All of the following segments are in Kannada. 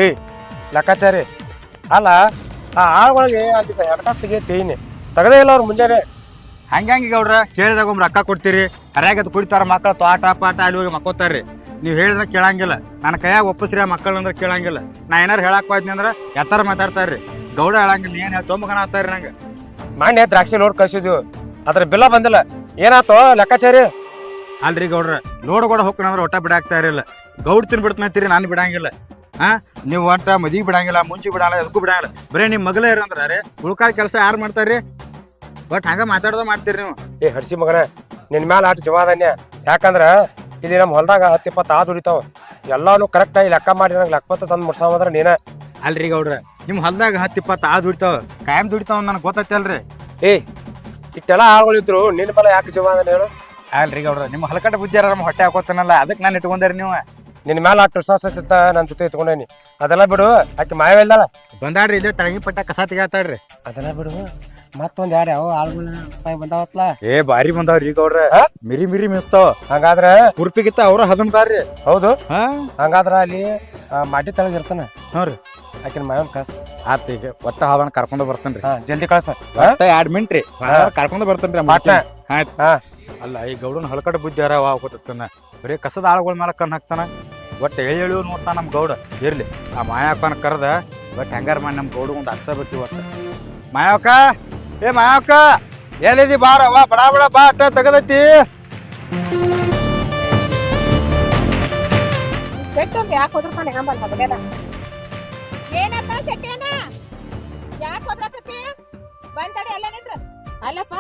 ಏಯ್ ಲೆಕ್ಕಾಚಾರಿ ಅಲ್ಲ ಆ ಆಳುಗಳಿಗೆ ಅಲ್ಲಿ ಎಡಕಾಸ್ತಿಗೆ ತೇಯ್ನಿ ತೆಗದೇ ಇಲ್ಲ ಅವ್ರು ಮುಂಜಾನೆ. ಹಂಗೆ ಗೌಡ್ರ ಕೇಳಿದಾಗ ಒಮ್ಮೆ ರೊಕ್ಕ ಕೊಡ್ತೀರಿ, ಹರ್ಯಾಗದು ಕುಡಿತಾರ ಮಕ್ಕಳು ತೋಟ ಪಾಟ ಅಲ್ಲಿ ಹೋಗಿ ಮಕ್ಕೋತಾರ್ರಿ. ನೀವು ಹೇಳಿದ್ರೆ ಕೇಳಂಗಿಲ್ಲ, ನನ್ನ ಕೈಯಾಗ ಒಪ್ಪಿಸ್ರಿ ಆ ಮಕ್ಕಳು ಅಂದ್ರೆ ಕೇಳಂಗಿಲ್ಲ. ನಾ ಏನಾರು ಹೇಳಕ್ ಹೋದ್ನಿ ಅಂದ್ರೆ ಎತ್ತರ ಮಾತಾಡ್ತಾರ್ರಿ. ಗೌಡ ಹೇಳಂಗಿಲ್ಲ, ಏನು ತೊಂಬಗಣ ಆಗ್ತಾರ್ರಿ ನಂಗೆ. ಮಾನ್ಯ ದ್ರಾಕ್ಷಿ ಲೋಡ್ ಕಳ್ಸಿದ್ವು, ಅದ್ರ ಬಿಲ್ಲ ಬಂದಿಲ್ಲ. ಏನಾತೋ ಲೆಕ್ಕಾಚಾರಿ? ಅಲ್ರಿ ಗೌಡ್ರ, ಲೋಡ್ ಕೂಡ ಹೋಗ್ಕೊಂಡ್ರೆ ಒಟ್ಟ ಬಿಡಾಕ್ತಾ ಇರಲಿಲ್ಲ. ಗೌಡ್ ತಿನ್ಬಿಡ್ತಂತೀರಿ, ನಾನು ಬಿಡಂಗಿಲ್ಲ. ನೀವು ಒಟ್ಟ ಮದಿಗೆ ಬಿಡಂಗಿಲ್ಲ, ಮುಂಚೆ ಬಿಡಂಗಿಲ್ಲ, ಅದಕ್ಕೂ ಬಿಡಂಗಿಲ್ಲ. ಬರೀ ನಿಮ್ಮ ಮಗಳೇ ಇರಂದ್ರೆ ರೀ ಉಳ್ಕಾದ ಕೆಲಸ ಯಾರು ಮಾಡ್ತಾರ್ರಿ? ಬಟ್ ಹಂಗ ಮಾತಾಡೋದು ಮಾಡ್ತೀರಿ ನೀವು. ಏ ಹಡ್ಸಿ ಮಗನ, ನಿನ್ ಮ್ಯಾಲ ಆಟ ಜವಾದನ್ಯ. ಯಾಕಂದ್ರ ಇಲ್ಲಿ ನಮ್ಮ ಹೊಲ್ದಾಗ 10-20 ಆದ್ ದುಡಿತಾವ. ಎಲ್ಲಾನು ಕರೆಕ್ಟ್ ಆಗಿ ಲೆಕ್ಕ ಮಾಡಿ ನಂಗೆ ಲೆಕ್ಕಪತ್ರ ತಂದು ಮುಡ್ಸಾವಂದ್ರ ನೀನ. ಅಲ್ರಿ ಗೌಡ್ರ, ನಿಮ್ಮ ಹೊಲ್ದಾಗ 10-20 ಆದ್ ದುಡಿತಾವ, ಕಾಯಂ ದುಡಿತಾವ ನನಗೆ ಗೊತ್ತೈತಲ್ರಿ. ಏಯ್ ಇಷ್ಟೆಲ್ಲ ಆಳುಗಳಿದ್ರು ನಿನ್ನ ಬಲ ಯಾಕೆ ಜವಾದನ್ ಹೇಳು? ಅಲ್ರಿ ಗೌಡ್ರ, ನಿಮ್ಮ ಹೊಲಕಟ್ಟ ಬುದ್ಧಿಯಾರ ನಮ್ಮ ಹೊಟ್ಟೆ ಹಾಕೋತಾನಲ್ಲ, ಅದಕ್ಕೆ ನಾನು ಇಟ್ಕೊಂಡಾರಿ ನೀವು. ನಿನ್ನ ಮ್ಯಾಲ ಆಟ ವಿಶ್ವಾಸ ಇತ್ತ, ನನ್ನ ಜೊತೆ ಇಟ್ಕೊಂಡೇನಿ. ಅದೆಲ್ಲ ಬಿಡು, ಆಕೆ ಮಾಯವೆಲ್ದಾಳ ಬಂದಾಡ್ರಿ, ಇಲ್ಲೇ ತಳಗಿ ಪಟ್ಟ ಕಸ ತೆಗಾತಾಡ್ರಿ. ಅದೆಲ್ಲ ಬಿಡು, ಮತ್ತೊಂದ್ ಯಾವ ಆಳುಗಳ ಹೊಸದಾಗಿ ಬಂದಾವತ್ಲ. ಏ ಬಾರಿ ಬಂದಾವ್ರಿ ಗೌಡ್ರ, ಮಿರಿ ಮಿರಿ ಮಿಸ್ತಾವ. ಹಂಗಾದ್ರ ಕುರ್ಪಿಗಿತ್ತ ಅವ್ರ ಹದಮ್ತಾರ್ರಿ. ಹೌದು, ಹಂಗಾದ್ರ ಅಲ್ಲಿ ಮಾಟಿ ತಳಗ ಇರ್ತಾನ ನೋಡ್ರಿ. ಆಕಿನ ಮಾಯನ್ ಕಳ್ಸ. ಆತ ಈಗ ಒಟ್ಟ ಹಾವನ್ನ ಕರ್ಕೊಂಡು ಬರ್ತೇನ್ರಿ. ಜಲ್ದಿ ಕಳ್ಸ. ಒಟ್ಟ 2 ಮಿನಿಟ್ ರೀ, ಕರ್ಕೊಂಡು ಬರ್ತೇನ್ರಿ. ಅಲ್ಲ ಈ ಗೌಡನ ಹೊಲಕಟ್ಟ ಬುದ್ಧಿ ಯಾರ ಹೋಗ್ತಾನ, ಬರೀ ಕಸದ ಆಳುಗಳ ಮೇಲೆ ಕಣ್ಣು ಹಾಕ್ತಾನ. ಒಟ್ಟು ಎಳಿ ನೋಡ್ತಾನ ನಮ್ಮ ಗೌಡ. ಇರ್ಲಿ, ಆ ಮಾಯಾವಕ್ಕನ ಕರೆದ ಬಟ್ ಹೆಂಗಾರ ಮಾಡಿ ನಮ್ಮ ಗೌಡ ಒಂದು ಹಾಕ್ಸಬೇಕು ಇವತ್ತು. ಮಾಯಾವಕ್ಕ, ಏ ಮಾಯಾವಕ್ಕ, ಎಲ್ಲಿದಿ? ಬಾರವ್ವ, ಬಡ ಬಡ ಬಾ, ಅಟ್ಟ ತೆಗದೈತಿ. ಅಲ್ಲಪ್ಪ,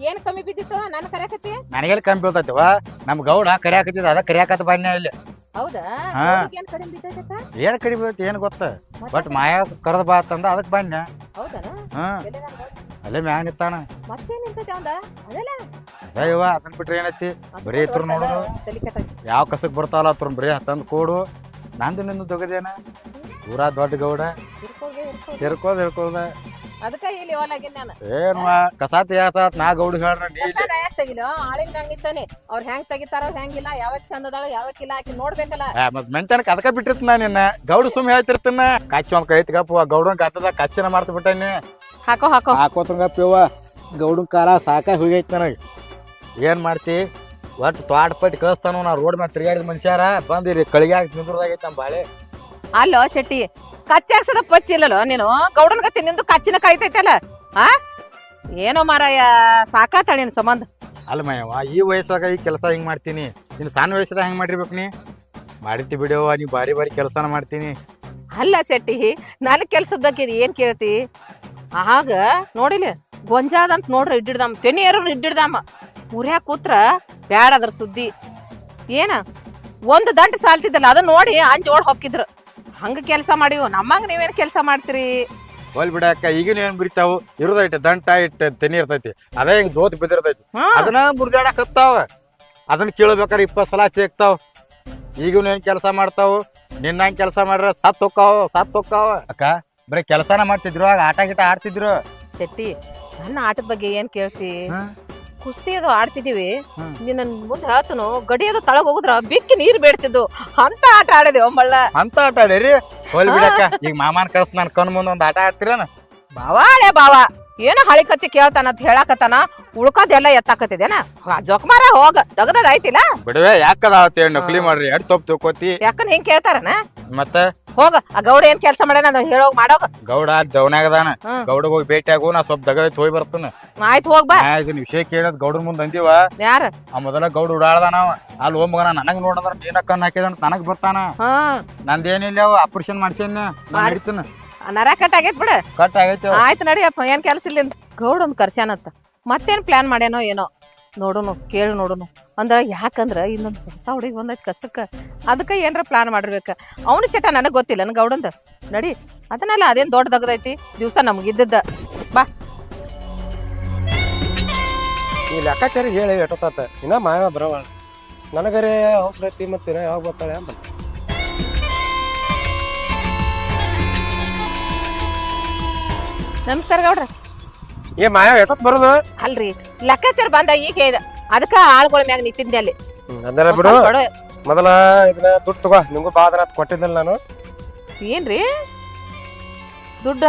ಏನ್ ಕಮ್ಮಿ ಬಿದ್ದಿತ್ತು ನಾನು ಕರ್ಯಾಕತ್ತಿ? ನನಗೆಲ್ಲಿ ಕಮ್ಮಿ ಬೀಳ್ತೈತಿವ, ನಮ್ಮ ಗೌಡ ಕರಿಯಾಕತ್ತಿದ, ಅದ ಕರಿಯಾಕತ್ತ ಬನ್ನಿ ಇಲ್ಲಿ. ಹೌದಾ? ಹಾ. ಏನ್ ಕಡಿಮೆ ಬಿದ್ದೈತಕ್ಕ? ಏನ್ ಕಡಿಮೆ ಬೀಳ್ತೈತಿ ಏನ್ ಗೊತ್ತ, ಬಟ್ ಮಾಯ ಕರೆದ ಬಾ ಅಂತಂದ, ಅದಕ್ಕೆ ಬನ್ನಿ. ಹೌದಾ? ಹಾ, ಅಲ್ಲೇ ಮ್ಯಾಗ ನಿಂತಾನ. ಮತ್ತೆ ನಿಂತೈತಿ ಅವಂದ? ಅದಲ್ಲ ಅಯ್ಯವ, ಅದನ್ ಬಿಟ್ರೆ ಏನೈತಿ, ಬರೀ ಇತ್ರ ನೋಡು ಯಾವ ಕಸಕ್ ಬರ್ತಾವಲ್ಲ ಅತ್ರ ಬರೀ ತಂದು ಕೊಡು. ನಂದು ನಿಂದು ದೊಗದೇನ ಊರಾ ದೊಡ್ಡ ಗೌಡ ತಿರ್ಕೋದ ಅದಕ್ಕ ಇಲ್ಲಿ ಹೊಲಾಗಿನ್ ನಾನು. ಏನು ಕಸಾತಿ ಆತಾತ್ ನಾ ಗೌಡ ಹೇಳ್ರ ನೀ ತೆಗಿಲೋ ಆಳಿನ ಮ್ಯಾಂಗ್ ನಿಂತಾನೆ. ಅವ್ರ ಹೆಂಗ್ ತೆಗಿತಾರೋ ಹೆಂಗಿಲ್ಲ, ಯಾವಕ್ ಚಂದ ಅದಾಳ ಯಾವಕ್ಕಿಲ್ಲ ಆಕಿ ನೋಡ್ಬೇಕಲ್ಲ. ಮತ್ ಮೆಂಟನಕ್ ಅದಕ್ಕ ಬಿಟ್ಟಿರ್ತ ನಿನ್ನ ಗೌಡ ಸುಮ್ ಹೇಳ್ತಿರ್ತಾನ. ಕಚ್ಚ ಒಂದ್ ಕೈತ್ ಗಪ್ಪ ಗೌಡನ್ ಕತ್ತದ ಕಚ್ಚನ ಮಾಡ್ತ ಬಿಟ್ಟಾನಿ. ಹಾಕೋ ಹಾಕೋ ಹಾಕೋತಂಗಪ್ಪ ಯವ್ವ, ಗೌಡನ್ ಕಾರ ಸಾಕಾಗಿ ಹೋಗೈತಿ ನನಗೆ. ಏನ್ ಮಾಡ್ತಿ, ಒಟ್ಟು ತೋಟ ಪಟ್ಟಿ ಕಳಿಸ್ತಾನು. ನಾ ರೋಡ್ ಮೇಲೆ ತಿರುಗಾಡಿದ ಮನುಷ್ಯಾರ ಬಂದಿರಿ ಕಳಿಗೆ ಹಾಕಿ ನಿಂದ್ರದಾಗೈತಿ ನಮ್ಮ ಬಾಳೆ. ಅಲ್ಲೋ ಶೆಟ್ಟಿ, ಕಚ್ಚಿ ಹಾಕ್ಸದ ಪಚ್ಚಿಲ್ಲೋ ನೀನು. ಗೌಡನ್ ಗತಿ ನಿಂದು ಕಚ್ಚಿನ ಕಾಯ್ತೈತಲ್ಲ. ಏನೋ ಮಾರಾಯ, ಸಾಕಾತ ನಿನ್ ಸಂಬಂಧ. ಅಲ್ಲ ಮಯ್ಯವ್ವ, ಈ ವಯಸ್ಸಾಗ ಈ ಕೆಲಸ ಹಿಂಗ್ ಮಾಡ್ತೀನಿ, ನೀನು ಸಣ್ಣ ವಯಸ್ಸದಾಗ ಹೆಂಗ್ ಮಾಡಿರ್ಬೇಕು? ನೀ ಮಾಡಿರ್ತಿ ಬಿಡವ್ವ, ನೀ ಬಾರಿ ಬಾರಿ ಕೆಲಸನ ಮಾಡ್ತೀನಿ. ಅಲ್ಲ ಶೆಟ್ಟಿ, ನನ್ನ ಕೆಲ್ಸದ ಬಗ್ಗೆ ಏನ್ ಕೇಳ್ತಿ? ಆಗ ನೋಡಿಲಿ ಗೊಂಜಾದಂತ ನೋಡ್ರಿ ಇಡ್ಡಿಡ್ದಾಮ, ತೆನಿಯರು ಇಡ್ಡಿಡ್ದಾಮ. ಊರ್ಯಾಗ ಕೂತ್ರ ಬ್ಯಾಡ ಅದ್ರ ಸುದ್ದಿ. ಏನ ಒಂದು ದಂಟ ಸಾಲ್ತಿದ್ದಲ್ಲ, ಅದನ್ನ ನೋಡಿ ಅಂಜೋಡ್ ಹೊಕ್ಕಿದ್ರು. ಹಂಗ ಕೆಲಸ ಮಾಡಿವು. ನಮ್ಮಂಗ ನೀವೇನ್ ಕೆಲಸ ಮಾಡ್ತೀರಿ? ಹೋಲ್ ಬಿಡಕ್ಕ, ಈಗಿನ ಏನ್ ಬಿಡ್ತಾವು, ಇರುದೈತೆ ದಂಟ ಇಟ್ಟು ತೆನಿ ಇರ್ತೈತಿ, ಅದೇ ಹಿಂಗ್ ಜೋತ್ ಬಿದ್ದಿರ್ತೈತಿ, ಅದನ್ನ ಮುರ್ದಾಡಕ್ ಹತ್ತಾವ. ಅದನ್ನ ಕೇಳ್ಬೇಕಾರೆ 20 ಸಲ ಚೇಕ್ತಾವ. ಈಗಿನ ಏನ್ ಕೆಲಸ ಮಾಡ್ತಾವು, ನಿನ್ನಂಗ್ ಕೆಲಸ ಮಾಡ್ರ ಸತ್ ಹೊಕ್ಕಾವ. ಅಕ್ಕ ಬರೀ ಕೆಲಸನ ಮಾಡ್ತಿದ್ರು, ಆಗ ಆಟ ಗಿಟ ಆಡ್ತಿದ್ರು. ಶೆಟ್ಟಿ, ನನ್ನ ಆಟದ ಬಗ್ಗೆ ಏನ್ ಕೇಳ್ತಿ? ಕುಸ್ತಿ ಅದು ಆಡ್ತಿದೀವಿ. ನಿನ್ನ ಮುಂದೆ ಹೇಳ್ತನು, ಗಡಿಯದು ತಳಗ ಹೋಗುದ್ರ ಬಿಕ್ಕಿ ನೀರ್ ಬೇಡ್ತಿದ್ದು. ಅಂತ ಆಟ ಆಡದೇವ್ ಮಳ್ಳ. ಅಂತ ಆಟ ಆಡೇರಿ? ಹೋಲ್ ಬಿಡಕ್ಕ, ಈಗ ಮಾಮಾನ್ ಕಳ್ಸ ನನ್ ಕಣ್ ಮುಂದೆ ಒಂದ್ ಆಟ ಆಡ್ತಿರೇನ? ಬಾವಾಳೆ ಬಾವ, ಏನೋ ಹಳಿ ಕತ್ತಿ ಕೇಳ್ತಾನ ಅಂತ ಹೇಳಾಕತ್ತಾನ, ಉಳ್ಕೋದೆಲ್ಲ ಎತ್ತಾಕತ್ತಿದೇನ? ಜೊಕ್ಮಾರ ಹೋಗ, ದಗದದ ಆಯ್ತಿಲ್ಲ ಬಿಡವೆ. ಯಾಕದ ನಕಲಿ ಮಾಡ್ರಿ, ಎಡ್ ತಪ್ಪು ತಿಳ್ಕೊತಿ. ಯಾಕಂದ್ ಹಿಂಗ್ ಕೇಳ್ತಾರನ? ಮತ್ತ ಹೋಗ, ಆ ಗೌಡ ಏನ್ ಕೆಲ್ಸ ಮಾಡ್ಯಾನ ಹೇಳೋಗ್ ಮಾಡೋಗ. ಗೌಡ ದವನಾಗದಾನ, ಗೌಡ ಹೋಗಿ ಭೇಟಿ ಆಗು, ನಾ ಸ್ವಲ್ಪ ದಗದೈತಿ ಹೋಗಿ ಬರ್ತಾನ. ಆಯ್ತು ಹೋಗ್ಬಾ. ವಿಷಯ ಕೇಳದ್ ಗೌಡ್ರ ಮುಂದ್ ಅಂದಿವ. ಯಾರ ಆ ಮೊದಲ ಗೌಡ ಉಡಾಳ್ದಾನವ, ಅಲ್ಲಿ ಹೋಗ್ಮಗನ ನನಗ್ ನೋಡದ್ರ ನೀನ ಕಣ್ ಹಾಕಿದಂತ ನನಗ್ ಬರ್ತಾನ. ನಂದೇನಿಲ್ಲ, ಆಪರೇಷನ್ ಮಾಡ್ಸೇನ, ನಾ ಹಿಡಿತನ. ನರ ಕಟ್ ಆಗೈತ್ ಬಿಡ. ಕಟ್ ಆಗೈತಿ. ಆಯ್ತು ನಡಿಯಪ್ಪ, ಏನ್ ಕೆಲ್ಸ ಇಲ್ಲ. ಗೌಡ ಒಂದ್ ಕರ್ಶಾನತ್ತ, ಮತ್ತೇನ್ ಪ್ಲಾನ್ ಮಾಡ್ಯಾನೋ ಏನೋ ನೋಡುನು, ಕೇಳಿ ನೋಡುನು. ಅಂದ್ರ ಯಾಕಂದ್ರ ಇನ್ನೊಂದ್ ಹೊಸ ಹುಡುಗಿ ಬಂದೈತಿ ಕಸಕ್ಕ, ಅದಕ್ಕ ಏನ್ರ ಪ್ಲಾನ್ ಮಾಡಿರ್ಬೇಕ. ಅವನ ಚಟ ನನಗ್ ಗೊತ್ತಿಲ್ಲ, ನನ್ ಗೌಡಂದ. ನಡಿ, ಅದನ್ನೆಲ್ಲ ಅದೇನ್ ದೊಡ್ಡದಾಗದೈತಿ, ದಿವ್ಸ ನಮ್ಗಿದ್ದದ್ದ. ಬಾ, ಈ ಲೆಕ್ಕಾಚಾರಿ ಹೇಳಿ ಎಟ್ಟೋತಾತ, ಇನ್ನ ಮಾಯ ಬರವ. ನನಗರೇ ಅವಸರ ಐತಿ, ಮತ್ತೆ ಯಾವಾಗ ಬರ್ತಾಳೆ ಅಂತ. ನಮಸ್ಕಾರ ಗೌಡ್ರ. ಏ ಮಾಯ ಎಟ್ಟತ್ ಬರುದು? ಅಲ್ರಿ, ಲೆಕ್ಕಾಚಾರ ಬಂದ ಈಗ ಹೇಳಿದ, ಅದಕ್ಕ ಆಳ್ಗಳ ಮ್ಯಾಗ ನಿಂತಿದ್ದೆ ಅಲ್ಲಿ. ಅದೆಲ್ಲ ಬಿಡು, ಮೊದಲ ಇದನ್ನ ದುಡ್ಡು ತಗೋ. ನಿಮ್ಗೂ ಬಾದನ ಕೊಟ್ಟಿದ್ದಲ್ಲ ನಾನು. ಏನ್ರಿ ದುಡ್ಡ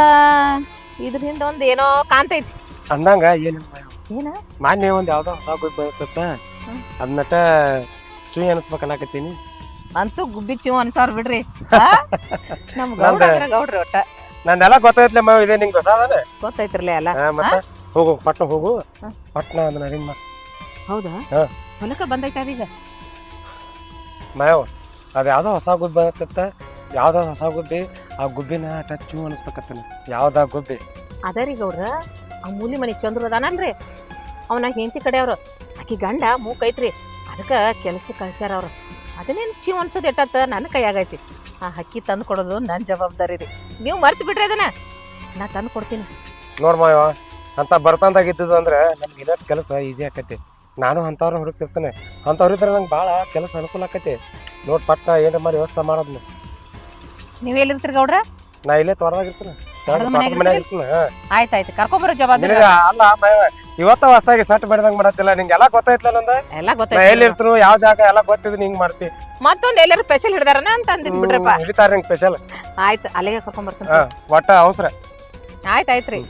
ಇದ್ರ ಹಿಂದ ಒಂದ್ ಏನೋ ಕಾಣ್ತೈತಿ ಅಂದಂಗ ಏನಿಲ್ಲ ಏನ ಮಾನ್ಯ ಒಂದ್ ಯಾವ್ದೋ ಹೊಸ ಗುಬ್ಬಿ ಬರ್ತತ್ತ ಅದನ್ನಟ ಚುಯಿ ಅನ್ಸ್ಬೇಕನ್ನಾಕತ್ತೀನಿ ಅಂತೂ ಗುಬ್ಬಿ ಚಿವ್ ಅನ್ಸಾರ್ ಬಿಡ್ರಿ ಆ? ನಮ್ ಗೌಡ್ರಿ ಒಟ್ಟ ನಂದೆಲ್ಲ ಗೊತ್ತೈತ್ಲೆ ಮಾವ ಇದೆ ನಿಂಗೆ ಹೊಸಾದನ ಗೊತ್ತೈತ್ರಲ್ಲ ಎಲ್ಲ ಮತ್ತೆ ಹೋಗು ಪಟ್ನ ಹೋಗು ಪಟ್ನ ಅದನ್ನ ಅರೇಂಜ್ ಮಾಡಿ ಹೌದಾ ಹಾ. ಹೊಲಕ್ಕ ಬಂದೈತ ಅದೀಗ ಮಾಯವ್ ಅದು ಯಾವ್ದೋ ಹೊಸ ಗುಬ್ಬಿ ಬರ್ತತ್ತ ಯಾವ್ದೋ ಹೊಸ ಗುಬ್ಬಿ ಆ ಗುಬ್ಬಿನ ಟಚ್ಚು ಅನ್ಸ್ಬೇಕತ್ತನ ಯಾವ್ದಾ ಗುಬ್ಬಿ ಅದರಿ ಗೌಡ್ರ ಆ ಮೂಲಿ ಮನಿ ಚಂದ್ರು ಅದಾನನ್ರಿ ಅವನ ಹೆಂಡತಿ ಕಡೆಯವ್ರು ಆಕಿ ಗಂಡ ಮೂಕೈತ್ರಿ ಅದಕ್ಕ ಕೆಲಸ ಕಳ್ಸ್ಯಾರ ಅವ್ರು ಅದನ್ನೇನ್ ಚೀವ್ ಅನ್ಸೋದ್ ಎಟ್ಟತ್ತ ನನ್ನ ಕೈಯಾಗೈತಿ ಆ ಹಕ್ಕಿ ತಂದು ಕೊಡೋದು ನನ್ ಜವಾಬ್ದಾರಿ ರೀ ನೀವು ಮರ್ತು ಬಿಡ್ರಿ ಅದನ್ನ ನಾ ತಂದು ಕೊಡ್ತೀನಿ ನೋಡ್ ಮಾಯವ ಅಂತ ಬರ್ತಂದಾಗಿದ್ದು ಅಂದ್ರೆ ನಮ್ಗೆ ಇನ್ನೊಂದು ಕೆಲಸ ಈಸಿ ಆಕತಿ ನಾನು ಅಂಥವ್ರನ್ನ ಹುಡುಕ್ತಿರ್ತೇನೆ ಅಂಥವ್ರು ಇದ್ರೆ ನಂಗೆ ಭಾಳ ಕೆಲಸ ಅನುಕೂಲ ಆಕತಿ ನೋಡ್ ಪಟ್ನ ಏನ್ರ ಮಾಡಿ ವ್ಯವಸ್ಥೆ ಮಾಡೋದ್ನ ನೀವ್ ಎಲ್ಲಿರ್ತೀರಿ ಗೌಡ್ರ ನಾ ಇಲ್ಲೇ ತೋಟದಾಗಿರ್ತೀನಿ ತೋಟದ ಮನ್ಯಾಗ ಮನ್ಯಾಗ ಇರ್ತೀನಿ ಆಯ್ತಾಯ್ತು ಕರ್ಕೊಂಬರೋ ಜವಾಬ್ದಾರಿ ನಿನಗ ಅಲ್ಲ ಮಾಯವ ಇವತ್ತ ಹೊಸ್ದಾಗಿ ಸಟ್ ಮಾಡಿದಂಗ ಮಾಡತ್ತಿಲ್ಲ ನಿಂಗೆ ಎಲ್ಲ ಗೊತ್ತಾಯ್ತಲ್ಲ ನಂದ ಎಲ್ಲ ನಾ ಗೊತ್ತಾಯ್ತು ಎಲ್ಲಿ ಇರ್ತೀನಿ ಯಾವ ಜಾಗ ಎಲ್ಲ ಗೊತ್ತಿದ್ ಹಿಂಗ್ ಮಾಡ್ತಿ ಮತ್ತೊಂದ್ ಎಲ್ಲಾರು ಸ್ಪೆಷಲ್ ಹಿಡ್ದಾರನ ಅಂತ ಅಂದಿದ್ ಬಿಡ್ರಪ್ಪ ಹಿಡಿತಾರ ನಿಂಗೆ ಸ್ಪೆಷಲ್ ಆಯ್ತು ಅಲ್ಲಿಗೆ ಕರ್ಕೊಂಬರ್ತೀನಿ ಒಟ್ಟ ಅವಸರ ಆಯ್ತಾಯ್ತ್ರಿ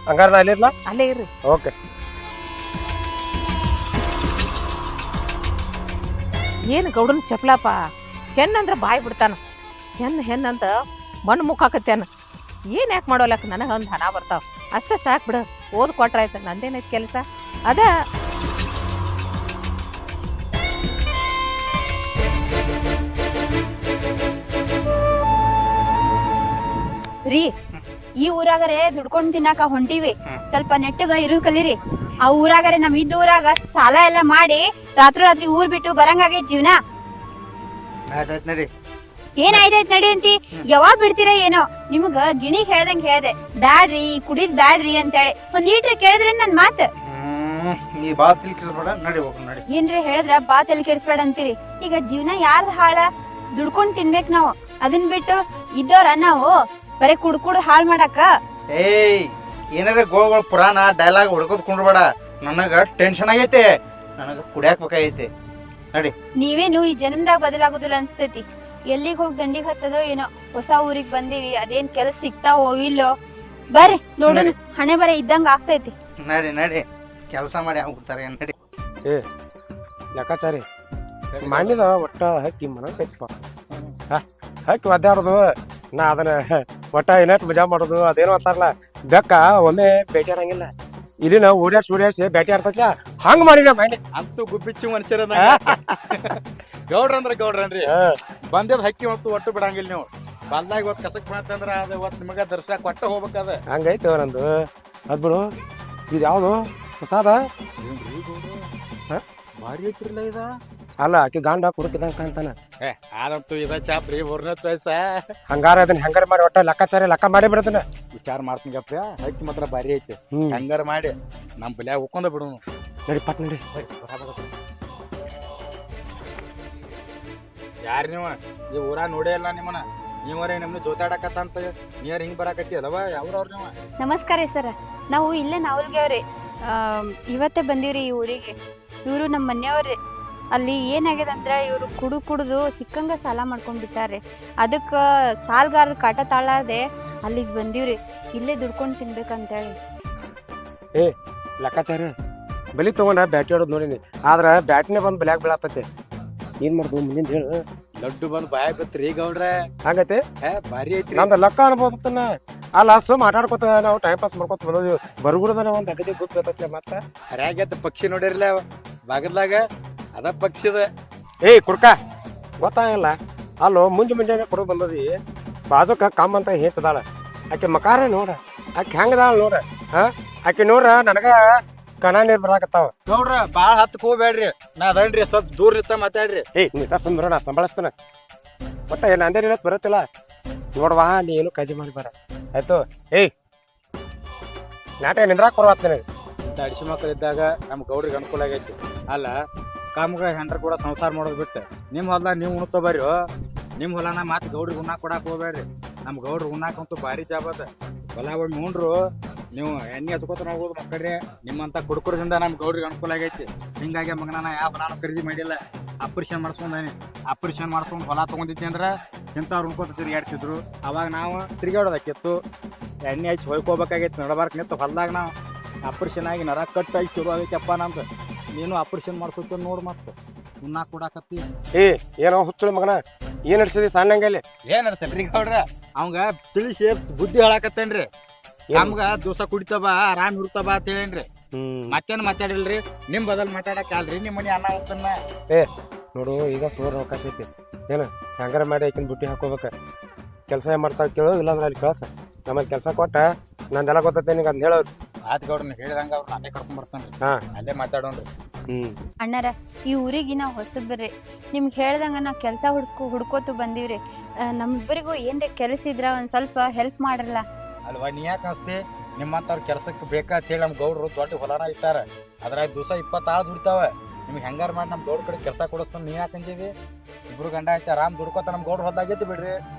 ಹಂಗಾರ ನಾ ಅಲ್ಲಿರ್ಲಾ ಅಲ್ಲೇ ಇರ್ರಿ ಓಕೆ ಏನು ಗೌಡನ್ ಚಪ್ಲಪ್ಪ ಹೆಣ್ಣಂದ್ರ ಬಾಯ್ ಬಿಡ್ತಾನ ಹೆಣ್ಣಂತ ಮಣ್ಣು ಮುಖ ಹಾಕತ್ಯಾನ ಏನ್ ಯಾಕೆ ಮಾಡೋಲಕ್ಕ ನನಗ ಒಂದ್ ಹಣ ಬರ್ತಾವ ಅಷ್ಟೇ ಸಾಕ್ ಬಿಡ ಓದ್ ಕೊಟ್ರ ಆಯ್ತ ನಂದೇನೈತಿ ಕೆಲಸ ಅದ ರೀ ಈ ಊರಾಗರೆ ದುಡ್ಕೊಂಡ್ ತಿನ್ನಾಕ ಹೊಂಟಿವಿ ಸ್ವಲ್ಪ ನೆಟ್ಟಗ ಇರು ಕಲೀರಿ ಆ ಊರಾಗರೆ ನಮ್ ಇದ್ದ ಊರಾಗ ಸಾಲ ಎಲ್ಲ ಮಾಡಿ ರಾತ್ರಿ ಊರ್ ಬಿಟ್ಟು ಬರಂಗಾಗೈತ್ ಜೀವನ ಆಯ್ತಾಯ್ತು ನಡಿ ಏನಾಯ್ತಾಯ್ತ್ ನಡಿ ಅಂತಿ ಯಾವಾಗ ಬಿಡ್ತೀರ ಏನೋ ನಿಮ್ಗ ಗಿಣಿಗ್ ಹೇಳ್ದಂಗ್ ಹೇಳ್ದೆ ಬ್ಯಾಡ್ರಿ ಕುಡಿದ್ ಬ್ಯಾಡ್ರಿ ಅಂತೇಳಿ ಒಂದ್ ಲೀಟ್ರ್ ಕೇಳಿದ್ರೆ ನನ್ ಮಾತ್ ನೀ ಬಾ ತಿಳ್ಕಿಸ್ಬೇಡ ನಡಿ ಹೋಗ್ ನಡಿ ಏನ್ರಿ ಹೇಳಿದ್ರ ಬಾ ತಲೆ ಕೆಡಿಸ್ಬೇಡ ಅಂತೀರಿ ಈಗ ಜೀವನ ಯಾರ್ದ ಹಾಳ ದುಡ್ಕೊಂಡ್ ತಿನ್ಬೇಕ್ ನಾವು ಅದನ್ ಬಿಟ್ಟು ಇದ್ದವ್ರ ನಾವು ಬರೀ ಕುಡ್ ಹಾಳ್ ಮಾಡಾಕ ಏಯ್ ಏನಾರ ಗೋಳ್ಗಳ ಪುರಾಣ ಡೈಲಾಗ್ ಹೊಡ್ಕೋದ್ ಕುಂಡ್ರಬೇಡ ನನಗ ಟೆನ್ಷನ್ ಆಗೈತೆ ನನಗ ಕುಡಿಯಾಕ ಬೇಕಾಗೈತಿ ನಡಿ ನೀವೇನು ಈ ಜನ್ಮದಾಗ ಬದಲಾಗುದಿಲ್ಲ ಅನ್ಸ್ತೈತಿ ಎಲ್ಲಿಗ್ ಹೋಗಿ ದಂಡಿಗ್ ಹತ್ತದೋ ಏನೋ ಹೊಸ ಊರಿಗ್ ಬಂದೀವಿ ಅದೇನ್ ಕೆಲಸ ಸಿಗ್ತಾವೋ ಇಲ್ಲೋ ಬರ್ರಿ ನೋಡೋಣ ಹಣೆ ಬರ ಇದ್ದಂಗ ಆಗ್ತೈತಿ ನಡಿ ನಡಿ ಕೆಲಸ ಮಾಡಿ ಹೋಗ್ತಾರೆ ನಡಿ ಏ ಲೆಕ್ಕಾಚಾರಿ ಮಾಡಿದ ಒಟ್ಟ ಹಕ್ಕಿ ಮನಕೈತಿಪ್ಪ ಹಕ್ಕಿ ಒದ್ದಾಡೋದು ನಾ ಅದನ್ನ ಒಟ್ಟ ಏನಾಟ್ ಮಜಾ ಮಾಡೋದು ಅದೇನೋ ಅಂತಾರಲ್ಲ ಬೆಕ್ಕ ಒಮ್ಮೆ ಭೇಟಿ ಆಡಂಗಿಲ್ಲ ಇಲ್ಲಿನ ಓಡ್ಯಾಡ್ಸಿ ಭೇಟಿ ಆಡ್ತೈತ್ಲ ಹಂಗ ಮಾಡಿದ ಮಾಡಿ ಅಂತೂ ಗುಬ್ಬಿಚ್ಚಿ ಮನುಷ್ಯರ ಗೌಡ್ರನ್ರಿ ಬಂದಿದ್ ಹಕ್ಕಿ ಹೊತ್ತು ಒಟ್ಟು ಬಿಡಂಗಿಲ್ಲ ನೀವು ಬಂದಾಗ ಇವತ್ತು ಕಸಕ್ ಬಂತಂದ್ರ ಅದ ಇವತ್ತು ನಿಮಗ ದರ್ಶಕ ಕೊಟ್ಟ ಹೋಗ್ಬೇಕದ ಹಂಗೈತೆ ನಂದು ಅದ್ ಬಿಡು ಇದು ಯಾವ್ದು ಹೊಸಾದ ಭಾರಿ ಐತಿರ್ಲ ಇದ ಅಲ್ಲ ಆಕಿ ಗಾಂಡ ಕುಡುಕಿದಂಗ ಕಾಣ್ತಾನ ಅದಂತೂ ಇದ ಚಾಪ್ರಿ ಮೂರನೇ ಚಾಯ್ಸ ಹಂಗಾರ ಅದನ್ನ ಹೆಂಗಾರ ಮಾಡಿ ಒಟ್ಟ ಲೆಕ್ಕಾಚಾರಿ ಲೆಕ್ಕ ಮಾಡಿ ಬಿಡದನ ವಿಚಾರ ಮಾಡ್ತೀನಿ ಗಪ್ಪ ಹಕ್ಕಿ ಮಾತ್ರ ಭಾರಿ ಐತಿ ಹಂಗಾರ ಮಾಡಿ ನಮ್ ಬಲ್ಯಾಗ ಉಕ್ಕೊಂಡ ಬಿಡು ನಡಿ ಪಟ್ ನಡಿ ಯಾರ ನೀವ ಈ ಊರ ನೋಡೇ ಇಲ್ಲ ನಿಮ್ಮನ ನೀವರೇ ನಿಮ್ನ ಜೋತಾಡಕತ್ತ ಅಂತ ನೀರ್ ಹಿಂಗ್ ಬರಾಕತ್ತಿ ಅಲ್ಲವ ಯಾವ್ರವ್ರ ನೀವ ನಮಸ್ಕಾರ ಸರ್ ನಾವು ಇಲ್ಲೇ ನಾವಲ್ಗೆವ್ರಿ ಇವತ್ತೇ ಬಂದೀವ್ರಿ ಈ ಊರಿಗೆ ಇವರು ನಮ್ಮ ಮನೆಯವ್ರಿ ಅಲ್ಲಿ ಏನಾಗ್ಯದ ಅಂದ್ರ ಇವ್ರು ಕುಡುದು ಸಿಕ್ಕಂಗ ಸಾಲ ಮಾಡ್ಕೊಂಡ್ ಬಿಟ್ಟಾರೆ ಅದಕ್ಕ ಸಾಲ್ಗಾರ ಕಾಟ ತಾಳಾದೆ ಅಲ್ಲಿಗೆ ಬಂದೀವ್ರಿ ಇಲ್ಲೇ ದುಡ್ಕೊಂಡ್ ತಿನ್ಬೇಕಂತೇಳಿ ಏ ಲೆಕ್ಕಾಚಾರಿ ಬಲಿ ತಗೊಂಡ ಬ್ಯಾಟಿ ಆಡೋದು ನೋಡಿನಿ ಆದ್ರ ಬ್ಯಾಟಿನೇ ಬಂದು ಬಲ್ಯಾಗ ಬೀಳಾತೈತಿ ಏನ್ ಮಾಡ್ದು ಮುಂದಿನ ಹೇಳು ಲಡ್ಡು ಬಂದ್ ಬಾಯ ಬತ್ರಿ ಗೌಡ್ರ ಹಂಗೈತಿ ಭಾರಿ ಐತಿ ನಂದು ಲೆಕ್ಕ ಅನ್ಬೋದತ್ತನ ಅಲ್ಲ ಸುಮ್ ಆಟಾಡ್ಕೊತ ನಾವು ಟೈಮ್ ಪಾಸ್ ಮಾಡ್ಕೊತ ಬಂದೋದು ಬರಗುಡದನ ಒಂದ್ ಅಗದಿ ಗುಪ್ ಇರ್ತೈತಿ ಮತ್ತ ಹರ್ಯಾಗತ್ತ ಪಕ್ಷಿ ನೋಡಿರ್ಲ ಬಾಗಲ್ದಾಗ ಅದ ಪಕ್ಷಿದ ಏಯ್ ಕುಡ್ಕ ಗೊತ್ತಾಗಲ್ಲ ಅಲ್ಲೋ ಮುಂಜಾನೆ ಕೊಡೋದು ಬಂದದಿ ಬಾಜುಕ ಕಮ್ಮ ಅಂತ ಹೇಳ್ತದಾಳ ಆಕೆ ಮಕಾರ ನೋಡ ಆಕೆ ಹೆಂಗದಾಳ ನೋಡ ಆಕೆ ನೋಡ್ರ ನನಗ ಕಣ ನೀರ್ ಬರಾಕತ್ತಾವ ಗೌಡ್ರ ಬಾಳ ಹತ್ತಕ್ ಹೋಗ್ಬೇಡ್ರಿ ನಾ ಅದನ್ರಿ ಸ್ವಲ್ಪ ದೂರ ನಿಂತ ಮಾತಾಡ್ರಿ ಏಯ್ ನಿಂತ ಸುಂದ್ರ ನಾ ಸಂಭಾಳಿಸ್ತಾನ ಒಟ್ಟ ಏನ್ ಅಂದೇ ಹೇಳಕ್ ಬರತ್ತಿಲ್ಲ ನೋಡ್ವಾ ನೀ ಏನು ಕಾಳಜಿ ಮಾಡಿ ಬರ ಆಯ್ತು ಏಯ್ ನಾಟ ನಿಂದ್ರಾಕ್ ಬರವಾತ್ ನನಗೆ ಇಂಥ ಅಡಿಸಿ ಮಕ್ಕಳು ಇದ್ದಾಗ ನಮ್ಮ ಗೌಡ್ರಿಗೆ ಅನುಕೂಲ ಆಗೈತಿ ಅಲ್ಲ ಕಾಮ್ಗ ಹೆಂಡ್ರ ಕೂಡ ಸಂಸಾರ ಮಾಡೋದು ಬಿಟ್ಟು ನಿಮ್ಮ ಹೊಲ ನೀವು ಉಣ್ತೋ ಬರ್ರಿ ನಿಮ್ಮ ಹೊಲನ ಮತ್ತೆ ಗೌಡ್ರಿಗೆ ಉಣ್ಣಾಕ್ ಕೊಡಾಕ್ ಹೋಗ್ಬೇಡ್ರಿ ನಮ್ಮ ಗೌಡ್ರಿಗೆ ಉಣ್ಣಾಕಂತೂ ಭಾರಿ ಜಾಬ್ ಅದ ಹೊಲ ಒಮ್ಮೆ ಉಂಡ್ರು ನೀವು ಎಣ್ಣೆ ಹಚ್ಕೋತ ಹೋಗೋದು ಮಕ್ಕಳ್ರಿ ನಿಮ್ಮಂತ ಕುಡ್ಕುರದಿಂದ ನಮ್ಮ ಗೌಡ್ರಿಗೆ ಅನುಕೂಲ ಆಗೈತಿ ಹಿಂಗಾಗಿ ಮಗನ ಯಾವ ನಾನು ಖರೀದಿ ಮಾಡಿಲ್ಲ ಆಪರೇಷನ್ ಮಾಡಿಸ್ಕೊಂಡೇನಿ. ಆಪರೇಷನ್ ಮಾಡಿಸ್ಕೊಂಡು ಹೊಲ ತೊಗೊಂಡಿದ್ದೆ ಅಂದ್ರೆ ಇಂಥವ್ರು ಉಣ್ಕೊತ ತಿರುಗಾಡ್ತಿದ್ರು. ಅವಾಗ ನಾವು ತಿರುಗಾಡೋದಕ್ಕಿತ್ತು, ಎಣ್ಣೆ ಹಚ್ಚಿ ಹೊಯ್ಕೋಬೇಕಾಗೈತಿ ನಡಬಾರ್ಕ ನಿಂತು ಹೊಲ್ದಾಗ. ನಾವು ಆಪರೇಷನ್ ಆಗಿ ನರ ಕಟ್ಟಾಗಿ ಶುರು ಆಗೈತಪ್ಪ ನಮ್ದು. ನೀನು ಆಪರೇಷನ್ ಮಾಡ್ಕೊತ ನೋಡು ಮತ್ತೆ ಉಣ್ಣಾಕ್ ಕೊಡಾಕತ್ತಿ. ಏನೋ ಹುಚ್ಚುಳ ಮಗನ ಏನ್ ನಡ್ಸಿದಿ ಸಣ್ಣಂಗಲ್ಲಿ? ಏನ್ ನಡ್ಸಲ್ರಿ ಗೌಡ್ರ? ಅವಂಗ ತಿಳಿಸಿ ಬುದ್ಧಿ ಹೇಳಾಕತ್ತೇನ್ರಿ. ನಮ್ಗ ದಿವಸ ಕುಡಿತಬಾ ಆರಾಮ್ ಇರ್ತಬಾ ಅಂತ ಹೇಳೇನ್ರಿ. ಮತ್ತೇನ್ ಮಾತಾಡಿಲ್ರಿ, ನಿಮ್ ಬದಲ್ ಮಾತಾಡಕ್ ಅಲ್ರಿ ನಿಮ್ಮ ಮನಿ ಅನ್ನ ಹೋಗ್ತಾನ. ನೋಡು ಈಗ ಸುವರ್ಣ ಅವಕಾಶ ಐತಿ, ಏನು ಹೆಂಗಾರ ಮಾಡಿ ಆಕಿನ ಬುಟ್ಟಿ ಹಾಕೋಬೇಕ. ಕೆಲಸ ಮಾಡ್ತಾ ಕೇಳು, ಇಲ್ಲಾಂದ್ರೆ ಅಲ್ಲಿ ಕಳ್ಸ. ನಮ್ಮಲ್ಲಿ ಕೆಲಸ ಕೊಟ್ಟ ನಂದೆಲ್ಲ ಗೊತ್ತೈತೆ ನಿಂಗೆ ಅಂತ ಹೇಳೋರು. ಆತ್ ಗೌಡ್ರನ್ನ ಹೇಳಿದಂಗ ಅವ್ರ ಅಲ್ಲೇ ಕರ್ಕೊಂಡ್ ಬರ್ತಾನ್ರಿ. ಅಲ್ಲೇ ಮಾತಾಡೋಣ್ರಿ. ಅಣ್ಣಾರ ಈ ಊರಿಗೆ ನಾವು ಹೊಸದ್ ಬರ್ರಿ, ನಿಮ್ಗೆ ಹೇಳ್ದಂಗ ನಾವು ಕೆಲಸ ಹುಡ್ಕೋತು ಬಂದೀವ್ರಿ. ನಮ್ಮಿಬ್ಬರಿಗೂ ಏನ್ರಿ ಕೆಲಸ ಇದ್ರ ಒಂದ್ ಸ್ವಲ್ಪ ಹೆಲ್ಪ್ ಮಾಡ್ರಲ್ಲ. ಅಲ್ವಾ ನೀ ಯಾಕೆ ಅನ್ಸ್ತಿ? ನಿಮ್ಮಂತವ್ರ ಕೆಲ್ಸಕ್ಕೆ ಬೇಕಾ ಹೇಳಿ ನಮ್ ಗೌಡ್ರು ದೊಡ್ಡ ಹೊಲನ ಇಟ್ಟಾರ. ಅದ್ರಾಗ ದಿವಸ 20 ಆಳು ದುಡಿತಾವ. ನಿಮ್ಗೆ ಹೆಂಗಾರ ಮಾಡಿ ನಮ್ ಗೌಡ್ರ ಕಡೆ ಕೆಲಸ ಕೊಡಿಸ್ತಾನ. ನೀ ಯಾಕೆ ಅಂಜಿದಿ? ಇಬ್ರು ಗಂಡ ಐತಿ ಆರಾಮ್ ದುಡ್ಕೋತ ನಮ್ ಗೌಡ್ರ ಹೊಲ್ದಾಗೈತಿ ಬಿಡ್ರಿ.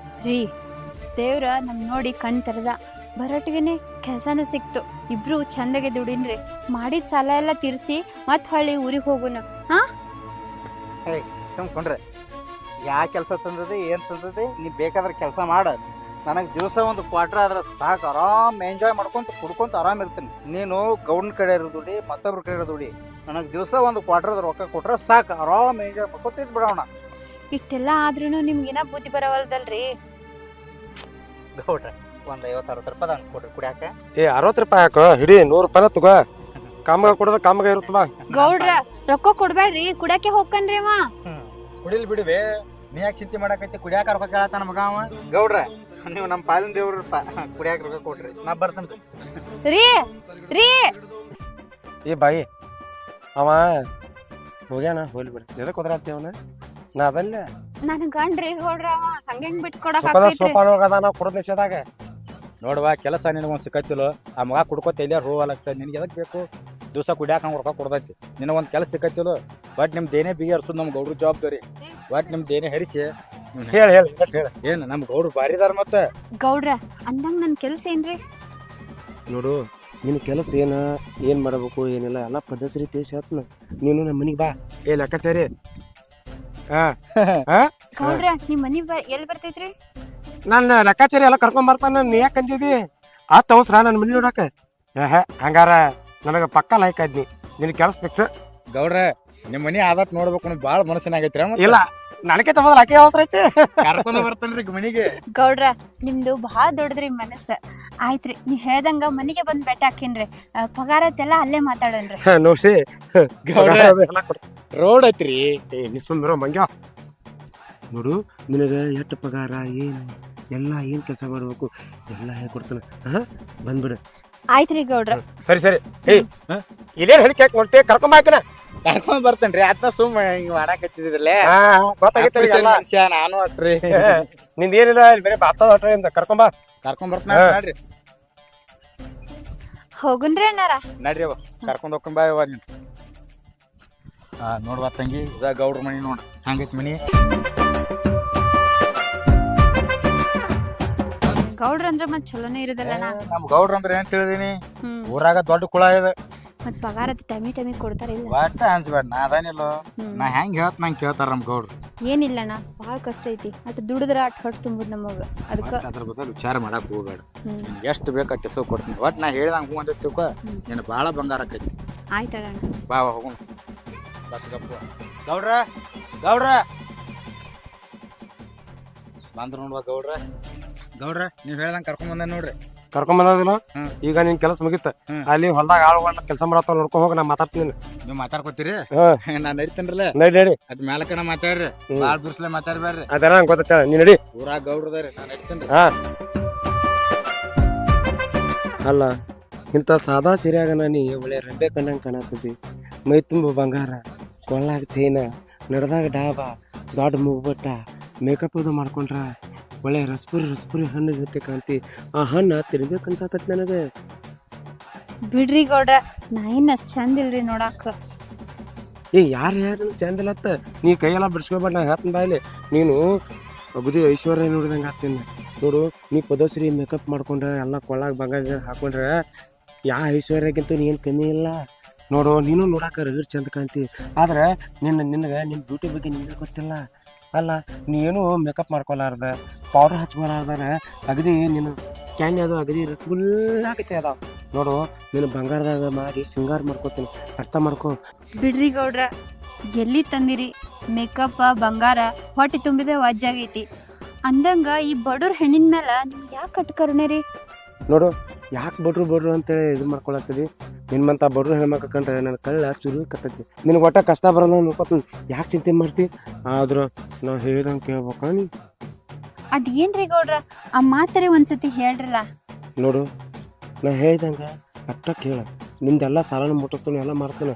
ರೀ ದೇವ್ರ ನಮ್ ನೋಡಿ ಕಣ್ ತೆರೆದ, ಬರೋಟಿಗೆನೆ ಕೆಲ್ಸನ ಸಿಕ್ತು. ಇಬ್ರು ಚಂದಗೆ ದುಡಿನ್ರಿ, ಮಾಡಿದ ಸಾಲ ಎಲ್ಲ ತೀರ್ಸಿ ಮತ್ ಹೊಳ್ಳಿ ಊರಿಗೆ ಹೋಗುನ. ಸುಮ್ಕೊಂಡ್ರೆ ಯಾ ಕೆಲಸ ತಂದದಿ ಏನ್ ತಂದದಿ, ನೀ ಬೇಕಾದ್ರೆ ಕೆಲಸ ಮಾಡ. ನನಗೆ ದಿವಸ ಒಂದು ಕ್ವಾರ್ಟರ್ ಆದ್ರೆ ಸಾಕು, ಆರಾಮ್ ಎಂಜಾಯ್ ಮಾಡ್ಕೊಂತ ಕುಡ್ಕೊಂತ ಆರಾಮ್ ಇರ್ತೀನಿ. ನೀನು ಗೌಡ್ನ ಕಡೆ ಇರೋ ದುಡಿ, ಮತ್ತೊಬ್ರ ಕಡೆ ಇರೋ ದುಡಿ. ನನಗೆ ದಿವಸ ಒಂದು ಕ್ವಾರ್ಟರ್ ರೊಕ್ಕ ಕೊಟ್ರೆ ಸಾಕು, ಆರಾಮ್ ಎಂಜಾಯ್ ಮಾಡ್ಕೊಂತ ಇದ್ ಬಿಡೋಣ. ಇಷ್ಟೆಲ್ಲ ಆದ್ರೂ ನಿಮ್ಗೇನ ಬುದ್ಧಿ ಬರವಲ್ದಲ್ರಿ ಗೌಡ್ರ? ಒಂದ್ 50-60 ರೂಪಾಯಿ ದಂಗ್ ಕೊಡ್ರಿ ಕುಡಿಯಾಕ. 60 ರೂಪಾಯಿ ಹಾಕೋ, ಹಿಡಿ 100 ರೂಪಾಯಿ ತಗೋ. ಕಾಮಗ ಕೊಡೋದ ಕಾಮಗ ಇರುತ್ತವಾ. ಗೌಡ್ರ ರೊಕ್ಕ ಕೊಡ್ಬೇಡ್ರಿ, ಕುಡಕ್ಕೆ ಹೋಗ್ಕನ್ರಿ ಅವ. ಕುಡಿಲ್ ಬಿಡುವೆ, ನೀ ಯಾಕೆ ಚಿಂತೆ ಮಾಡಕೈತಿ? ಕುಡಿಯಾಕ ರೊಕ್ಕ ಕೇಳತ್ತಾನ ಮಗ ಅವ. ಗೌಡ್ರ ನೀವು ನಮ್ಮ ಪಾಲಿನ ದೇವ್ರಪ್ಪ, ಕುಡಿಯಾಕ ರೊಕ್ಕ ಕೊಡ್ರಿ, ನಾ ಬರ್ತೇನ್ರಿ. ರೀ ರೀ ಬಾಯಿ ಅವ ಹೋಗ್ಯಾನ, ಹೋಗ್ಲಿ ಬಿಡ. ಎದಕ್ಕೆ ಹೋದ್ರಾತಿ ಅವನ? ನಾ ಅದಲ್ಲ ನನ್ ಗಂಡ್ರಿ ಗೌಡ್ರ, ಅವ ಹಂಗೆಂಗ್ ಬಿಟ್ಕೊಡಕ್ ಸೋಪಾನ ಕೊಡೋದ್ ನಿಷೇಧಾಗ. ನೋಡ್ವಾ, ಕೆಲಸ ನಿನಗೊಂದು ಸಿಕ್ಕತ್ತಿಲ್ಲೋ, ಆ ಮಗ ಕುಡ್ಕೋತ ಎಲ್ಲಿಯಾರ ಹೋಗಲಾಗ್ತದೆ. ನಿನ್ಗೆ ಎದಕ್ ಬೇಕು? ದಿವಸ ಕುಡಿಯಾಕ ಹಂಗೆ ರೊಕ್ಕ ಕೊಡ್ದೈತಿ. ನಿನಗೊಂದು ಕೆಲಸ ಸಿಕ್ಕತ್ತಿಲ್ಲೋ, ಬಟ್ ನಿಮ್ ದೇನೆ ಬಿಗಿ ಹರ್ಸೋದು ನಮ್ ಗೌಡ್ರ ಜವಾಬ್ದಾರಿ. ಬಟ್ ನಿಮ್ ದೇನೆ ಹರಿಸಿ ಹೇಳಿ ಹೇಳಿ ಹೇಳಿ. ಏನ್ ನಮ್ ಗೌಡ್ರು ಬಾರಿದಾರ. ಮತ್ತೆ ಗೌಡ್ರ ಅಂದಂಗ ನನ್ ಕೆಲ್ಸ ಏನ್ರಿ? ನೋಡು, ನಿನ್ ಕೆಲಸ ಏನ್ ಮಾಡಬೇಕು ಏನಿಲ್ಲ ಎಲ್ಲ ಪದ್ಧತಿ ರೀತಿ ಹೇಳ್ತನ. ನೀನು ನಮ್ಮ ಮನಿಗೆ ಬಾ. ಲೆಕ್ಕಾಚಾರಿ ಗೌಡ್ರ ನಿಮ್ ಮನಿ ಎಲ್ಲಿ ಬರ್ತೈತ್ರಿ? ನನ್ನ ಲೆಕ್ಕಾಚಾರಿ ಎಲ್ಲ ಕರ್ಕೊಂಡ್ ಬರ್ತಾನ. ನೀ ಯಾಕೆ ಅಂಜಿದಿ? ಆತ ಅವಸರ ನನ್ನ ಮನಿ ನೋಡಾಕ? ಹಂಗಾರ ನನಗ ಪಕ್ಕ ಲೈಕ್ ಆದ್ನಿ. ನಿನ್ ಕೆಲಸ ಫಿಕ್ಸ್. ಗೌಡ್ರ ನಿಮ್ ಮನಿ ಆದತ್ ನೋಡ್ಬೇಕು ಅನ್ನೋದು ಬಾಳ ಮನಸ್ಸಿನಾಗೈತ್ರಿ. ಇಲ್ಲ ನನಗೆ ತಗೋದ್ರ ಆಕೆ ಅವಸರ ಐತಿ. ಕರ್ಕೊಂಡ್ ಬರ್ತೇನ್ರಿ ಮನಿಗೆ. ಗೌಡ್ರ ನಿಮ್ದು ಬಾಳ ದೊಡ್ಡದ್ರಿ ಮನಸ್ಸ. ಆಯ್ತ್ರಿ, ನೀವ್ ಹೇಳ್ದಂಗ ಮನಿಗೆ ಬಂದ್ ಬೆಟ್ಟ ಹಾಕಿನ್ರಿ. ಪಗಾರತ್ತೆಲ್ಲ ಅಲ್ಲೇ ಮಾತಾಡನ್ರಿ. ನೋಡ್ರಿ ರೋಡ್ ಐತ್ರಿ. ನಿಸ್ಸೊಂದಿರೋ ಮಂಗ್ಯ. ನೋಡು, ನಿನಗೆ ಎಷ್ಟು ಪಗಾರ ಏನು ಎಲ್ಲ ಏನ್ ಕೆಲಸ ಮಾಡ್ಬೇಕು ಎಲ್ಲ ಹೇಳ್ಕೊಡ್ತಾನ. ಬಂದ್ಬಿಡು. ಆಯ್ತ್ರಿ ಗೌಡ್ರ. ಸರಿ ಸರಿ. ಇದೇನ್ ಹೇಳಿಕೆ ಯಾಕೆ ನೋಡ್ತಿ? ಕರ್ಕೊಂಬಾಕಿನ ಕರ್ಕೊಂಡ್ ಬರ್ತೇನ್ರಿ. ಅದ್ನ ಸುಮ್ಮ ಹಿಂಗ್ ಮಾಡಾಕತ್ತಿದ್ರಲ್ಲೇ ಗೊತ್ತಾಗೈತೆ. ನಾನು ಅಷ್ಟ್ರಿ. ನಿಂದ ಏನಿಲ್ಲ, ಬೇರೆ ಬಾರ್ತದ ಅಷ್ಟ್ರಿಂದ ಕರ್ಕೊಂಬಾ. ಕರ್ಕೊಂಡ್ ಬರ್ತೀನಿ. ಹೋಗುನ್ರಿ ಅಣ್ಣಾರ. ನಡ್ರಿ ಕರ್ಕೊಂಡ್ ಹೋಗ್ಕೊಂಡ್ ಬಾ. ನೀನ್ ನೋಡ್ವಾ ತಂಗಿ, ಇದ ಗೌಡ್ರ ಮನಿ ನೋಡ ಹಂಗೈತಿ ಮನಿ. ಗೌಡ್ರ ಅಂದ್ರ ಮತ್ ಚಲೋನೇ ಇರೋದಲ್ಲಣ್ಣ. ನಮ್ ಗೌಡ್ರ ಅಂದ್ರ ಏನ್ ತಿಳಿದೀನಿ, ಊರಾಗ ದೊಡ್ಡ ಕುಳ ಇದೆ. ಮತ್ ಪಗಾರ ಟೈಮಿ ಕೊಡ್ತಾರಿಲ್ಲ. ಒಟ್ಟ ಅನ್ಸ್ಬೇಡ, ನಾ ಅದೇನಿಲ್ಲ. ನಾ ಹೆಂಗ್ ಹೇಳ್ತ ನಂಗೆ ಕೇಳ್ತಾರ ನಮ್ ಗೌಡ್ರು. ಏನಿಲ್ಲಣ್ಣ, ಬಾಳ ಕಷ್ಟ ಐತಿ. ಅಟ್ ದುಡಿದ್ರ ಅಟ್ ಹೊಟ್ಟು ತುಂಬುದ್ ನಮಗ. ಅದಕ್ಕ ಅದ್ರ ಬದಲು ವಿಚಾರ ಮಾಡಕ್ ಹೋಗ್ಬೇಡ. ಎಷ್ಟು ಬೇಕಾ ಕೆಸ ಕೊಡ್ತೀನಿ. ಒಟ್ ನಾ ಹೇಳ್ದಂಗ ಹೂ ಅಂದಿರ್ತೀವ. ನೀನು ಬಾಳ ಬಂಗಾರ ಆಕೈತಿ. ಆಯ್ತಣ್ಣ. ಬಾ ಹೋಗೋಣ. ಗೌಡ್ರ ಗೌಡ್ರ ಬಂದ್ರ ನೋಡ್ವಾ. ಗೌಡ್ರ ನೀವ್ ಹೇಳ್ದಂಗ ಕರ್ಕೊಂಡ್ ಬಂದ ನೋಡ್ರಿ. ಕರ್ಕೊಂಡ್ ಬಂದಿಲ್ಲ. ಈಗ ನಿನ್ ಕೆಲಸ ಮುಗಿತ. ಅಲ್ಲಿ ಹೊಲ್ದಾಗ ಆಳುಗಳನ್ನ ಕೆಲಸ ಮಾಡತ್ತಾವ, ನೋಡ್ಕೊಂಡ್ ಹೋಗಿ. ನಾ ಮಾತಾಡ್ತೀನಿ. ನೀವ್ ಮಾತಾಡ್ಕೊತೀರಿ, ನಾ ನಡಿತೇನ್ರಲ್ಲ. ನಡಿ ಅದ್ ಮ್ಯಾಲಕನ ಮಾತಾಡ್ರಿ, ಬಾಳ ಬಿರ್ಸ್ಲೆ ಮಾತಾಡ್ಬೇಡ್ರಿ. ಅದೆಲ್ಲ ಗೊತ್ತ. ನೀ ನಡಿ. ಊರಾಗ ಗೌಡ್ರದಾರಿ, ನಾ ನಡಿತೇನ್ರಿ. ಅಲ್ಲ, ಇಂಥ ಸಾದಾ ಸೀರೆಯಾಗ ನೀ ಒಳ್ಳೆ ರೆಂಬೆ ಕಣ್ಣಂಗೆ ಕಾಣತ್ತಿದ್ದಿ. ಮೈ ತುಂಬ ಬಂಗಾರ, ಕೊಳ್ಳಾಗ ಚೈನ, ನಡೆದಾಗ ಡಾಬಾ, ದೊಡ್ಡ ಮುಗ್ಬಟ್ಟ, ಮೇಕಪ್ ಅದು ಮಾಡ್ಕೊಂಡ್ರ ಒಳ್ಳೆ ರಸ್ಪುರಿ ಹಣ್ಣು ಜೊತೆ ಕಾಂತಿ. ಆ ಹಣ್ಣು ತಿನ್ಬೇಕು ಅನ್ಸಾಕತ್ ನನಗೆ. ಬಿಡ್ರಿ ಗೌಡ್ರ, ನಾ ಏನ್ ಅಷ್ಟ್ ಚಂದ ಇಲ್ರಿ ನೋಡಾಕ. ಯಾರು ಯಾರು ಚಂದಿಲ್ಲತ್ತ? ನೀ ಕೈಯೆಲ್ಲ ಬಿಡ್ಸ್ಕೊಬೇಡ. ನಾ ಹೇಳ್ತೀನಿ ಬಾಯ್ಲಿ. ನೀನು ಅಗದಿ ಐಶ್ವರ್ಯ ನೋಡಿದಂಗೆ ಆಗ್ತೀನಿ ನೋಡು. ನೀ ಪದಶ್ರೀ ಮೇಕಪ್ ಮಾಡ್ಕೊಂಡ್ರೆ ಎಲ್ಲ ಕೊಳ್ಳಾಗ ಬಂಗಾರ ಹಾಕೊಂಡ್ರೆ ಯಾ ಐಶ್ವರ್ಯಕ್ಕಿಂತ ನೀನು ಕಮ್ಮಿ ಇಲ್ಲ. ನೋಡು ನೀನು ನೋಡಾಕ ರಗಡ್ ಚಂದ ಕಾಂತಿ ಆದ್ರೆ ನಿನಗೆ ನಿನ್ನ ಬ್ಯೂಟಿ ಬಗ್ಗೆ ನಿನಗೆ ಗೊತ್ತಿಲ್ಲ. ಅಲ್ಲ ನೀ ಏನು ಮೇಕಪ್ ಮಾಡ್ಕೊಲಾರ್ದ ಪೌಡರ್ ಹಚ್ಕೊಲಾರ್ದಾರ ಅಗದಿ ನೀನು ಕ್ಯಾನ್ ಅದು ಅಗದಿ ರಸಗುಲ್ಲಾಗತ್ತೆ ಅದಾವ ನೋಡು. ನೀನು ಬಂಗಾರದಾಗ ಮಾಡಿ ಸಿಂಗಾರ ಮಾಡ್ಕೋತೀನಿ, ಅರ್ಥ ಮಾಡ್ಕೊ. ಬಿಡ್ರಿ ಗೌಡ್ರ, ಎಲ್ಲಿ ತಂದಿರಿ ಮೇಕಪ್ ಬಂಗಾರ, ಹೊಟ್ಟೆ ತುಂಬಿದ ವಜ್ಜಾಗೈತಿ ಅಂದಂಗ ಈ ಬಡವ್ರ ಹೆಣ್ಣಿನ ಮೇಲೆ ನಿಮ್ಗೆ ಯಾಕೆ ಕಟ್ಕರ್ಣೆ ರೀ? ನೋಡು ಯಾಕೆ ಬಡ್ರು ಅಂತೇಳಿ ಇದು ಮಾಡ್ಕೊಳತ್ತದಿ. ನಿಮ್ಮಂತ ಬಡ್ರು ಹೆಣ್ಮಕ್ಳು ಕಂಡ್ರೆ ನನ್ನ ಕಳ್ಳ ಚುರು ಕತ್ತೈತಿ. ನಿನಗೆ ಒಟ್ಟ ಕಷ್ಟ ಬರೋಲ್ಲ ನೋಡ್ಕೊತೀನಿ, ಯಾಕೆ ಚಿಂತೆ ಮಾಡ್ತಿ? ಆದ್ರೆ ನಾ ಹೇಳ್ದಂಗೆ ಕೇಳ್ಬೇಕ ನೀ. ಅದೇನ್ರಿ ಗೌಡ್ರ ಆ ಮಾತರೆ ಒಂದ್ಸತಿ ಹೇಳ್ರಲ್ಲ. ನೋಡು ನಾ ಹೇಳ್ದಂಗೆ ಅಟ್ಟ ಕೇಳ, ನಿಂದೆಲ್ಲ ಸಾಲನ ಮುಟ್ಟಿಸ್ತಾನೆ ಎಲ್ಲ ಮಾಡ್ತಾನೆ.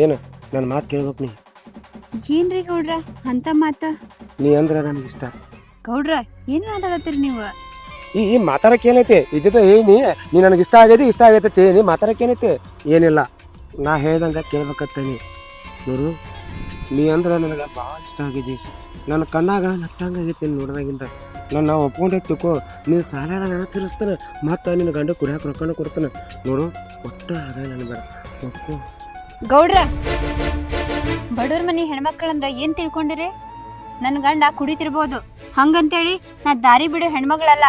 ಏನು ನನ್ನ ಮಾತು ಕೇಳ್ಬೇಕು ನೀ. ಏನ್ರಿ ಗೌಡ್ರ ಅಂತ ಮಾತ? ನೀ ಅಂದ್ರೆ ನನಗೆ ಇಷ್ಟ. ಗೌಡ್ರ ಏನ್ ಮಾತಾಡತ್ತೀರಿ ನೀವು? ಈ ಮಾತಾಡಕ್ಕೆ ಏನೈತಿ ಇದ್ದಿದ್ದ ಏನಿ, ನೀ ನನಗೆ ಇಷ್ಟ ಆಗೈತಿ ನೀ ಮಾತಾಡಕ್ಕೆ ಏನೈತಿ? ಏನಿಲ್ಲ, ನಾ ಹೇಳ್ದಂಗೆ ಕೇಳ್ಬೇಕತ್ತೇನಿ. ನೋಡು ನೀ ಅಂದ್ರೆ ನನಗೆ ಭಾಳ ಇಷ್ಟ ಆಗಿದ್ದಿ. ನನ್ನ ಕಣ್ಣಾಗ ನಟ್ಟಂಗಾಗೈತಿ ನೋಡ್ದಾಗಿಂದ. ನಾನು ಒಪ್ಕೊಂಡೆ ತಿಳ್ಕೊ, ನೀನು ಸಾಲ ನನ್ನ ತೀರಿಸ್ತಾನೆ, ಮತ್ತು ನಿನ್ನ ಗಂಡ ಕುಡಿಯಾಕೆ ರೊಕ್ಕನ ಕೊಡ್ತಾನೆ. ನೋಡು ಒಟ್ಟು ಆಗ ನನಗೆ ಬೇಡ, ಒಪ್ಕೊ. ಗೌಡ್ರ ಬಡವ್ರ ಮನೆ ಹೆಣ್ಮಕ್ಳಂದ್ರ ಏನ್ ತಿಳ್ಕೊಂಡಿರಿ? ನನ್ ಗಂಡ ಕುಡಿತಿರ್ಬೋದು ಹಂಗಂತೇಳಿ ನಾ ದಾರಿ ಬಿಡೋ ಹೆಣ್ಮಗಳಲ್ಲ.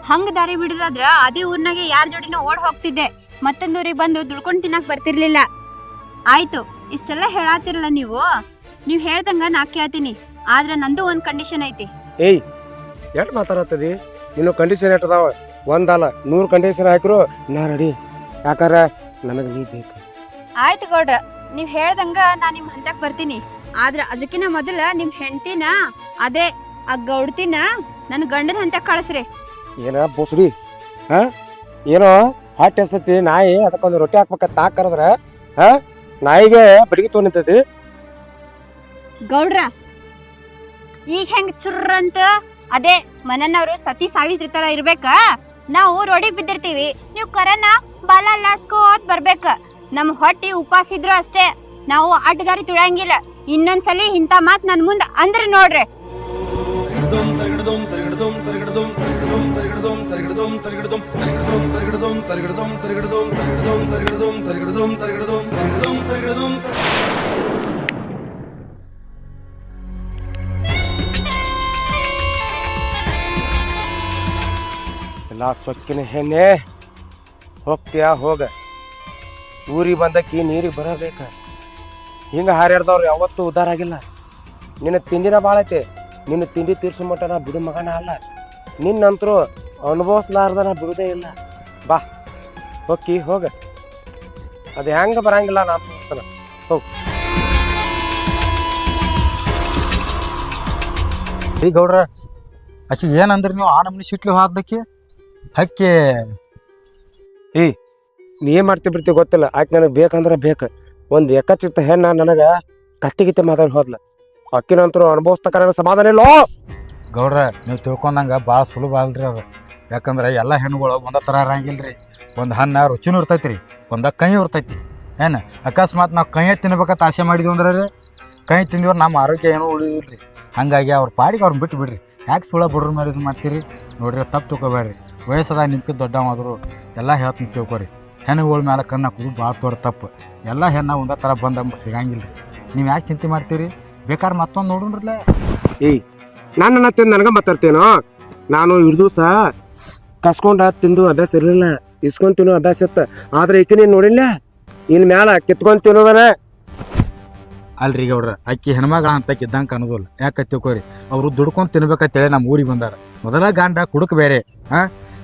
ಹಂಗ ದಾರಿ ಬಿಡುದಾದ್ರ ಅದೇ ಊರ್ನಾಗೆ ಯಾರ ಜೋಡಿನೋ ಓಡ್ ಹೋಗ್ತಿದ್ದೆ, ಮತ್ತೊಂದೂರಿಗೆ ಬಂದು ದುಡ್ಕೊಂಡು ತಿನ್ನಕ್ ಬರ್ತಿರ್ಲಿಲ್ಲ. ಆಯ್ತು, ಇಷ್ಟೆಲ್ಲ ಹೇಳಾತಿರಲ್ಲ ನೀವು ಹೇಳ್ದಂಗ ನಾ ಕೇಳ್ತೀನಿ. ಆದ್ರ ನಂದು ಒಂದ್ ಕಂಡೀಷನ್ ಐತಿ. ಏಯ್ ಎಷ್ಟು ಮಾತಾಡತ್ತದಿ? ನೀನು ಕಂಡೀಷನ್ ಎಟ್ಟದಾವ? ಒಂದಲ್ಲ 100 ಕಂಡೀಷನ್ ಹಾಕಿರು ನಾ ರೆಡಿ. ಯಾಕಾರ ನನಗೆ ನೀ ಬೇಕು. ಆಯ್ತು ಗೌಡ್ರ, ನೀವ್ ಹೇಳ್ದಂಗ ನಾ ನಿಮ್ ಹಂತಕ್ ಬರ್ತೀನಿ. ಆದ್ರ ಅದಕ್ಕಿಂತ ಮೊದಲ ನಿಮ್ ಹೆಂಡತಿನ ಅದೇ ಆ ಗೌಡ್ತಿನ ನನ್ ಗಂಡನ ಹಂತಕ್ ಕಳಿಸ್ರಿ. ಏನ ಬೋಸಡಿ ಏನೋ ಹಾಟ್ ಎಸ್ತತಿ ನಾಯಿ, ಅದಕ್ಕೊಂದು ರೊಟ್ಟಿ ಹಾಕ್ಬೇಕಂತ ನಾ ಕರೆದ್ರ ನಾಯಿಗೆ ಬಡಿಗೆ ತೊಗೊಂಡಿರ್ತೈತಿ. ಗೌಡ್ರ ಈಗ ಹೆಂಗ್ ಚುರ್ರಂತ ಅದೇ ಮನನವ್ರು ಸತಿ ಸಾವಿತ್ರಿ ತರ ಇರ್ಬೇಕ. ನಾವು ರೋಡಿಗೆ ಬಿದ್ದಿರ್ತೀವಿ, ನೀವು ಕರನ ಬಾಲ ಅಲ್ಲಾಡ್ಸ್ಕೋತ್ ಬರ್ಬೇಕ. ನಮ್ ಹೊಟ್ಟಿ ಉಪವಾಸ ಇದ್ರು ಅಷ್ಟೇ, ನಾವು ಅಡ್ಗಾರಿ ತುಳಂಗಿಲ್ಲ. ಇನ್ನೊಂದ್ಸಲಿ ಇಂಥ ಮಾತ್ ನನ್ ಮುಂದ ಅಂದ್ರೆ ನೋಡ್ರಿ. ಎಲ್ಲ ಸೊಕ್ಕಿನ ಹೆಣ್ಣೆ, ಹೋಗ್ತೀಯಾ ಹೋಗ. ಊರಿಗೆ ಬಂದಕ್ಕಿ ನೀರಿಗೆ ಬರಬೇಕ. ಹಿಂಗೆ ಹಾರ್ಯಾಡ್ದವ್ರು ಯಾವತ್ತೂ ಉದ್ಧಾರ ಆಗಿಲ್ಲ. ನಿನ್ನ ತಿಂಡಿನ ಭಾಳ ಐತೆ, ನಿನ್ನ ತಿಂಡಿ ತೀರ್ಸೋ ಮಟ್ಟ ನಾ ಬಿಡು ಮಗನ ಅಲ್ಲ. ನಿನ್ನಂತರೂ ಅನುಭವಿಸ್ಲಾರ್ದ ನಾ ಬಿಡುದೇ ಇಲ್ಲ. ಬಾ ಹೋಗಿ ಹೋಗ, ಅದು ಹೆಂಗೆ ಬರಂಗಿಲ್ಲ ನಾ ಹೋಗ. ಈ ಗೌಡ್ರ ಆಕಿ ಏನಂದ್ರಿ ನೀವು ಆ ನಮ್ನಿ ಸಿಟ್ಲಿ ಹೋದ್ಲಕ್ಕಿ ಹಕ್ಕಿ? ನೀ ಏನ್ ಮಾಡ್ತಿ ಬಿಡ್ತಿ ಗೊತ್ತಿಲ್ಲ. ಆಕೆ ನನಗೆ ಬೇಕಂದ್ರೆ ಬೇಕು. ಒಂದು ಎಕ್ಕಚಿತ್ತ ಹೆಣ್ಣ ನನಗೆ ಕತ್ತಿಗಿತ್ತೆ ಮಾತಾಡಿ ಹೋದ್ಲ. ಅಕ್ಕಿನಂತರೂ ಅನುಭವಿಸ್ತಕ್ಕ ನನಗೆ ಸಮಾಧಾನ ಇಲ್ಲೋ. ಗೌಡ್ರ ನೀವು ತಿಳ್ಕೊಂಡಂಗೆ ಭಾಳ ಸುಲಭ ಅಲ್ರಿ ಅದು. ಯಾಕಂದ್ರೆ ಎಲ್ಲ ಹೆಣ್ಣುಗಳು ಒಂದೇ ಥರ ಇರಂಗಿಲ್ಲ ರೀ. ಒಂದು ಹಣ್ಣು ರುಚಿನೂ ಇರ್ತೈತಿ ರೀ, ಒಂದು ಕೈ ಇರ್ತೈತಿ. ಏನು ಅಕಸ್ಮಾತ್ ನಾವು ಕೈಯೇ ತಿನ್ಬೇಕಂತ ಆಸೆ ಮಾಡಿದ್ವಿ ಅಂದ್ರೆ ರೀ, ಕೈ ತಿಂದಿವ್ರು ನಮ್ಮ ಆರೋಗ್ಯ ಏನೂ ಉಳಿದಿಲ್ಲ ರೀ. ಹಾಗಾಗಿ ಅವ್ರ ಪಾಡಿಗೆ ಅವ್ರನ್ನ ಬಿಟ್ಟು ಬಿಡ್ರಿ. ಯಾಕೆ ಸುಳ್ಳ ಬಿಡ್ರ ಮೇಲೆ ಇದು ಮಾಡ್ತೀರಿ? ನೋಡ್ರಿ ತಪ್ಪು ತಿಳ್ಕೊಬೇಡ್ರಿ. ವಯಸ್ಸದಾಗ ನಿಮ್ಗೆ ದೊಡ್ಡವಾದ್ರು ಎಲ್ಲ ಹೇಳ್ತೀನಿ ತಿಳ್ಕೊರಿ. ಹೆಣ್ಣುಗಳ ಮೇಲೆ ಕಣ್ಣು ಹಾಕೋದು ಭಾಳ ತೋರ ತಪ್ಪು. ಎಲ್ಲ ಹೆಣ್ಣು ಒಂದೇ ಥರ ಬಂದ ಸಿಗಂಗಿಲ್ಲ ರೀ. ನೀವು ಯಾಕೆ ಚಿಂತೆ ಮಾಡ್ತೀರಿ? ಬೇಕಾದ್ರೆ ಮತ್ತೊಂದು ನೋಡೋಣ್ರಲ್ಲ. ನಾನು ತಿಂದು ನನಗೆ ಮಾತಾಡ್ತೇನೋ? ನಾನು ಇಡ್ದು ಸಹ ಕಸ್ಕೊಂಡ ತಿಂದು ಅಭ್ಯಾಸ ಇರಲಿಲ್ಲ, ಇಸ್ಕೊಂಡು ತಿನ್ನೋ ಅಭ್ಯಾಸ ಇತ್ತು. ಆದ್ರೆ ಈಕೆ ನೀನು ನೋಡಿಲ್ಲ, ಇನ್ ಮ್ಯಾಲ ಕಿತ್ಕೊಂಡು ತಿನ್ನೋದನ. ಅಲ್ರಿ ಗೌಡ್ರ, ಅಕ್ಕಿ ಹೆಣ್ಮಗಳ ಅಂತ ಇದ್ದಂಗೆ ಅನ್ನೋದಿಲ್ಲ. ಯಾಕೆ ತಿಳ್ಕೊರಿ, ಅವರು ದುಡ್ಕೊಂಡು ತಿನ್ಬೇಕಂತೇಳಿ ನಮ್ಮ ಊರಿಗೆ ಬಂದಾರ. ಮೊದಲ ಗಂಡ ಕುಡುಕ್ ಬೇರೆ.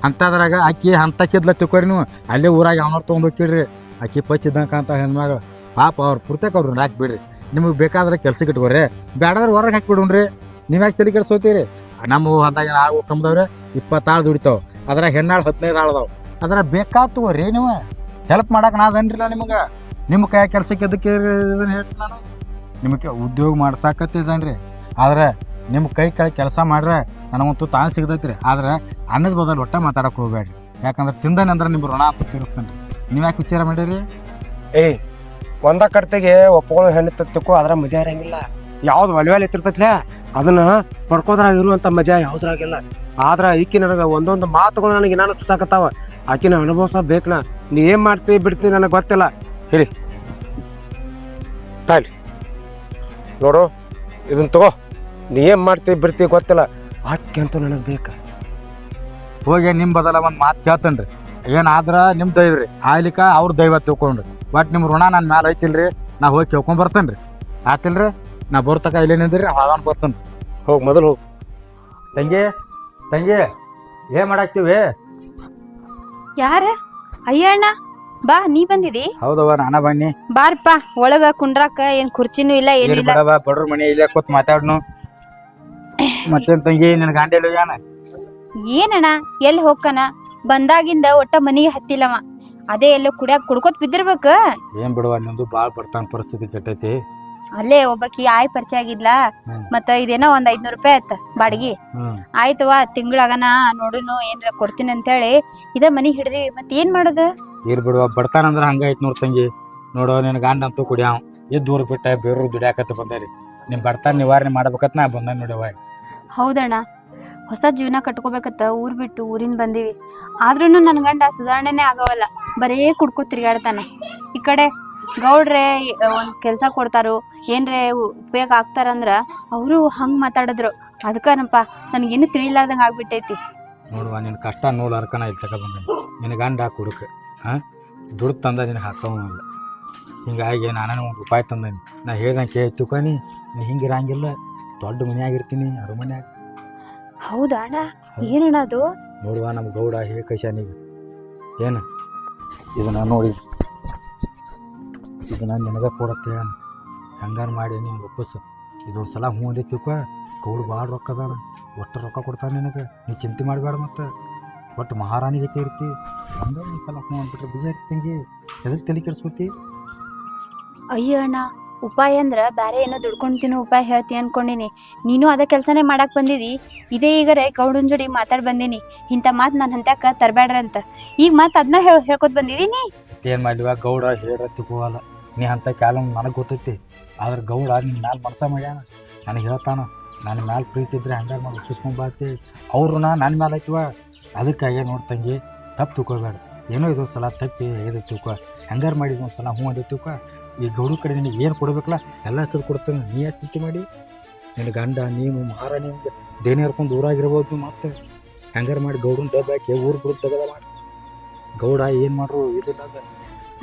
ಅಂಥದ್ರಾಗ ಅಕ್ಕಿ ಅಂತಕ್ಕಿದ್ಲ ತಿಳ್ಕೊರಿ ನೀವು. ಅಲ್ಲೇ ಊರಾಗ ಅವನವ್ರು ತೊಗೊಂಡು ಹೋಗ್ತಿಡ್ರಿ. ಅಕ್ಕಿ ಪಚ್ಚಿದ್ದಂಕ ಅಂತ ಹೆಣ್ಮಗಳು ಪಾಪ ಅವ್ರು ಪುರ್ತಕ್ಕೆ ಅವ್ರನ್ನ ಹಾಕಿ ಬಿಡ್ರಿ. ನಿಮಗೆ ಬೇಕಾದ್ರೆ ಕೆಲ್ಸಕ್ಕೆ ಇಟ್ಕೊರಿ, ಬೇಡಾದ್ರೆ ಹೊರಗೆ ಹಾಕಿಬಿಡ್ರಿ. ನೀವು ಯಾಕೆ ತಲೆ ಕೆಡ್ಸೋತೀರಿ? ನಮ್ಮ ಹೊಲ್ದಾಗ ಆಳು ಕಂಬದವ್ರೆ 20 ಆಳು ದುಡಿತಾವೆ, ಅದ್ರಾಗ ಹೆಣ್ಣಾಳು 15 ಆಳ್ದಾವ್. ಅದ್ರ ಬೇಕಾದ ತಗೋರಿ. ನೀವು ಹೆಲ್ಪ್ ಮಾಡಕ್ಕೆ ನಾ ಅದನ್ರಿಲ್ಲ ನಿಮಗೆ. ನಿಮ್ಮ ಕೈ ಕೆಲ್ಸಕ್ಕೆ ಅದಕ್ಕೆ ಇದನ್ನು ಹೇಳ್ತೀನಿ ನಾನು. ನಿಮಗೆ ಉದ್ಯೋಗ ಮಾಡ್ಸಾಕತ್ತಿದ್ದಾನ್ರಿ. ಆದ್ರೆ ನಿಮ್ಮ ಕೈ ಕೆಳಗೆ ಕೆಲಸ ಮಾಡ್ರೆ ನನಗಂತೂ ತಾನು ಸಿಗ್ತೈತಿ ರೀ. ಆದ್ರೆ ಅನ್ನದ ಬದಲು ಒಟ್ಟ ಮಾತಾಡಕ್ಕೆ ಹೋಗ್ಬೇಡ್ರಿ. ಯಾಕಂದ್ರೆ ತಿಂದಾನೆ ಅಂದ್ರೆ ನಿಮ್ಮ ಋಣ ಅಂತ ತೀರಿಸ್ತಾನೆ ರೀ. ನೀವು ಯಾಕೆ ವಿಚಾರ ಮಾಡಿರಿ? ಒಂದ ಕಡ್ತೆಗೆ ಒಪ್ಕೊಳ್ಳೋ ಹೆಣ್ಣು ತತ್ತಿಕ್ಕೋ ಅದ್ರ ಮಜಾ ಇರಂಗಿಲ್ಲ. ಯಾವ್ದು ಒಲೆ ಎತ್ತಿರ್ತೈತ್ಲ ಅದನ್ನ ಪಡ್ಕೋದ್ರಾಗ ಇರುವಂಥ ಮಜಾ ಯಾವ್ದ್ರಾಗಿಲ್ಲ. ಆದ್ರೆ ಈಕಿ ನನಗೆ ಒಂದೊಂದು ಮಾತುಗಳು ನನಗೆ ಏನಾನು ತುಚ್ಚಾಕತ್ತಾವ. ಆಕಿನ ಅನುಭವಿಸ ಬೇಕನ. ನೀ ಏನು ಮಾಡ್ತೀವಿ ಬಿಡ್ತೀವಿ ನನಗೆ ಗೊತ್ತಿಲ್ಲ. ಹೇಳಿ ತಾಳಿ ನೋಡು ಇದನ್ನ ತಗೋ ನೀ ಏನು ಮಾಡ್ತೀವಿ ಬಿಡ್ತೀವಿ ಗೊತ್ತಿಲ್ಲ ವಾಕ್ಯ ಅಂತೂ ನನಗೆ ಬೇಕಾ. ಹೋಗಿ ನಿಮ್ಮ ಬದಲ ಒಂದು ಮಾತು ಕೇಳ್ತೇನೆ ರೀ. ಏನಾದ್ರ ನಿಮ್ಮ ದೈವ ರೀ ಆಯ್ಲಿಕ್ಕ ಅವ್ರ ದೈವ ತಿಳ್ಕೊಂಡ್ರಿ. ಬಟ್ ನಿಮ್ಮ ಋಣ ನನ್ನ ಮ್ಯಾಲೆ ಐತಿಲ್ರಿ. ನಾ ಹೋಗಿ ಕೇಳ್ಕೊಂಡ್ ಬರ್ತೇನೆ ರೀ. ಆತಿಲ್ರಿ ನಾ ಬರ್ತಕ ಇಲ್ಲೇ ನಿಂದ್ರಿ ಹಾಳಾನ್ ಬರ್ತೇನೆ. ಹೋಗಿ ಮೊದಲು ಹೋಗಿ. ತಂಗಿ ತಂಗಿ ಏನ್ ಮಾಡಾಕ್ತಿವಿ? ಯಾರ? ಅಯ್ಯಣ್ಣ ಬಾ, ನೀ ಬಂದಿದಿ? ಹೌದವ ನಾನ ಬನ್ನಿ. ಬಾರಪ್ಪ ಒಳಗ ಕುಂಡ್ರಾಕ ಏನ್ ಕುರ್ಚಿನೂ ಇಲ್ಲ ಏನಿಲ್ಲ. ಬಡ್ರ ಮನಿ ಇಲ್ಲೇ ಕೂತ್ ಮಾತಾಡ್ನು. ಮತ್ತೇನ್ ತಂಗಿ ನಿನ್ ಗಾಂಡಿ ಏನ? ಏನಣ್ಣ ಎಲ್ಲಿ ಹೋಗ್ಕನ? ಬಂದಾಗಿಂದ ಒಟ್ಟ ಮನಿಗೆ ಹತ್ತಿಲ್ಲವ. ಅದೇ ಎಲ್ಲೋ ಕುಡ್ಯಾಕ ಕುಡ್ಕೋತ್ ಬಿದ್ದಿರ್ಬೇಕ. ಏನ್ ಬಿಡುವ ನಿಂದು ಬಾಳ್ ಬರ್ತಾನ ಪರಿಸ್ಥಿತಿ ಕೆಟ್ಟೈತಿ. ಅಲ್ಲೇ ಒಬ್ಬಕಿ ಆಯ್ ಪರಿಚಯ ಆಗಿದ್ಲ. ಮತ್ತ ಇದೇನೋ ಒಂದ್ 500 ರೂಪಾಯಿ ಆಯ್ತ ಬಾಡಿಗೆ. ಆಯ್ತವಾ ತಿಂಗಳಾಗನ ನೋಡುನು ಏನ್ರ ಕೊಡ್ತೀನಿ ಅಂತೇಳಿ ಇದ ಮನಿ ಹಿಡ್ದಿ. ಮತ್ ಏನ್ ಮಾಡೋದು? ಇರ್ ಬಿಡುವ ಬಡ್ತಾನ ಅಂದ್ರ ಹಂಗ ಐತ್ ನೋಡ್ ತಂಗಿ. ನೋಡು ನಿನ್ ಗಂಡ ಅಂತೂ ಕುಡಿಯಾವ್ ದೂರ ಬಿಟ್ಟ ಬೇರು ದುಡಿಯಾಕತ್ತ ಬಂದಾರಿ. ನಿಮ್ ಬಡ್ತಾನ ನಿವಾರಣೆ ಮಾಡ್ಬೇಕತ್ ನಾ ಬಂದ ನೋಡಿವ. ಹೌದಣ್ಣ, ಹೊಸ ಜೀವನ ಕಟ್ಕೋಬೇಕತ್ತ ಊರ್ ಬಿಟ್ಟು ಊರಿನ್ ಬಂದಿವಿ. ಆದ್ರೂನು ನನ್ ಗಂಡ ಸುಧಾರಣೆನೇ ಆಗವಲ್ಲ. ಬರೇ ಕುಡ್ಕೋ ತಿರ್ಗಾಡ್ತಾನ. ಈ ಕಡೆ ಗೌಡ್ರೆ ಒಂದ್ ಕೆಲ್ಸ ಕೊಡ್ತಾರೋ ಏನ್ರೆ ಉಪಯೋಗ ಆಗ್ತಾರಂದ್ರ ಅವರು ಹಂಗ್ ಮಾತಾಡಿದ್ರು. ಅದಕ್ಕನಪ್ಪ ನನ್ಗೇನು ತಿಳಿಲಾರ್ದಂಗ ಆಗ್ಬಿಟ್ಟೈತಿ. ನೋಡುವ ನಿನ್ ಕಷ್ಟ ನೋಡ್ಲಾರ್ಕನ ಇಲ್ಲಿ ತಕ ಬಂದ. ನಿನ್ ಗಂಡ ಕುಡುಕ ದುಡ್ಡು ತಂದ ನಿನ್ ಹಾಕವಲ್ಲ. ಹಿಂಗಾಗಿ ನಾನು ಒಂದು ರೂಪಾಯಿ ತಂದನಿ. ನಾ ಹೇಳ್ದಂಗೆ ಕೇಳ್ತಿಕೊನಿ. ನೀ ಹಿಂಗಿರಂಗಿಲ್ಲ. ದೊಡ್ಡ ಮನ್ಯಾಗಿರ್ತೀನಿ ಅರಮನ್ಯಾಗ. ಹೌದಾ ಅಣ್ಣ? ಏನಣ್ಣ ಅದು? ನೋಡುವ ನಮ್ಮ ಗೌಡ ಹೇಳಿ ಕೈಸಾನಿಗೆ ಏನು ಇದನ್ನ ನೋಡಿ ಇದನ್ನ ನಿನಗೆ ಕೊಡತ್ತೆ ಹಂಗಾರ ಮಾಡಿ ನೀನು ವಾಪಸ್ ಇದೊಂದು ಸಲ ಹ್ಞೂ ಅಂದೈತಿಕ. ಗೌಡ ಭಾಳ ರೊಕ್ಕ ಅದಾರ. ಒಟ್ಟು ರೊಕ್ಕ ಕೊಡ್ತಾನೆ ನಿನಗೆ. ನೀ ಚಿಂತೆ ಮಾಡಬೇಡ. ಮತ್ತು ಒಟ್ಟು ಮಹಾರಾಣಿಗೆ ಇರ್ತಿ. ಹಂಗಾರೆ ಒಂದು ಸಲ ಹ್ಞೂ ಅಂದ್ಬಿಟ್ರೆ ಬಿಜಿ ತಂಗಿ ಎದಕ್ಕೆ ತಲೆ ಕೆಡಿಸ್ಕೊತಿ? ಅಯ್ಯ ಅಣ್ಣ, ಉಪಾಯ ಅಂದ್ರ ಬ್ಯಾರೆ ಏನೋ ದುಡ್ಕೊಂಡು ತಿನ್ನೋ ಉಪಾಯ ಹೇಳ್ತಿ ಅನ್ಕೊಂಡಿನಿ. ನೀನು ಅದ ಕೆಲ್ಸನೇ ಮಾಡಕ್ ಬಂದಿದಿ. ಇದೇ ಈಗರೆ ಗೌಡನ್ ಜೋಡಿ ಮಾತಾಡ್ ಬಂದಿನಿ. ಇಂಥ ಮಾತು ನನ್ನ ಹಂತ್ಯಾಕ ತರಬೇಡ್ರ ಅಂತ. ಈಗ ಮಾತು ಅದನ್ನ ಹೇಳ್ಕೊತ ಬಂದಿದೀನಿ. ಏನು ಮಾಡಿವ ಗೌಡ ಹೇಳತ್ತಿಕೋವಲ್ಲ. ನೀ ಅಂತ ಕಾಲ ನನಗೆ ಗೊತ್ತೈತಿ. ಆದ್ರೆ ಗೌಡ ನಿನ್ನ ಮ್ಯಾಲೆ ಮನಸ ಮಾಡ್ಯಾನ. ನನಗೆ ಹೇಳ್ತಾನ ನನ್ನ ಮ್ಯಾಲೆ ಪ್ರೀತಿ ಇದ್ರೆ ಹಂಗಾರೆ ಮಾಡಿ ಒಪ್ಪಿಸ್ಕೊಂಬಾರ್ತಿ. ಅವರು ನನ್ನ ಮ್ಯಾಲೆ ಐತಿವ. ಅದಕ್ಕಾಗೆ ನೋಡ್ತಂಗಿ ತಪ್ಪು ತಿಳ್ಕೊಬೇಡ. ಏನೋ ಇದೊಂದು ಸಲ ತಪ್ಪಿ ಎದು ತಿಳ್ಕೊ. ಹಂಗಾರೆ ಮಾಡಿದ ಒಂದು ಸಲ ಹ್ಞೂ ಅದೇ ತಿಳ್ಕೊ. ಈ ಗೌಡ ಕಡೆ ನಿನಗೆ ಏನು ಕೊಡ್ಬೇಕಲ್ಲ ಎಲ್ಲ ಹೆಸರು ಕೊಡ್ತಾನೆ. ನೀ ಯಾಕೆ ಚಿಂತೆ ಮಾಡಿ? ನಿನ್ನ ಗಂಡ ನೀನು ಮಹಾರಾಣಿ ದೇನಿ ಹರ್ಕೊಂಡು ಊರಾಗಿರ್ಬೋದು. ಮತ್ತೆ ಹಂಗಾರೆ ಮಾಡಿ ಗೌಡನ ಡಬ್ಬ ಹಾಕಿ ಊರು ಬಿಡು ತೆಗದ ಮಾಡಿ. ಗೌಡ ಏನು ಮಾಡ್ರು ಇದು